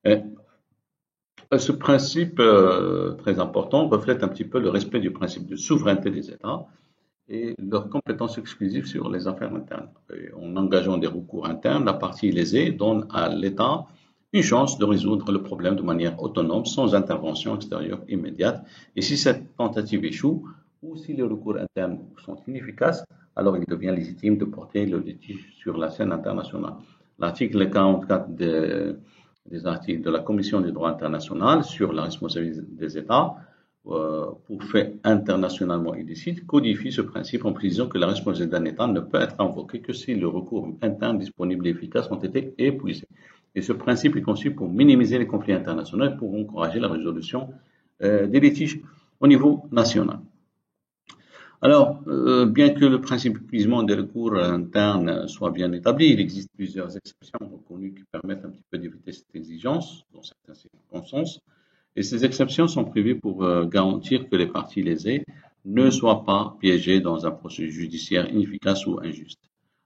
Speaker 1: Et ce principe très important reflète un petit peu le respect du principe de souveraineté des États et leur compétence exclusive sur les affaires internes. Et en engageant des recours internes, la partie lésée donne à l'État une chance de résoudre le problème de manière autonome, sans intervention extérieure immédiate. Et si cette tentative échoue, ou si les recours internes sont inefficaces, alors il devient légitime de porter le litige sur la scène internationale. L'article 44 des articles de la Commission des droits internationaux sur la responsabilité des États pour faits internationalement illicites codifie ce principe en précisant que la responsabilité d'un État ne peut être invoquée que si le recours interne disponible et efficace ont été épuisés. Et ce principe est conçu pour minimiser les conflits internationaux et pour encourager la résolution des litiges au niveau national. Alors, bien que le principe d'épuisement des recours internes soit bien établi, il existe plusieurs exceptions reconnues qui permettent un petit peu d'éviter cette exigence dans certaines circonstances. Et ces exceptions sont prévues pour garantir que les parties lésées ne soient pas piégées dans un processus judiciaire inefficace ou injuste.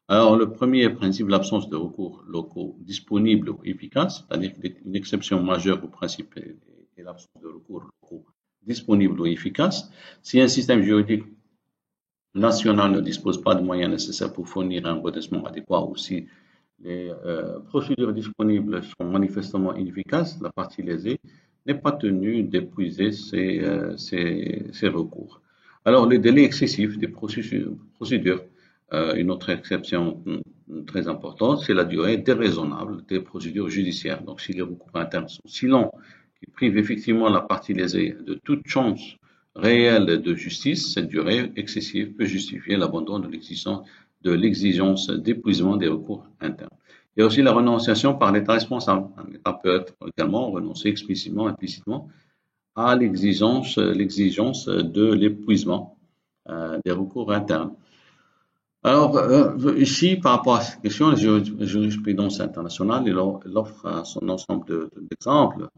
Speaker 1: Alors, le premier principe, l'absence de recours locaux disponibles ou efficaces, c'est-à-dire qu'une exception majeure au principe est l'absence de recours locaux disponibles ou efficaces. Si un système juridique national ne dispose pas de moyens nécessaires pour fournir un redressement adéquat ou si les procédures disponibles sont manifestement inefficaces, la partie lésée n'est pas tenue d'épuiser ses recours. Alors, le délai excessif des procédures, une autre exception très importante, c'est la durée déraisonnable des procédures judiciaires. Donc, si les recours internes sont si longs qu'ils privent effectivement la partie lésée de toute chance réelle de justice, cette durée excessive peut justifier l'abandon de l'exigence d'épuisement des recours internes. Il y a aussi la renonciation par l'État responsable. Un État peut également renoncer explicitement, implicitement à l'exigence de l'épuisement des recours internes. Alors, ici, par rapport à cette question, la jurisprudence internationale il offre son ensemble d'exemples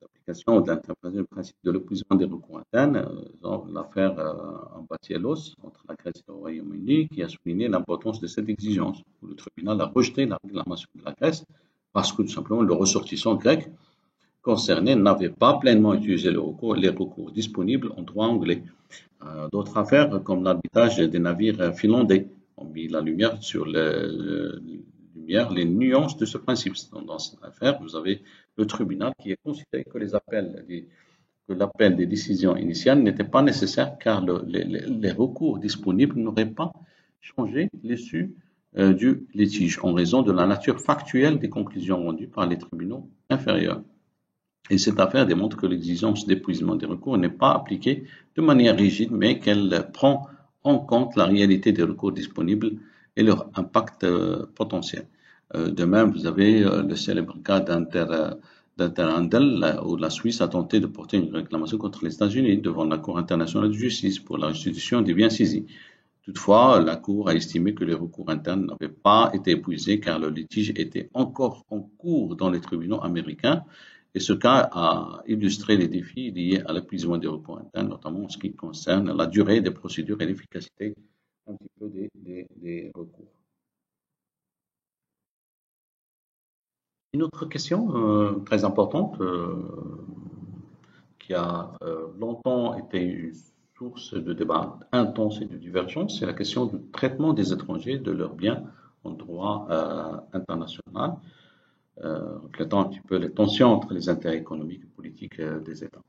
Speaker 1: d'application de l'interprétation du principe de l'épuisement des recours internes, dans l'affaire Ambatiellos entre la Grèce et le Royaume-Uni, qui a souligné l'importance de cette exigence. Le tribunal a rejeté la réclamation de la Grèce parce que tout simplement le ressortissant grec concerné n'avait pas pleinement utilisé les recours disponibles en droit anglais. D'autres affaires, comme l'arbitrage des navires finlandais, ont mis la lumière sur le lumière les nuances de ce principe. Dans cette affaire, vous avez le tribunal qui a considéré que l'appel des décisions initiales n'était pas nécessaire car les recours disponibles n'auraient pas changé l'issue du litige en raison de la nature factuelle des conclusions rendues par les tribunaux inférieurs. Et cette affaire démontre que l'exigence d'épuisement des recours n'est pas appliquée de manière rigide, mais qu'elle prend en compte la réalité des recours disponibles et leur impact potentiel. De même, vous avez le célèbre cas d'Interhandel, où la Suisse a tenté de porter une réclamation contre les États-Unis devant la Cour internationale de justice pour la restitution des biens saisis. Toutefois, la Cour a estimé que les recours internes n'avaient pas été épuisés car le litige était encore en cours dans les tribunaux américains. Et ce cas a illustré les défis liés à l'épuisement des recours internes, notamment en ce qui concerne la durée des procédures et l'efficacité un petit peu des recours. Une autre question très importante qui a longtemps été une source de débat intense et de divergence, c'est la question du traitement des étrangers de leurs biens en droit international, reflétant un petit peu les tensions entre les intérêts économiques et politiques des États.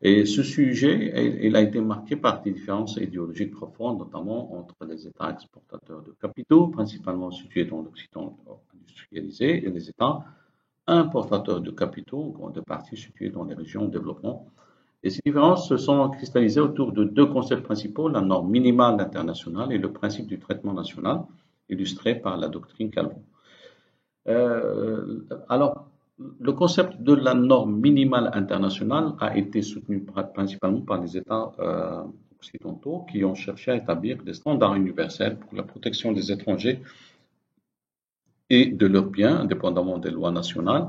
Speaker 1: Et ce sujet, il a été marqué par des différences idéologiques profondes, notamment entre les États exportateurs de capitaux, principalement situés dans l'Occident industrialisé, et les États importateurs de capitaux, en grande partie situés dans les régions en développement. Et ces différences se sont cristallisées autour de deux concepts principaux, la norme minimale internationale et le principe du traitement national, illustré par la doctrine Calvo. Alors, le concept de la norme minimale internationale a été soutenu principalement par les États occidentaux qui ont cherché à établir des standards universels pour la protection des étrangers et de leurs biens, indépendamment des lois nationales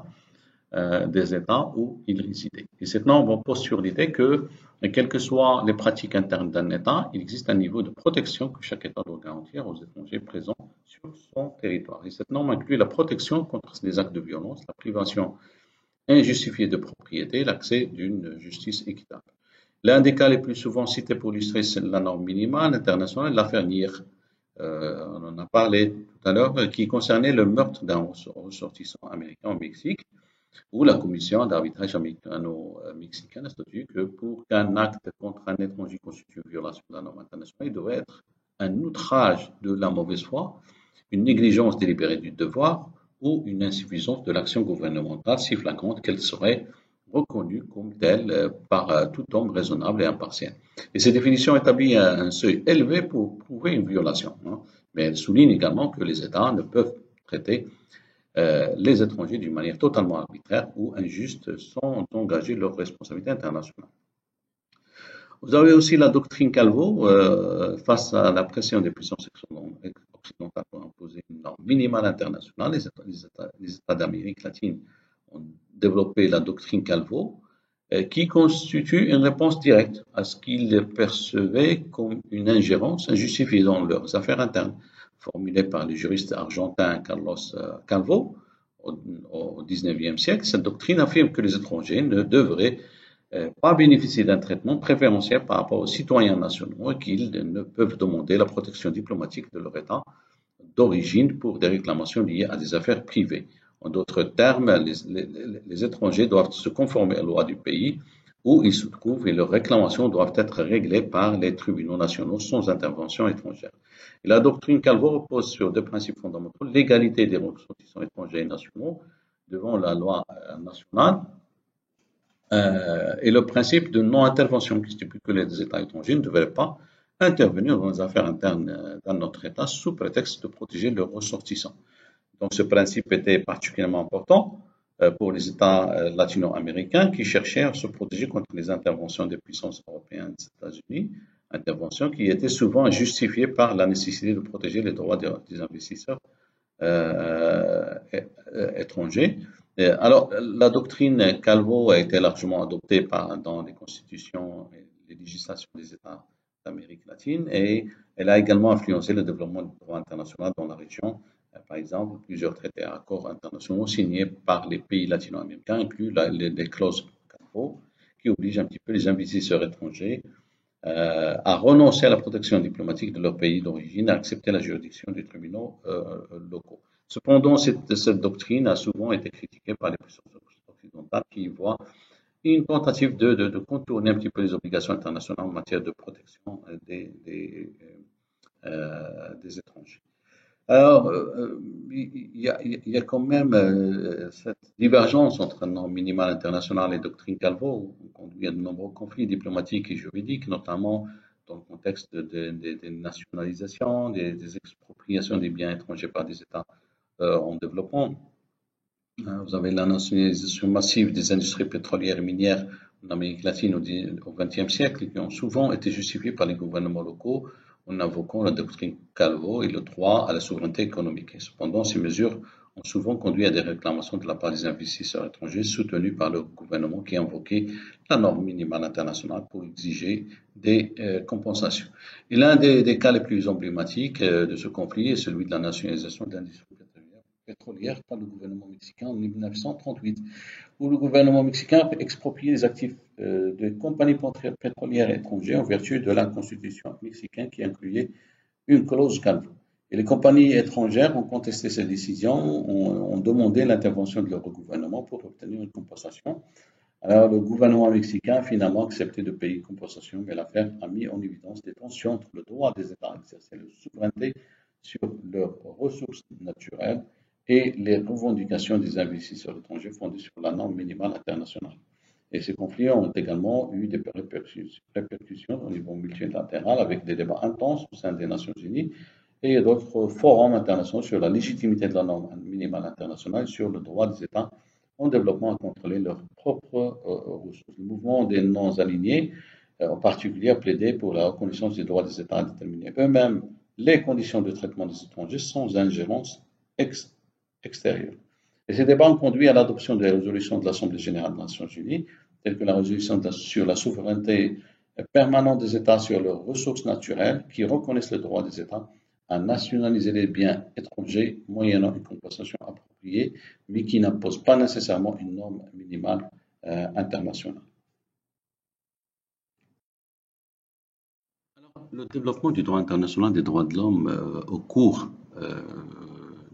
Speaker 1: des États où ils résidaient. Et cette norme repose sur l'idée que, quelles que soient les pratiques internes d'un État, il existe un niveau de protection que chaque État doit garantir aux étrangers présents sur son territoire. Et cette norme inclut la protection contre les actes de violence, la privation injustifiée de propriété, l'accès d'une justice équitable. L'un des cas les plus souvent cités pour illustrer la norme minimale internationale est l'affaire NIR. On en a parlé tout à l'heure, qui concernait le meurtre d'un ressortissant américain au Mexique, où la commission d'arbitrage américano-mexicaine a statué que pour qu'un acte contre un étranger constitue une violation de la norme internationale, il devrait être un outrage de la mauvaise foi, une négligence délibérée du devoir ou une insuffisance de l'action gouvernementale si flagrante qu'elle serait reconnue comme telle par tout homme raisonnable et impartial. Et ces définitions établissent un seuil élevé pour prouver une violation, mais elles soulignent également que les États ne peuvent traiter les étrangers d'une manière totalement arbitraire ou injuste sans engager leur responsabilité internationale. Vous avez aussi la doctrine Calvo, face à la pression des puissances occidentales pour imposer une norme minimale internationale. Les États d'Amérique latine ont développé la doctrine Calvo, qui constitue une réponse directe à ce qu'ils percevaient comme une ingérence injustifiée dans leurs affaires internes, formulée par le juriste argentin Carlos Calvo au XIXe siècle. Cette doctrine affirme que les étrangers ne devraient pas bénéficier d'un traitement préférentiel par rapport aux citoyens nationaux et qu'ils ne peuvent demander la protection diplomatique de leur État d'origine pour des réclamations liées à des affaires privées. En d'autres termes, les étrangers doivent se conformer aux lois du pays où ils se trouvent et leurs réclamations doivent être réglées par les tribunaux nationaux sans intervention étrangère. Et la doctrine Calvo repose sur deux principes fondamentaux, l'égalité des ressortissants étrangers et nationaux devant la loi nationale et le principe de non-intervention qui stipule que les États étrangers ne devraient pas intervenir dans les affaires internes d'un autre État sous prétexte de protéger leurs ressortissants. Donc ce principe était particulièrement important pour les États latino-américains qui cherchaient à se protéger contre les interventions des puissances européennes des États-Unis, interventions qui étaient souvent justifiées par la nécessité de protéger les droits des investisseurs étrangers. Alors, la doctrine Calvo a été largement adoptée dans les constitutions et les législations des États d'Amérique latine et elle a également influencé le développement du droit international dans la région. Par exemple, plusieurs traités et accords internationaux signés par les pays latino-américains incluent les clauses Calvo qui obligent un petit peu les investisseurs étrangers à renoncer à la protection diplomatique de leur pays d'origine, à accepter la juridiction des tribunaux locaux. Cependant, cette doctrine a souvent été critiquée par les puissances occidentales qui y voient une tentative de contourner un petit peu les obligations internationales en matière de protection des étrangers. Alors, il y a quand même cette divergence entre normes minimales internationales et doctrine Calvo, qui conduit à de nombreux conflits diplomatiques et juridiques, notamment dans le contexte des nationalisations, des expropriations des biens étrangers par des États en développement. Vous avez la nationalisation massive des industries pétrolières et minières en Amérique latine au XXe siècle, qui ont souvent été justifiées par les gouvernements locaux en invoquant la doctrine Calvo et le droit à la souveraineté économique. Et cependant, ces mesures ont souvent conduit à des réclamations de la part des investisseurs étrangers soutenus par le gouvernement qui invoquait la norme minimale internationale pour exiger des compensations. Et l'un des cas les plus emblématiques de ce conflit est celui de la nationalisation de l'industrie pétrolière par le gouvernement mexicain en 1938, où le gouvernement mexicain expropriait les actifs de compagnies pétrolières étrangères en vertu de la constitution mexicaine qui incluait une clause Calvo. Et les compagnies étrangères ont contesté cette décision, ont demandé l'intervention de leur gouvernement pour obtenir une compensation. Alors, le gouvernement mexicain a finalement accepté de payer une compensation, mais l'affaire a mis en évidence des tensions entre le droit des États à exercer leur souveraineté sur leurs ressources naturelles et les revendications des investisseurs étrangers fondées sur la norme minimale internationale. Et ces conflits ont également eu des répercussions au niveau multilatéral avec des débats intenses au sein des Nations Unies et d'autres forums internationaux sur la légitimité de la norme minimale internationale sur le droit des États en développement à contrôler leurs propres ressources. Le mouvement des non-alignés, en particulier, a plaidé pour la reconnaissance des droits des États à déterminer eux-mêmes les conditions de traitement des étrangers sans ingérence extérieure. Et ces débats ont conduit à l'adoption des résolutions de l'Assemblée générale des Nations unies, telles que la résolution sur la souveraineté permanente des États sur leurs ressources naturelles, qui reconnaissent le droit des États à nationaliser les biens étrangers moyennant une compensation appropriée, mais qui n'impose pas nécessairement une norme minimale internationale. Alors, le développement du droit international des droits de l'homme au cours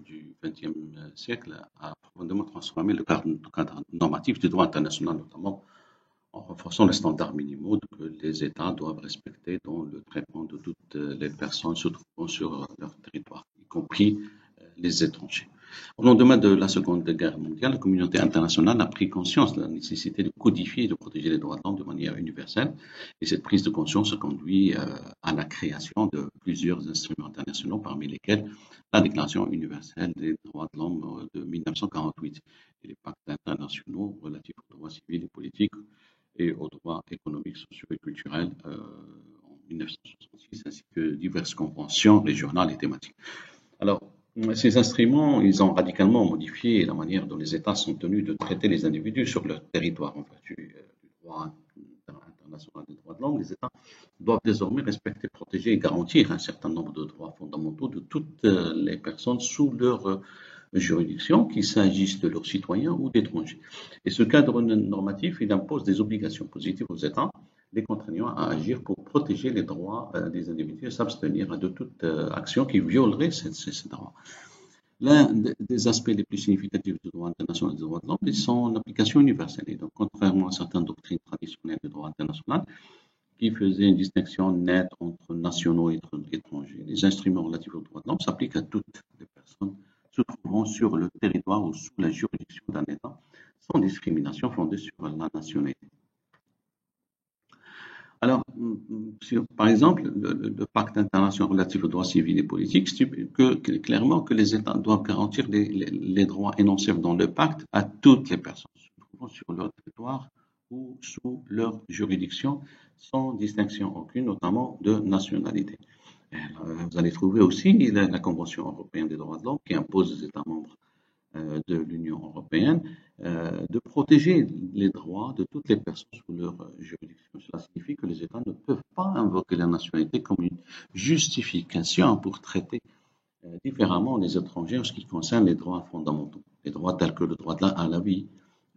Speaker 1: du XXe siècle a profondément transformé le cadre normatif du droit international, notamment en renforçant les standards minimaux que les États doivent respecter dans le traitement de toutes les personnes se trouvant sur leur territoire, y compris les étrangers. Au lendemain de la Seconde Guerre mondiale, la communauté internationale a pris conscience de la nécessité de codifier et de protéger les droits de l'homme de manière universelle. Et cette prise de conscience a conduit à la création de plusieurs instruments internationaux, parmi lesquels la Déclaration universelle des droits de l'homme de 1948 et les pactes internationaux relatifs aux droits civils et politiques et aux droits économiques, sociaux et culturels en 1966, ainsi que diverses conventions régionales et thématiques. Alors, ces instruments, ils ont radicalement modifié la manière dont les États sont tenus de traiter les individus sur leur territoire en vertu du droit international des droits de l'homme. Les États doivent désormais respecter, protéger et garantir un certain nombre de droits fondamentaux de toutes les personnes sous leur juridiction, qu'il s'agisse de leurs citoyens ou d'étrangers. Et ce cadre normatif, il impose des obligations positives aux États, les contraignant à agir pour protéger les droits des individus et s'abstenir de toute action qui violerait ces droits. L'un des aspects les plus significatifs du droit international des droits de l'homme est son application universelle. Et donc, contrairement à certaines doctrines traditionnelles du droit international, qui faisaient une distinction nette entre nationaux et étrangers, les instruments relatifs aux droits de l'homme s'appliquent à toutes les personnes se trouvant sur le territoire ou sous la juridiction d'un État, sans discrimination fondée sur la nationalité. Alors, par exemple, le pacte international relatif aux droits civils et politiques stipule clairement que les États doivent garantir les droits énoncés dans le pacte à toutes les personnes se trouvant sur leur territoire ou sous leur juridiction, sans distinction aucune, notamment de nationalité. Vous allez trouver aussi la Convention européenne des droits de l'homme qui impose aux États membres de l'Union européenne de protéger les droits de toutes les personnes sous leur juridiction. Cela signifie que les États ne peuvent pas invoquer la nationalité comme une justification pour traiter différemment les étrangers en ce qui concerne les droits fondamentaux. Les droits tels que le droit à la vie,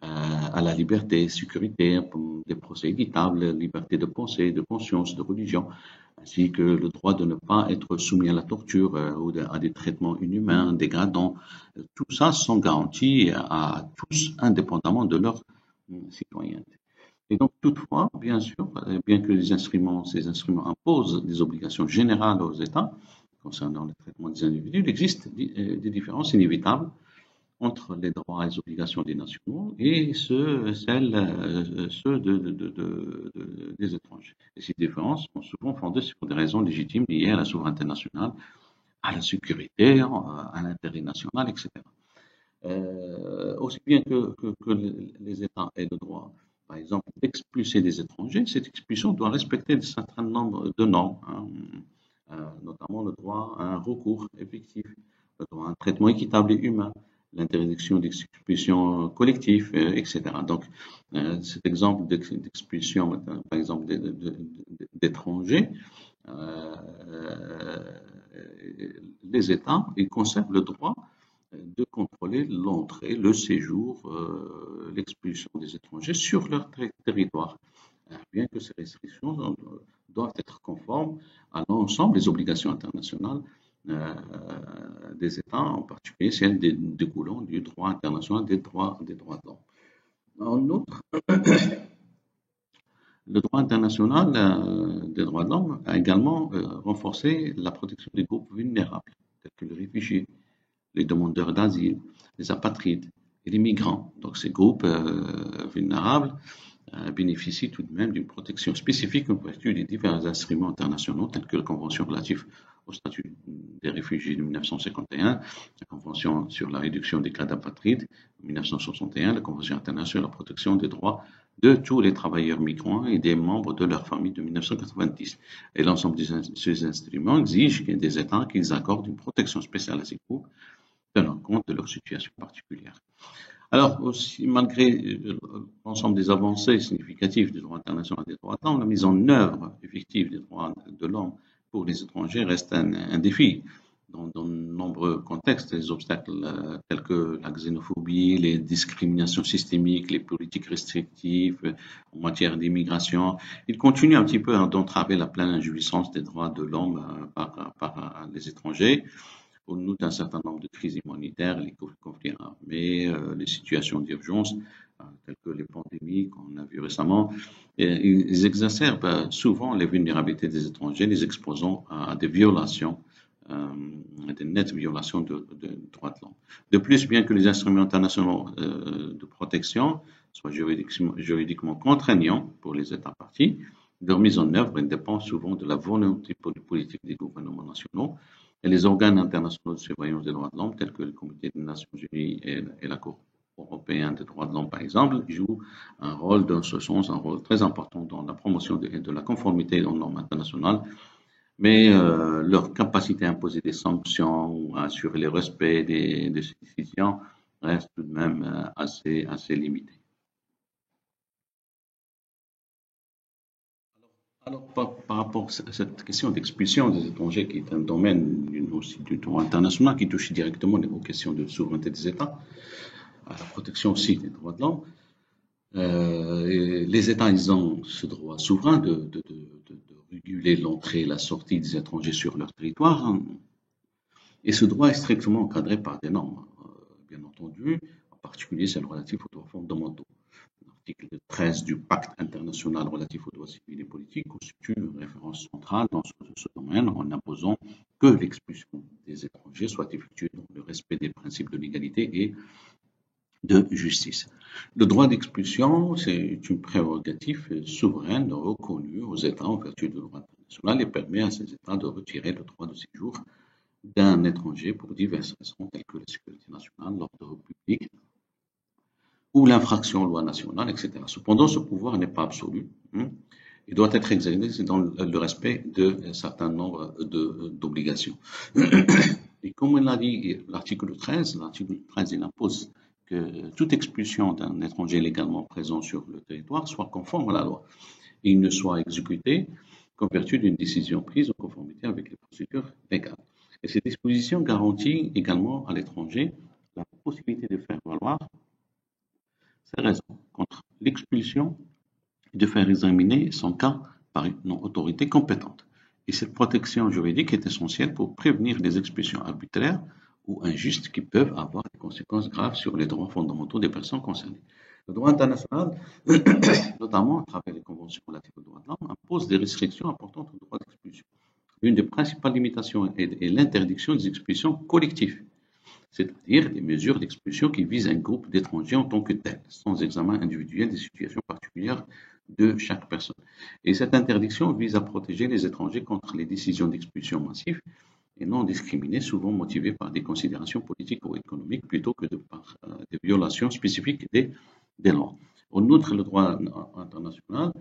Speaker 1: à la liberté, sécurité, des procès équitables, liberté de pensée, de conscience, de religion, ainsi que le droit de ne pas être soumis à la torture ou à des traitements inhumains, dégradants. Tout ça sont garantis à tous, indépendamment de leur citoyenneté. Et donc, toutefois, bien sûr, bien que ces instruments imposent des obligations générales aux États concernant le traitement des individus, il existe des différences inévitables entre les droits et les obligations des nationaux et ceux des étrangers. Et ces différences sont souvent fondées sur des raisons légitimes liées à la souveraineté nationale, à la sécurité, à l'intérêt national, etc. Aussi bien que les États aient le droit, par exemple, d'expulser des étrangers, cette expulsion doit respecter un certain nombre de normes, hein, notamment le droit à un recours effectif, le droit à un traitement équitable et humain, l'interdiction d'expulsion collective, etc. Donc, cet exemple d'expulsion, par exemple, d'étrangers, euh, les États, ils conservent le droit de contrôler l'entrée, le séjour, l'expulsion des étrangers sur leur territoire, bien que ces restrictions doivent être conformes à l'ensemble des obligations internationales euh, des États, en particulier celles découlant du droit international des droits de l'homme. En outre, le droit international des droits de l'homme a également renforcé la protection des groupes vulnérables, tels que les réfugiés, les demandeurs d'asile, les apatrides et les migrants. Donc ces groupes vulnérables bénéficient tout de même d'une protection spécifique en vertu des divers instruments internationaux tels que la Convention relative au statut des réfugiés de 1951, la Convention sur la réduction des cas d'apatride de 1961, la Convention internationale sur la protection des droits de tous les travailleurs migrants et des membres de leur famille de 1990. Et l'ensemble de ces instruments exige des États qu'ils accordent une protection spéciale à ces groupes tenant compte de leur situation particulière. Alors, aussi, malgré l'ensemble des avancées significatives du droit international des droits de l'homme, la mise en œuvre effective des droits de l'homme pour les étrangers reste un défi. Dans de nombreux contextes, les obstacles tels que la xénophobie, les discriminations systémiques, les politiques restrictives en matière d'immigration, ils continuent un petit peu d'entraver la pleine jouissance des droits de l'homme par les étrangers. En outre, un certain nombre de crises humanitaires, les conflits armés, les situations d'urgence, telles que les pandémies qu'on a vues récemment, ils exacerbent souvent les vulnérabilités des étrangers, les exposant à des violations, des nettes violations de droits de l'homme. De plus, bien que les instruments internationaux de protection soient juridiquement contraignants pour les États partis, leur mise en œuvre dépend souvent de la volonté politique des gouvernements nationaux et les organes internationaux de surveillance des droits de l'homme, tels que le Comité des Nations Unies et la Cour européenne des droits de l'homme, par exemple, jouent un rôle dans ce sens, un rôle très important dans la promotion de la conformité aux normes internationales, mais leur capacité à imposer des sanctions ou à assurer le respect des décisions reste tout de même assez limitée. Alors, par rapport à cette question d'expulsion des étrangers, qui est un domaine aussi du droit international, qui touche directement aux questions de souveraineté des États, à la protection aussi des droits de l'homme, les États, ils ont ce droit souverain de réguler l'entrée et la sortie des étrangers sur leur territoire, hein, et ce droit est strictement encadré par des normes, bien entendu, en particulier celles relatives aux droits fondamentaux. L'article 13 du Pacte international relatif aux droits civils et politiques constitue une référence centrale dans ce domaine en imposant que l'expulsion des étrangers soit effectuée dans le respect des principes de l'égalité et de justice. Le droit d'expulsion, c'est une prérogative souveraine reconnue aux États en vertu du droit international et permet à ces États de retirer le droit de séjour d'un étranger pour diverses raisons telles que la sécurité nationale, l'ordre public ou l'infraction aux lois nationales, etc. Cependant, ce pouvoir n'est pas absolu. Hein. Il doit être exercé dans le respect d'un certain nombre d'obligations. Et comme on l'a dit, l'article 13, il impose que toute expulsion d'un étranger légalement présent sur le territoire soit conforme à la loi et il ne soit exécuté qu'en vertu d'une décision prise en conformité avec les procédures légales. Et ces dispositions garantissent également à l'étranger la possibilité de faire valoir ses raisons contre l'expulsion et de faire examiner son cas par une autorité compétente. Et cette protection juridique est essentielle pour prévenir les expulsions arbitraires ou injustes qui peuvent avoir des conséquences graves sur les droits fondamentaux des personnes concernées. Le droit international, notamment à travers les conventions relatives aux droits de l'homme, impose des restrictions importantes au droit d'expulsion. L'une des principales limitations est l'interdiction des expulsions collectives, c'est-à-dire des mesures d'expulsion qui visent un groupe d'étrangers en tant que tel, sans examen individuel des situations particulières de chaque personne. Et cette interdiction vise à protéger les étrangers contre les décisions d'expulsion massives et non discriminées, souvent motivées par des considérations politiques ou économiques plutôt que par des violations spécifiques des lois. En outre, le droit international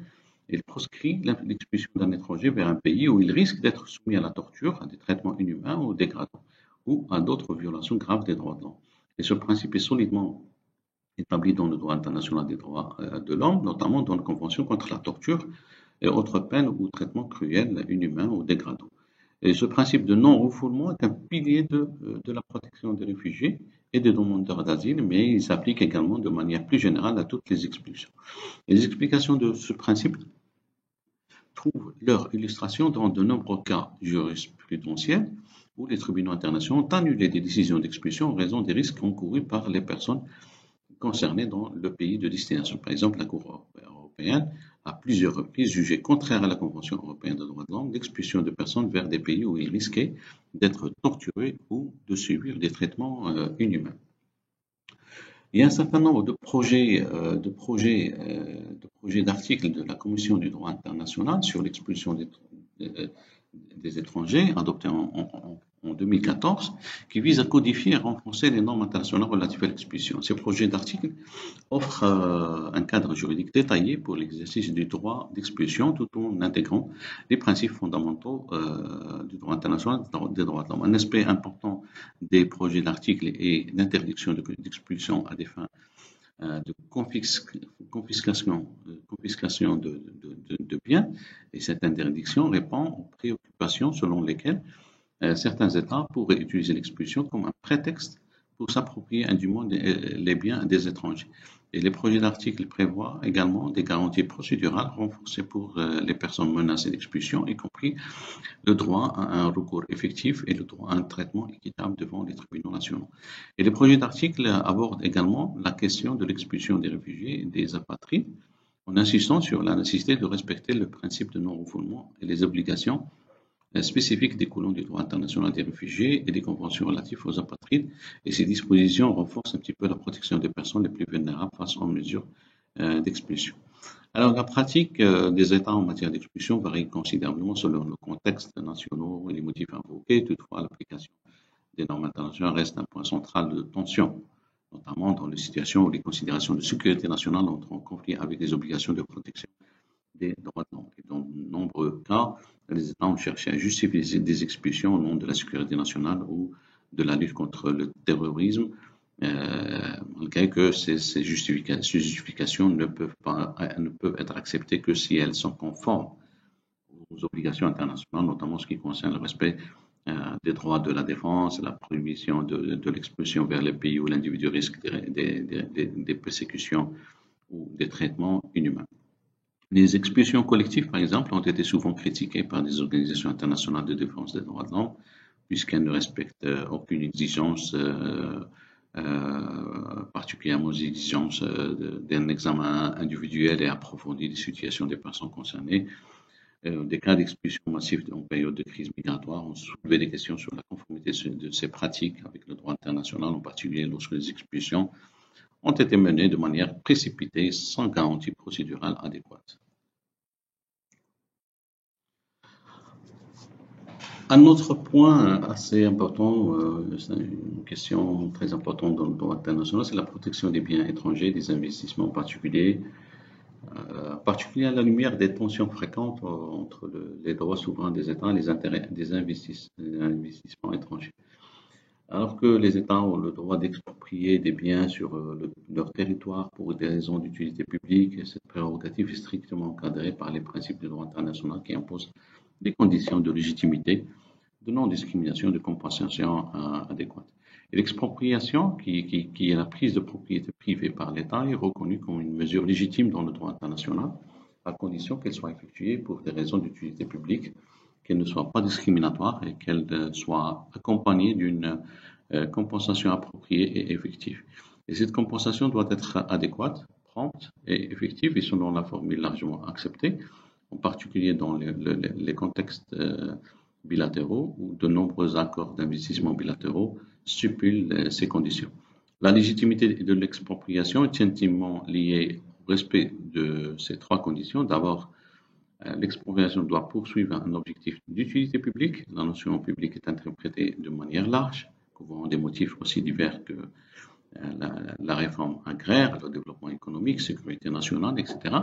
Speaker 1: il proscrit l'expulsion d'un étranger vers un pays où il risque d'être soumis à la torture, à des traitements inhumains ou dégradants, ou à d'autres violations graves des droits de l'homme. Et ce principe est solidement établi dans le droit international des droits de l'homme, notamment dans la Convention contre la torture et autres peines ou traitements cruels, inhumains ou dégradants. Et ce principe de non-refoulement est un pilier de la protection des réfugiés et des demandeurs d'asile, mais il s'applique également de manière plus générale à toutes les expulsions. Les explications de ce principe trouvent leur illustration dans de nombreux cas jurisprudentiels où les tribunaux internationaux ont annulé des décisions d'expulsion en raison des risques encourus par les personnes concernées dans le pays de destination. Par exemple, la Cour européenne a plusieurs reprises jugé contraire à la Convention européenne des droits de l'homme l'expulsion de personnes vers des pays où ils risquaient d'être torturés ou de subir des traitements inhumains. Il y a un certain nombre de d'articles de la Commission du droit international sur l'expulsion des étrangers adoptés en 2014 qui visent à codifier et renforcer les normes internationales relatives à l'expulsion. Ces projets d'articles offrent un cadre juridique détaillé pour l'exercice du droit d'expulsion tout en intégrant les principes fondamentaux du droit international des droits de l'homme. Un aspect important des projets d'articles est l'interdiction d'expulsion à des fins de confiscation de biens, et cette interdiction répond aux préoccupations selon lesquelles certains États pourraient utiliser l'expulsion comme un prétexte pour s'approprier indûment les biens des étrangers. Et les projets d'articles prévoient également des garanties procédurales renforcées pour les personnes menacées d'expulsion, y compris le droit à un recours effectif et le droit à un traitement équitable devant les tribunaux nationaux. Et les projets d'articles abordent également la question de l'expulsion des réfugiés et des apatrides, en insistant sur la nécessité de respecter le principe de non-refoulement et les obligations spécifiques découlant du droit international des réfugiés et des conventions relatives aux apatrides. Et ces dispositions renforcent un petit peu la protection des personnes les plus vulnérables face aux mesures d'expulsion. Alors, la pratique des États en matière d'expulsion varie considérablement selon le contexte national et les motifs invoqués. Toutefois, l'application des normes internationales reste un point central de tension, notamment dans les situations où les considérations de sécurité nationale entrent en conflit avec les obligations de protection des droits de l'homme. Dans de nombreux cas, les États ont cherché à justifier des expulsions au nom de la sécurité nationale ou de la lutte contre le terrorisme, malgré que ces justifications ne peuvent être acceptées que si elles sont conformes aux obligations internationales, notamment ce qui concerne le respect des droits de la défense, la prohibition de l'expulsion vers les pays où l'individu risque des persécutions ou des traitements inhumains. Les expulsions collectives, par exemple, ont été souvent critiquées par des organisations internationales de défense des droits de l'homme, puisqu'elles ne respectent aucune exigence, particulièrement aux exigences d'un examen individuel et approfondi des situations des personnes concernées. Des cas d'expulsion massive en période de crise migratoire ont soulevé des questions sur la conformité de ces pratiques avec le droit international, en particulier lorsque les expulsions ont été menées de manière précipitée, sans garantie procédurale adéquate. Un autre point assez important, c'est une question très importante dans le droit international, c'est la protection des biens étrangers, des investissements particuliers, particulièrement à la lumière des tensions fréquentes entre les droits souverains des États et les intérêts des investissements étrangers. Alors que les États ont le droit d'exproprier des biens sur leur territoire pour des raisons d'utilité publique, cette prérogative est strictement encadrée par les principes du droit international qui imposent des conditions de légitimité, de non-discrimination, de compensation adéquate. Et l'expropriation, qui est la prise de propriété privée par l'État, est reconnue comme une mesure légitime dans le droit international, à condition qu'elle soit effectuée pour des raisons d'utilité publique, qu'elle ne soit pas discriminatoire et qu'elle soit accompagnée d'une compensation appropriée et effective. Et cette compensation doit être adéquate, prompte et effective, et selon la formule largement acceptée, en particulier dans les contextes bilatéraux où de nombreux accords d'investissement bilatéraux stipulent ces conditions. La légitimité de l'expropriation est intimement liée au respect de ces trois conditions. D'abord, l'expropriation doit poursuivre un objectif d'utilité publique. La notion publique est interprétée de manière large, couvrant des motifs aussi divers que la réforme agraire, le développement économique, sécurité nationale, etc.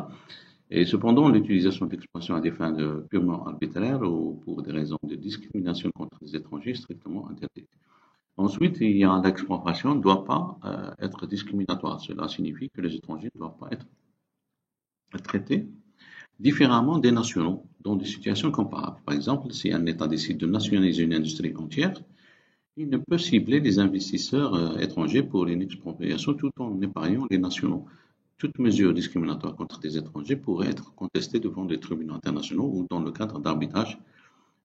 Speaker 1: Et cependant, l'utilisation d'expressions à des fins purement arbitraires ou pour des raisons de discrimination contre les étrangers est strictement interdite. Ensuite, il y a l'expropriation ne doit pas être discriminatoire. Cela signifie que les étrangers ne doivent pas être traités différemment des nationaux dans des situations comparables. Par exemple, si un État décide de nationaliser une industrie entière, il ne peut cibler les investisseurs étrangers pour une expropriation tout en épargnant les nationaux. Toute mesure discriminatoire contre des étrangers pourrait être contestée devant les tribunaux internationaux ou dans le cadre d'arbitrage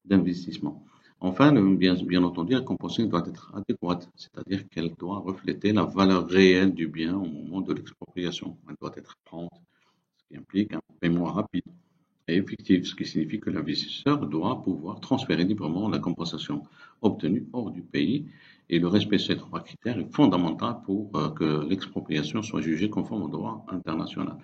Speaker 1: d'investissement. Enfin, bien entendu, la compensation doit être adéquate, c'est-à-dire qu'elle doit refléter la valeur réelle du bien au moment de l'expropriation. Elle doit être prompte, ce qui implique un paiement rapide et effectif, ce qui signifie que l'investisseur doit pouvoir transférer librement la compensation obtenue hors du pays. Et le respect de ces trois critères est fondamental pour que l'expropriation soit jugée conforme au droit international.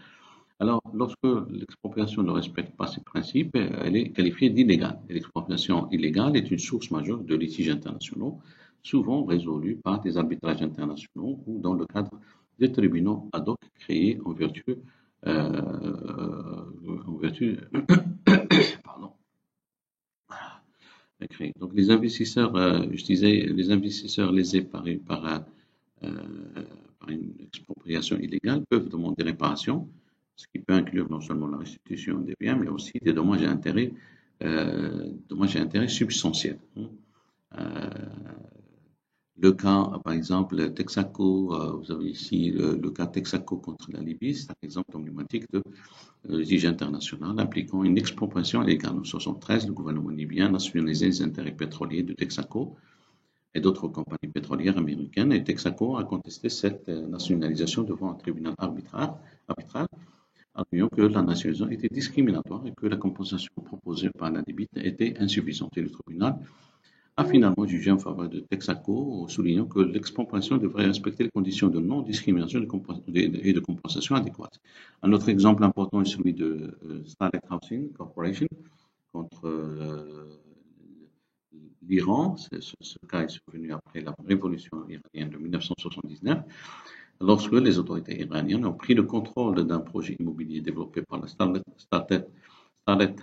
Speaker 1: Alors, lorsque l'expropriation ne respecte pas ces principes, elle est qualifiée d'illégale. Et l'expropriation illégale est une source majeure de litiges internationaux, souvent résolus par des arbitrages internationaux ou dans le cadre des tribunaux ad hoc créés en vertu pardon. Donc les investisseurs, je disais, les investisseurs lésés par une expropriation illégale peuvent demander réparation, ce qui peut inclure non seulement la restitution des biens, mais aussi des dommages et intérêts substantiels. Le cas, par exemple, Texaco, vous avez ici le cas Texaco contre la Libye, c'est un exemple emblématique de litige international impliquant une expropriation illégale. En 1973, le gouvernement libyen nationalisait les intérêts pétroliers de Texaco et d'autres compagnies pétrolières américaines, et Texaco a contesté cette nationalisation devant un tribunal arbitral, arguant que la nationalisation était discriminatoire et que la compensation proposée par la Libye était insuffisante. Et le tribunal a finalement jugé en faveur de Texaco, soulignant que l'expropriation devrait respecter les conditions de non-discrimination et de compensation adéquates. Un autre exemple important est celui de Starlet Housing Corporation contre l'Iran. Ce cas est survenu après la révolution iranienne de 1979, lorsque les autorités iraniennes ont pris le contrôle d'un projet immobilier développé par la Starlet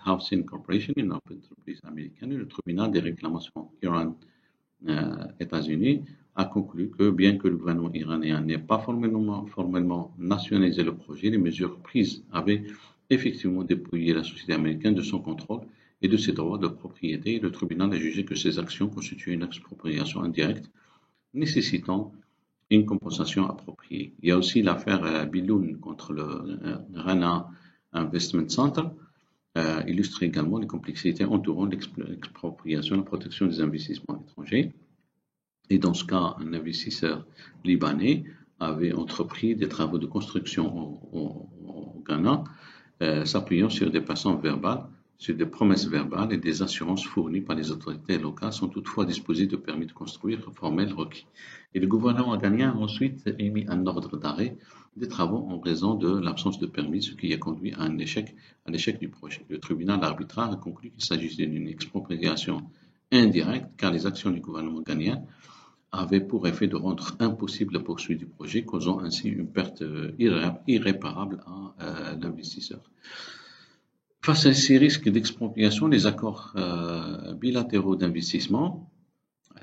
Speaker 1: Housing Corporation, une entreprise américaine, et le tribunal des réclamations Iran-États-Unis a conclu que bien que le gouvernement iranien n'ait pas formellement nationalisé le projet, les mesures prises avaient effectivement dépouillé la société américaine de son contrôle et de ses droits de propriété. Et le tribunal a jugé que ces actions constituaient une expropriation indirecte nécessitant une compensation appropriée. Il y a aussi l'affaire Biloun contre le Rana Investment Center, illustre également les complexités entourant l'expropriation et la protection des investissements étrangers. Et dans ce cas, un investisseur libanais avait entrepris des travaux de construction au Ghana, s'appuyant sur des sur des promesses verbales et des assurances fournies par les autorités locales, sans toutefois disposer de permis de construire formels requis. Et le gouvernement ghanéen a ensuite émis un ordre d'arrêt des travaux en raison de l'absence de permis, ce qui a conduit à l'échec du projet. Le tribunal arbitral a conclu qu'il s'agissait d'une expropriation indirecte, car les actions du gouvernement ghanéen avaient pour effet de rendre impossible la poursuite du projet, causant ainsi une perte irréparable à l'investisseur. Face à ces risques d'expropriation, les accords bilatéraux d'investissement,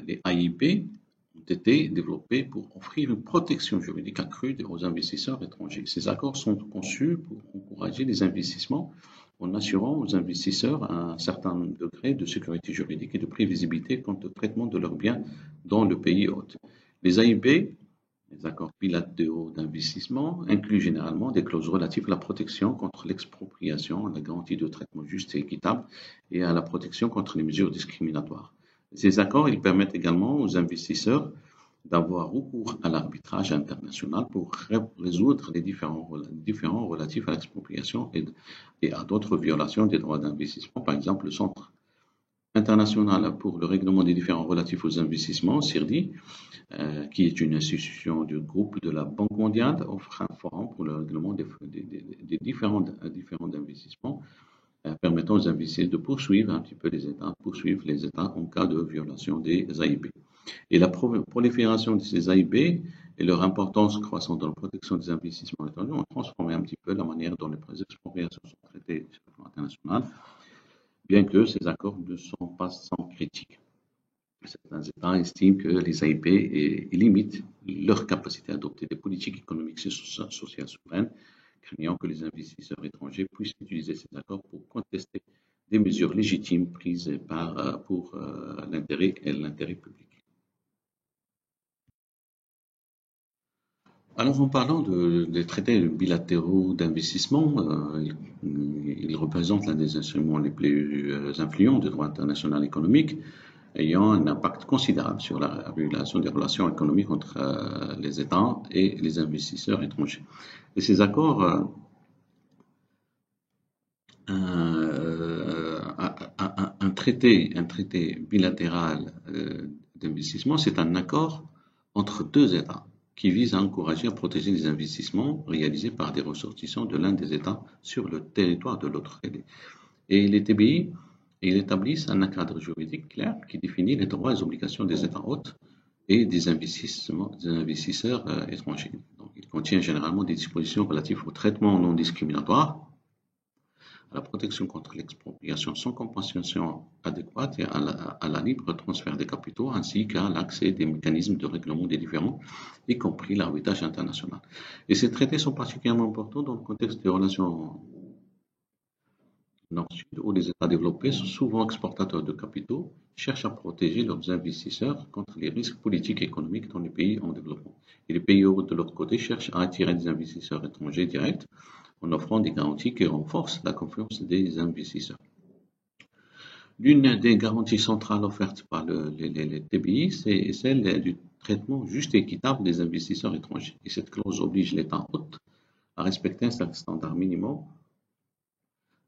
Speaker 1: les AIP, ont été développés pour offrir une protection juridique accrue aux investisseurs étrangers. Ces accords sont conçus pour encourager les investissements en assurant aux investisseurs un certain degré de sécurité juridique et de prévisibilité quant au traitement de leurs biens dans le pays hôte. Les AIB, les accords bilatéraux d'investissement, incluent généralement des clauses relatives à la protection contre l'expropriation, à la garantie de traitement juste et équitable et à la protection contre les mesures discriminatoires. Ces accords, ils permettent également aux investisseurs d'avoir recours à l'arbitrage international pour résoudre les différends relatifs à l'expropriation et à d'autres violations des droits d'investissement. Par exemple, le Centre international pour le règlement des différends relatifs aux investissements, CIRDI, qui est une institution du groupe de la Banque mondiale, offre un forum pour le règlement des différents d'investissement, permettant aux investisseurs de poursuivre un petit peu poursuivre les États en cas de violation des AIB. Et la prolifération de ces AIB et leur importance croissante dans la protection des investissements étrangers ont transformé un petit peu la manière dont les expropriations sont traitées sur le plan international, bien que ces accords ne sont pas sans critique. Certains États estiment que les AIB limitent leur capacité à adopter des politiques économiques et sociales souveraines, craignant que les investisseurs étrangers puissent utiliser ces accords pour contester des mesures légitimes prises pour l'intérêt public. Alors, en parlant des traités bilatéraux d'investissement, ils représentent l'un des instruments les plus influents du droit international économique, ayant un impact considérable sur la régulation des relations économiques entre les États et les investisseurs étrangers. Et ces accords, un traité bilatéral d'investissement, c'est un accord entre deux États qui vise à encourager et à protéger les investissements réalisés par des ressortissants de l'un des États sur le territoire de l'autre. Et les TBI, ils établissent un cadre juridique clair qui définit les droits et les obligations des États hôtes et des investisseurs étrangers. Donc, il contient généralement des dispositions relatives au traitement non discriminatoire, à la protection contre l'expropriation sans compensation adéquate et à la libre transfert des capitaux, ainsi qu'à l'accès des mécanismes de règlement des différends, y compris l'arbitrage international. Et ces traités sont particulièrement importants dans le contexte des relations Nord-Sud, où les États développés, souvent exportateurs de capitaux, cherchent à protéger leurs investisseurs contre les risques politiques et économiques dans les pays en développement. Et les pays de l'autre côté cherchent à attirer des investisseurs étrangers directs en offrant des garanties qui renforcent la confiance des investisseurs. L'une des garanties centrales offertes par les TBI, c'est celle du traitement juste et équitable des investisseurs étrangers. Et cette clause oblige l'État hôte à respecter un certain standard minimum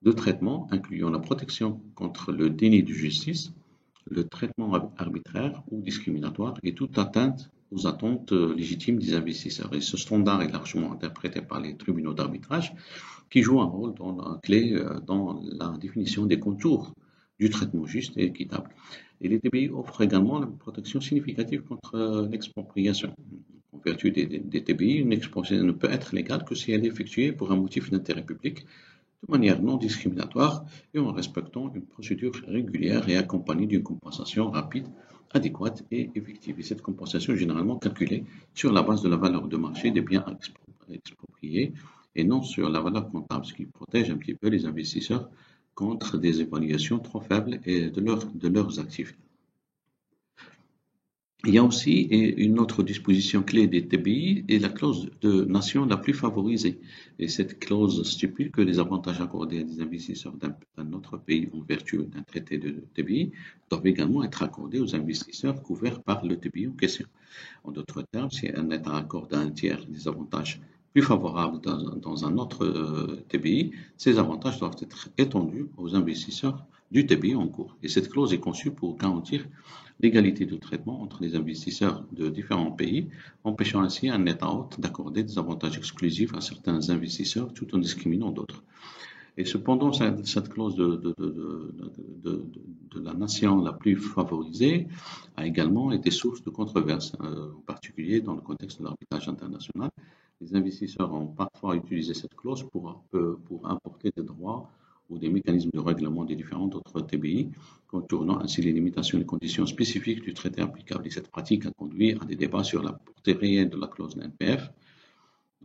Speaker 1: de traitement, incluant la protection contre le déni de justice, le traitement arbitraire ou discriminatoire et toute atteinte aux attentes légitimes des investisseurs. Et ce standard est largement interprété par les tribunaux d'arbitrage qui jouent un rôle clé dans la définition des contours du traitement juste et équitable. Et les TBI offrent également une protection significative contre l'expropriation. En vertu des TBI, une expropriation ne peut être légale que si elle est effectuée pour un motif d'intérêt public, de manière non discriminatoire et en respectant une procédure régulière et accompagnée d'une compensation rapide, adéquate et effective. Et cette compensation est généralement calculée sur la base de la valeur de marché des biens expropriés et non sur la valeur comptable, ce qui protège un petit peu les investisseurs contre des évaluations trop faibles de leurs actifs. Il y a aussi une autre disposition clé des TBI et la clause de nation la plus favorisée. Et cette clause stipule que les avantages accordés à des investisseurs d'un autre pays en vertu d'un traité de TBI doivent également être accordés aux investisseurs couverts par le TBI en question. En d'autres termes, si un État accorde à un tiers des avantages plus favorables dans un autre TBI, ces avantages doivent être étendus aux investisseurs du TBI en cours. Et cette clause est conçue pour garantir l'égalité de traitement entre les investisseurs de différents pays, empêchant ainsi un État hôte d'accorder des avantages exclusifs à certains investisseurs tout en discriminant d'autres. Et cependant, cette clause de la nation la plus favorisée a également été source de controverses, en particulier dans le contexte de l'arbitrage international. Les investisseurs ont parfois utilisé cette clause pour importer des droits ou des mécanismes de règlement des différents d'autres TBI, contournant ainsi les limitations et les conditions spécifiques du traité applicable. Et cette pratique a conduit à des débats sur la portée réelle de la clause de NPF,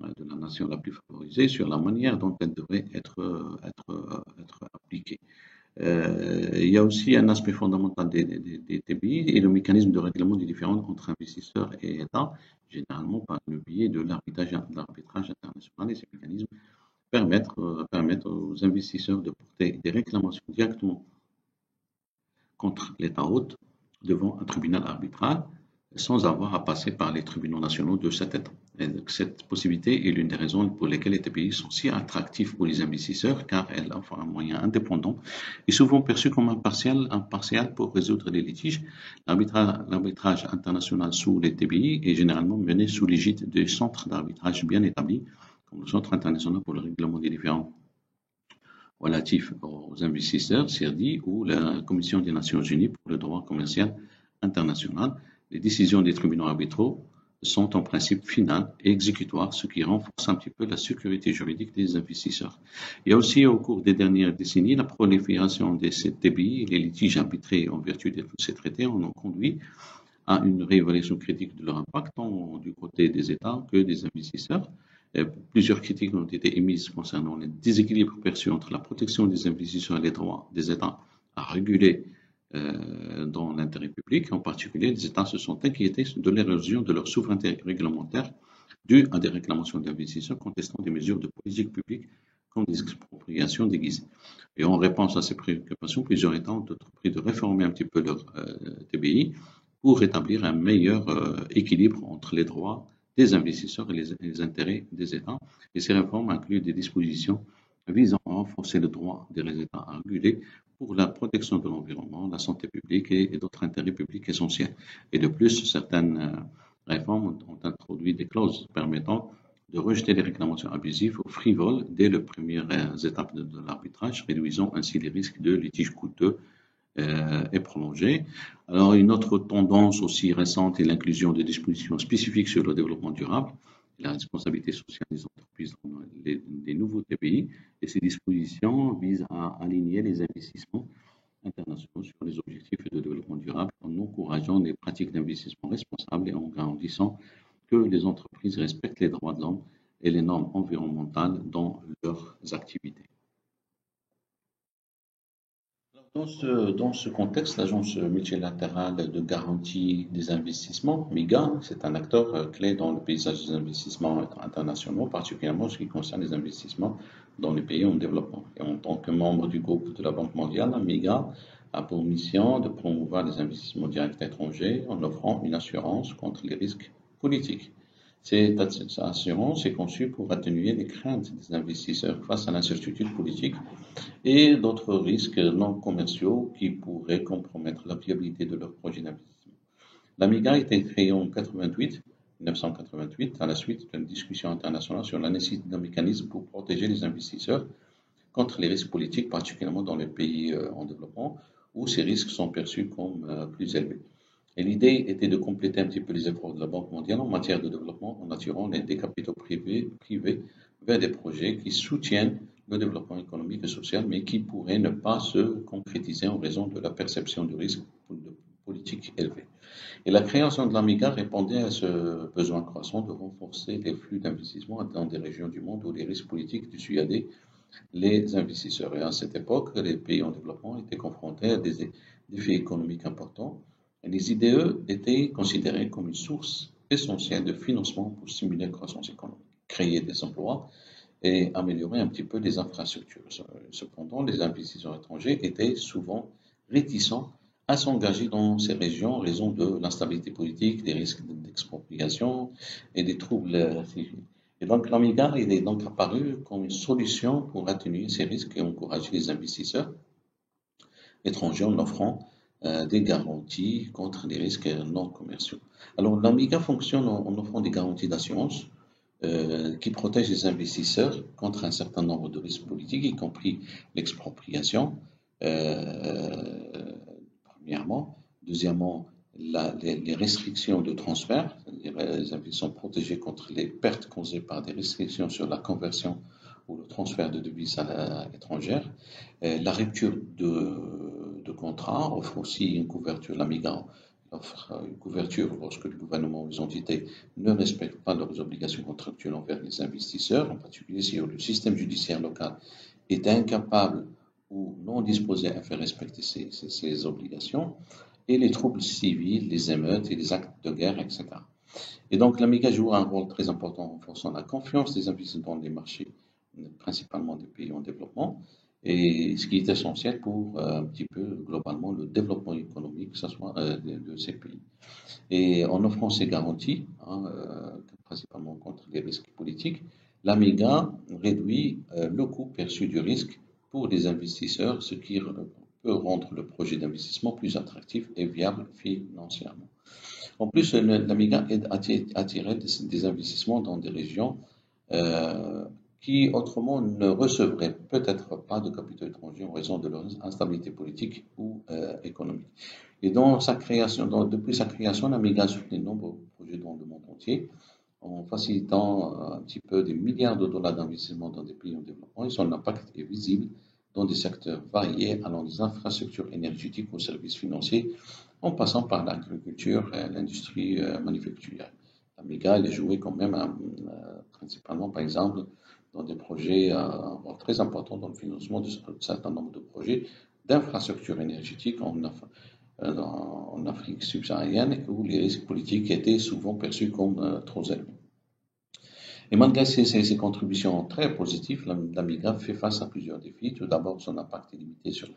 Speaker 1: de la nation la plus favorisée, sur la manière dont elle devrait être appliquée. Il y a aussi un aspect fondamental des TBI et le mécanisme de règlement des différends entre investisseurs et États, généralement par le biais de l'arbitrage international. Et ces mécanismes permettent aux investisseurs de porter des réclamations directement contre l'État hôte devant un tribunal arbitral sans avoir à passer par les tribunaux nationaux de cet État. Et donc, cette possibilité est l'une des raisons pour lesquelles les TPI sont si attractifs pour les investisseurs, car elles offrent un moyen indépendant et souvent perçu comme impartial pour résoudre les litiges. L'arbitrage international sous les TPI est généralement mené sous l'égide des centres d'arbitrage bien établis, comme le Centre international pour le règlement des différends relatifs aux investisseurs, CIRDI, ou la Commission des Nations Unies pour le droit commercial international. Les décisions des tribunaux arbitraux sont en principe finales et exécutoires, ce qui renforce un petit peu la sécurité juridique des investisseurs. Il y a aussi, au cours des dernières décennies, la prolifération des TBI et les litiges arbitrés en vertu de tous ces traités ont conduit à une réévaluation critique de leur impact, tant du côté des États que des investisseurs. Plusieurs critiques ont été émises concernant les déséquilibres perçus entre la protection des investisseurs et les droits des États à réguler dans l'intérêt public. En particulier, les États se sont inquiétés de l'érosion de leur souveraineté réglementaire due à des réclamations d'investisseurs contestant des mesures de politique publique comme des expropriations déguisées. Et en réponse à ces préoccupations, plusieurs États ont entrepris de réformer un petit peu leur TBI pour rétablir un meilleur équilibre entre les droits des investisseurs et les intérêts des États. Et ces réformes incluent des dispositions visant à renforcer le droit des États à réguler pour la protection de l'environnement, la santé publique et d'autres intérêts publics essentiels. Et de plus, certaines réformes ont introduit des clauses permettant de rejeter les réclamations abusives ou frivoles dès les premières étapes de l'arbitrage, réduisant ainsi les risques de litiges coûteux est prolongée. Alors, une autre tendance aussi récente est l'inclusion de dispositions spécifiques sur le développement durable et la responsabilité sociale des entreprises dans les nouveaux TPI. Et ces dispositions visent à aligner les investissements internationaux sur les objectifs de développement durable en encourageant les pratiques d'investissement responsables et en garantissant que les entreprises respectent les droits de l'homme et les normes environnementales dans leurs activités. Dans ce contexte, l'Agence multilatérale de garantie des investissements, MIGA, c'est un acteur clé dans le paysage des investissements internationaux, particulièrement en ce qui concerne les investissements dans les pays en développement. Et en tant que membre du groupe de la Banque mondiale, MIGA a pour mission de promouvoir les investissements directs étrangers en offrant une assurance contre les risques politiques. Cette assurance est conçue pour atténuer les craintes des investisseurs face à l'incertitude politique et d'autres risques non commerciaux qui pourraient compromettre la viabilité de leur projet d'investissement. L'AMIGA a été créée en 1988 à la suite d'une discussion internationale sur la nécessité d'un mécanisme pour protéger les investisseurs contre les risques politiques, particulièrement dans les pays en développement, où ces risques sont perçus comme plus élevés. Et l'idée était de compléter un petit peu les efforts de la Banque mondiale en matière de développement en attirant des capitaux privés vers des projets qui soutiennent le développement économique et social, mais qui pourraient ne pas se concrétiser en raison de la perception de risque politique élevé. Et la création de l'AMIGA répondait à ce besoin croissant de renforcer les flux d'investissement dans des régions du monde où les risques politiques dissuadaient les investisseurs. Et à cette époque, les pays en développement étaient confrontés à des défis économiques importants. Et les IDE étaient considérés comme une source essentielle de financement pour stimuler la croissance économique, créer des emplois et améliorer un petit peu les infrastructures. Cependant, les investisseurs étrangers étaient souvent réticents à s'engager dans ces régions en raison de l'instabilité politique, des risques d'expropriation et des troubles civils. Et donc l'AMIGA est donc apparu comme une solution pour atténuer ces risques et encourager les investisseurs étrangers en offrant des garanties contre les risques non commerciaux. Alors l'AMIGA fonctionne en offrant des garanties d'assurance qui protègent les investisseurs contre un certain nombre de risques politiques, y compris l'expropriation, premièrement. Deuxièmement, les restrictions de transfert, c'est-à-dire les investisseurs sont protégés contre les pertes causées par des restrictions sur la conversion ou le transfert de devises à l'étrangère. La rupture de contrat offre aussi une couverture. L'AMIGA offre une couverture lorsque le gouvernement ou les entités ne respectent pas leurs obligations contractuelles envers les investisseurs, en particulier si le système judiciaire local est incapable ou non disposés à faire respecter ces obligations, et les troubles civils, les émeutes et les actes de guerre, etc. Et donc, l'AMIGA joue un rôle très important en renforçant la confiance des investisseurs dans les marchés, principalement des pays en développement, et ce qui est essentiel pour un petit peu globalement le développement économique, que ce soit de ces pays. Et en offrant ces garanties, principalement contre les risques politiques, l'AMIGA réduit le coût perçu du risque pour les investisseurs, ce qui peut rendre le projet d'investissement plus attractif et viable financièrement. En plus, l'AMIGA aide à attirer des investissements dans des régions euh, qui autrement ne recevraient peut-être pas de capitaux étrangers en raison de leur instabilité politique ou économique. Et depuis sa création, l'AMIGA a soutenu de nombreux projets dans le monde entier en facilitant un petit peu des milliards de dollars d'investissement dans des pays en développement et son impact est visible dans des secteurs variés allant des infrastructures énergétiques aux services financiers en passant par l'agriculture et l'industrie manufacturière. L'AMIGA elle est jouée quand même principalement par exemple dans des projets très importants dans le financement d'un certain nombre de projets d'infrastructures énergétiques en Afrique subsaharienne où les risques politiques étaient souvent perçus comme trop élevés. Et malgré ces contributions très positives, l'AMIGA fait face à plusieurs défis. Tout d'abord, son impact est limité sur la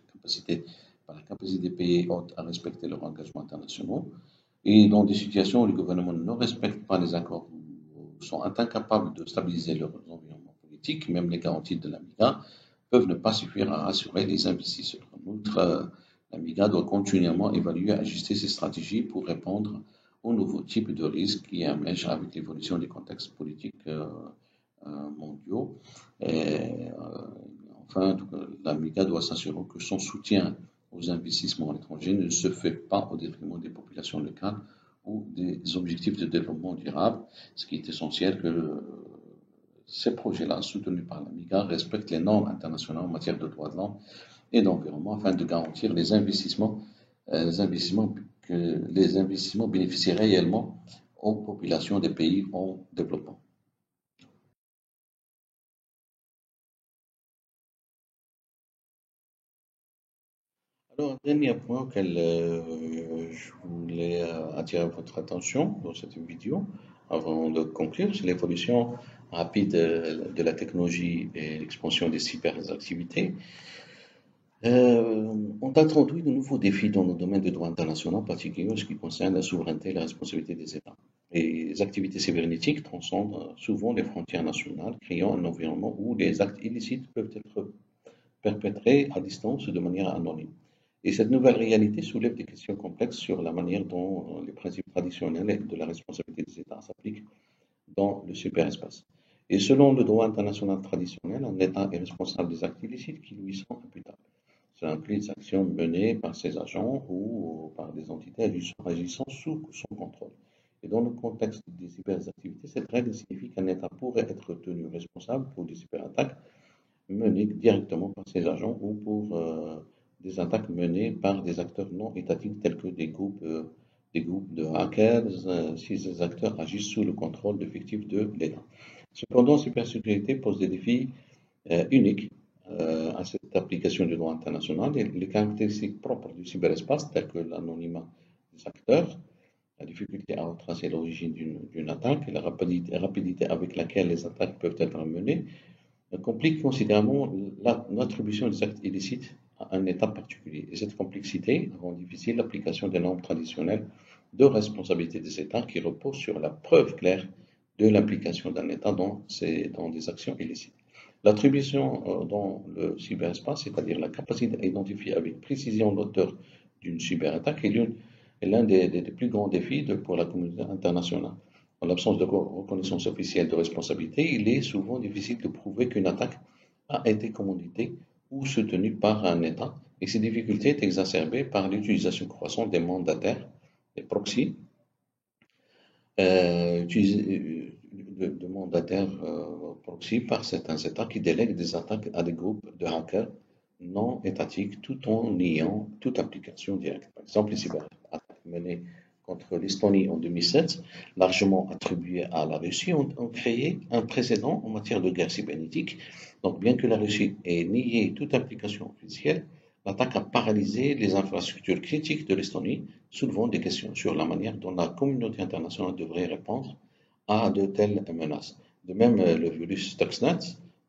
Speaker 1: capacité des pays hôtes à respecter leurs engagements internationaux. Et dans des situations où les gouvernements ne respectent pas les accords ou sont incapables de stabiliser leur environnement politique, même les garanties de l'AMIGA peuvent ne pas suffire à rassurer les investisseurs. En outre, l'AMIGA doit continuellement évaluer et ajuster ses stratégies pour répondre aux nouveaux types de risques qui émergent avec l'évolution des contextes politiques mondiaux. Et, enfin, l'AMIGA doit s'assurer que son soutien aux investissements étrangers ne se fait pas au détriment des populations locales ou des objectifs de développement durable, ce qui est essentiel que ces projets-là, soutenus par l'AMIGA, respectent les normes internationales en matière de droits de l'homme et d'environnement afin de garantir que les investissements bénéficient réellement aux populations des pays en développement. Alors, un dernier point auquel je voulais attirer votre attention dans cette vidéo, avant de conclure, c'est l'évolution rapide de la technologie et l'expansion des cyberactivités. On a introduit de nouveaux défis dans le domaine du droit international, en particulier en ce qui concerne la souveraineté et la responsabilité des États. Et les activités cybernétiques transcendent souvent les frontières nationales, créant un environnement où les actes illicites peuvent être perpétrés à distance de manière anonyme. Et cette nouvelle réalité soulève des questions complexes sur la manière dont les principes traditionnels de la responsabilité des États s'appliquent dans le cyberespace. Et selon le droit international traditionnel, un État est responsable des actes illicites qui lui sont imputables. Cela inclut des actions menées par ses agents ou par des entités agissant sous son contrôle. Et dans le contexte des cyberactivités, cette règle signifie qu'un État pourrait être tenu responsable pour des cyberattaques menées directement par ses agents ou pour des attaques menées par des acteurs non étatiques tels que des groupes de hackers si ces acteurs agissent sous le contrôle effectif de l'État. Cependant, cybersécurité pose des défis uniques à cette application du droit international et les caractéristiques propres du cyberespace telles que l'anonymat des acteurs, la difficulté à retracer l'origine d'une attaque et la rapidité avec laquelle les attaques peuvent être menées complique considérablement l'attribution des actes illicites à un État particulier. Et cette complexité rend difficile l'application des normes traditionnelles de responsabilité des États qui reposent sur la preuve claire de l'implication d'un État dans des actions illicites. L'attribution dans le cyberespace, c'est-à-dire la capacité à identifier avec précision l'auteur d'une cyberattaque, est l'un des plus grands défis pour la communauté internationale. En l'absence de reconnaissance officielle de responsabilité, il est souvent difficile de prouver qu'une attaque a été commanditée ou soutenue par un État, et ces difficultés sont exacerbées par l'utilisation croissante des mandataires, des proxys, de mandataires proxy par certains États qui délèguent des attaques à des groupes de hackers non étatiques tout en niant toute application directe. Par exemple, les cyberattaques menées
Speaker 3: contre l'Estonie en 2007, largement attribués à la Russie, ont créé un précédent en matière de guerre cybernétique. Donc, bien que la Russie ait nié toute implication officielle, l'attaque a paralysé les infrastructures critiques de l'Estonie, soulevant des questions sur la manière dont la communauté internationale devrait répondre à de telles menaces. De même, le virus Stuxnet,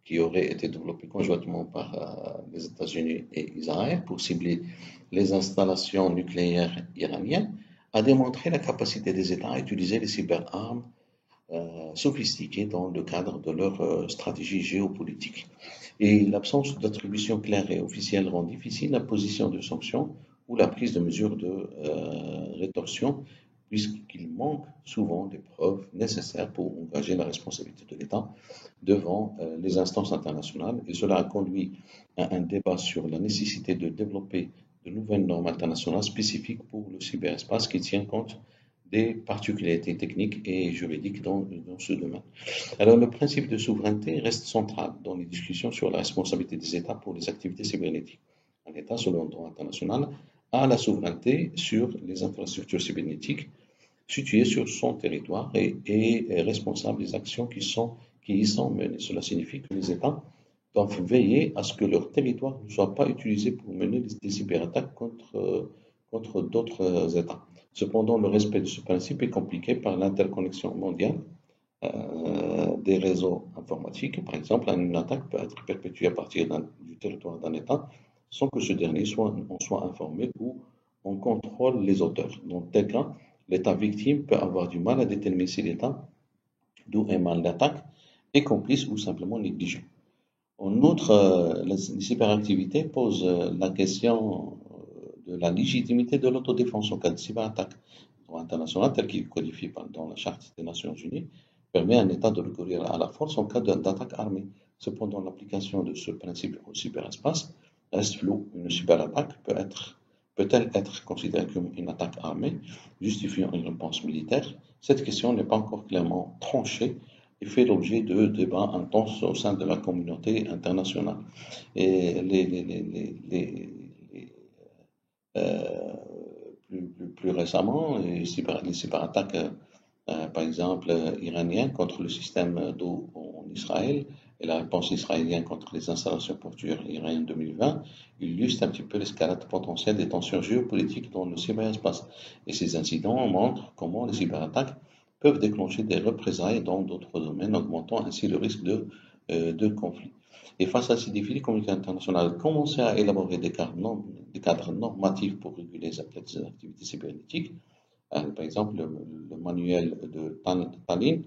Speaker 3: qui aurait été développé conjointement par les États-Unis et Israël pour cibler les installations nucléaires iraniennes, a démontré la capacité des États à utiliser les cyberarmes sophistiquées dans le cadre de leur stratégie géopolitique. Et l'absence d'attribution claire et officielle rend difficile la position de sanctions ou la prise de mesures de rétorsion, puisqu'il manque souvent des preuves nécessaires pour engager la responsabilité de l'État devant les instances internationales. Et cela a conduit à un débat sur la nécessité de développer de nouvelles normes internationales spécifiques pour le cyberespace qui tiennent compte des particularités techniques et juridiques dans ce domaine. Alors, le principe de souveraineté reste central dans les discussions sur la responsabilité des États pour les activités cybernétiques. Un État, selon le droit international, a la souveraineté sur les infrastructures cybernétiques situées sur son territoire et est responsable des actions qui y sont menées. Cela signifie que les États doivent veiller à ce que leur territoire ne soit pas utilisé pour mener des cyberattaques contre d'autres États. Cependant, le respect de ce principe est compliqué par l'interconnexion mondiale des réseaux informatiques. Par exemple, une attaque peut être perpétuée à partir du territoire d'un État sans que ce dernier en soit informé ou on contrôle les auteurs. Dans tel cas, l'État victime peut avoir du mal à déterminer si l'État d'où émane l'attaque est complice ou simplement négligent. En outre, les cyberactivités posent la question de la légitimité de l'autodéfense en cas de cyberattaque. Le droit international, tel qu'il est codifié dans la Charte des Nations Unies, permet à un État de recourir à la force en cas d'attaque armée. Cependant, l'application de ce principe au cyberespace reste floue. Une cyberattaque peut-elle être considérée comme une attaque armée, justifiant une réponse militaire? Cette question n'est pas encore clairement tranchée et fait l'objet de débats intenses au sein de la communauté internationale. Et plus récemment, les cyberattaques, par exemple, iraniennes contre le système d'eau en Israël et la réponse israélienne contre les installations portuaires iraniennes 2020 illustrent un petit peu l'escalade potentielle des tensions géopolitiques dans le cyberespace. Et ces incidents montrent comment les cyberattaques peuvent déclencher des représailles dans d'autres domaines, augmentant ainsi le risque de conflit. Et face à ces défis, les communautés internationales ont commencé à élaborer des cadres normatifs pour réguler les activités cybernétiques. Par exemple, le manuel de Tallinn,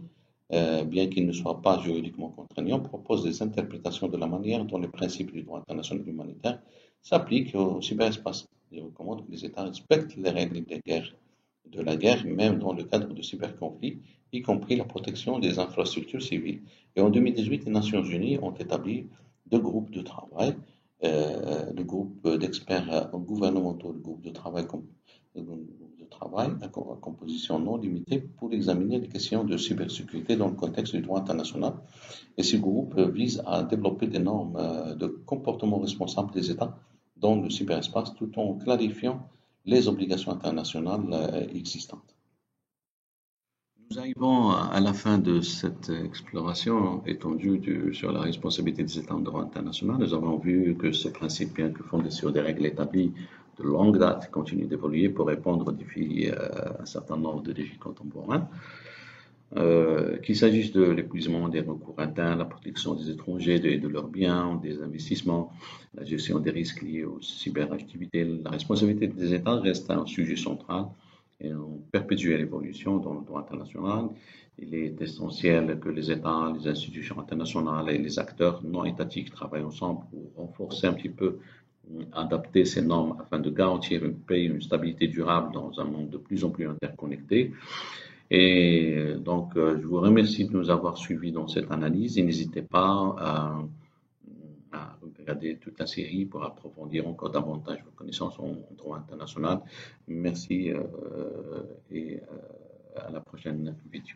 Speaker 3: bien qu'il ne soit pas juridiquement contraignant, propose des interprétations de la manière dont les principes du droit international humanitaire s'appliquent au cyberespace. Il recommande que les États respectent les règles de la guerre, même dans le cadre de cyberconflits, y compris la protection des infrastructures civiles. Et en 2018, les Nations Unies ont établi deux groupes de travail, le groupe d'experts gouvernementaux, le groupe de travail à composition non limitée pour examiner les questions de cybersécurité dans le contexte du droit international. Et ce groupe vise à développer des normes de comportement responsable des États dans le cyberespace tout en clarifiant les obligations internationales existantes.
Speaker 1: Nous arrivons à la fin de cette exploration étendue sur la responsabilité des États en droit international. Nous avons vu que ce principe, bien que fondé sur des règles établies de longue date, continue d'évoluer pour répondre aux défis, un certain nombre de défis contemporains. Qu'il s'agisse de l'épuisement des recours internes, la protection des étrangers et de leurs biens, des investissements, la gestion des risques liés aux cyberactivités, la responsabilité des États reste un sujet central et en perpétuelle évolution dans le droit international. Il est essentiel que les États, les institutions internationales et les acteurs non étatiques travaillent ensemble pour renforcer un petit peu, adapter ces normes afin de garantir une paix et une stabilité durable dans un monde de plus en plus interconnecté. Et donc, je vous remercie de nous avoir suivis dans cette analyse et n'hésitez pas à regarder toute la série pour approfondir encore davantage vos connaissances en droit international. Merci et à la prochaine vidéo.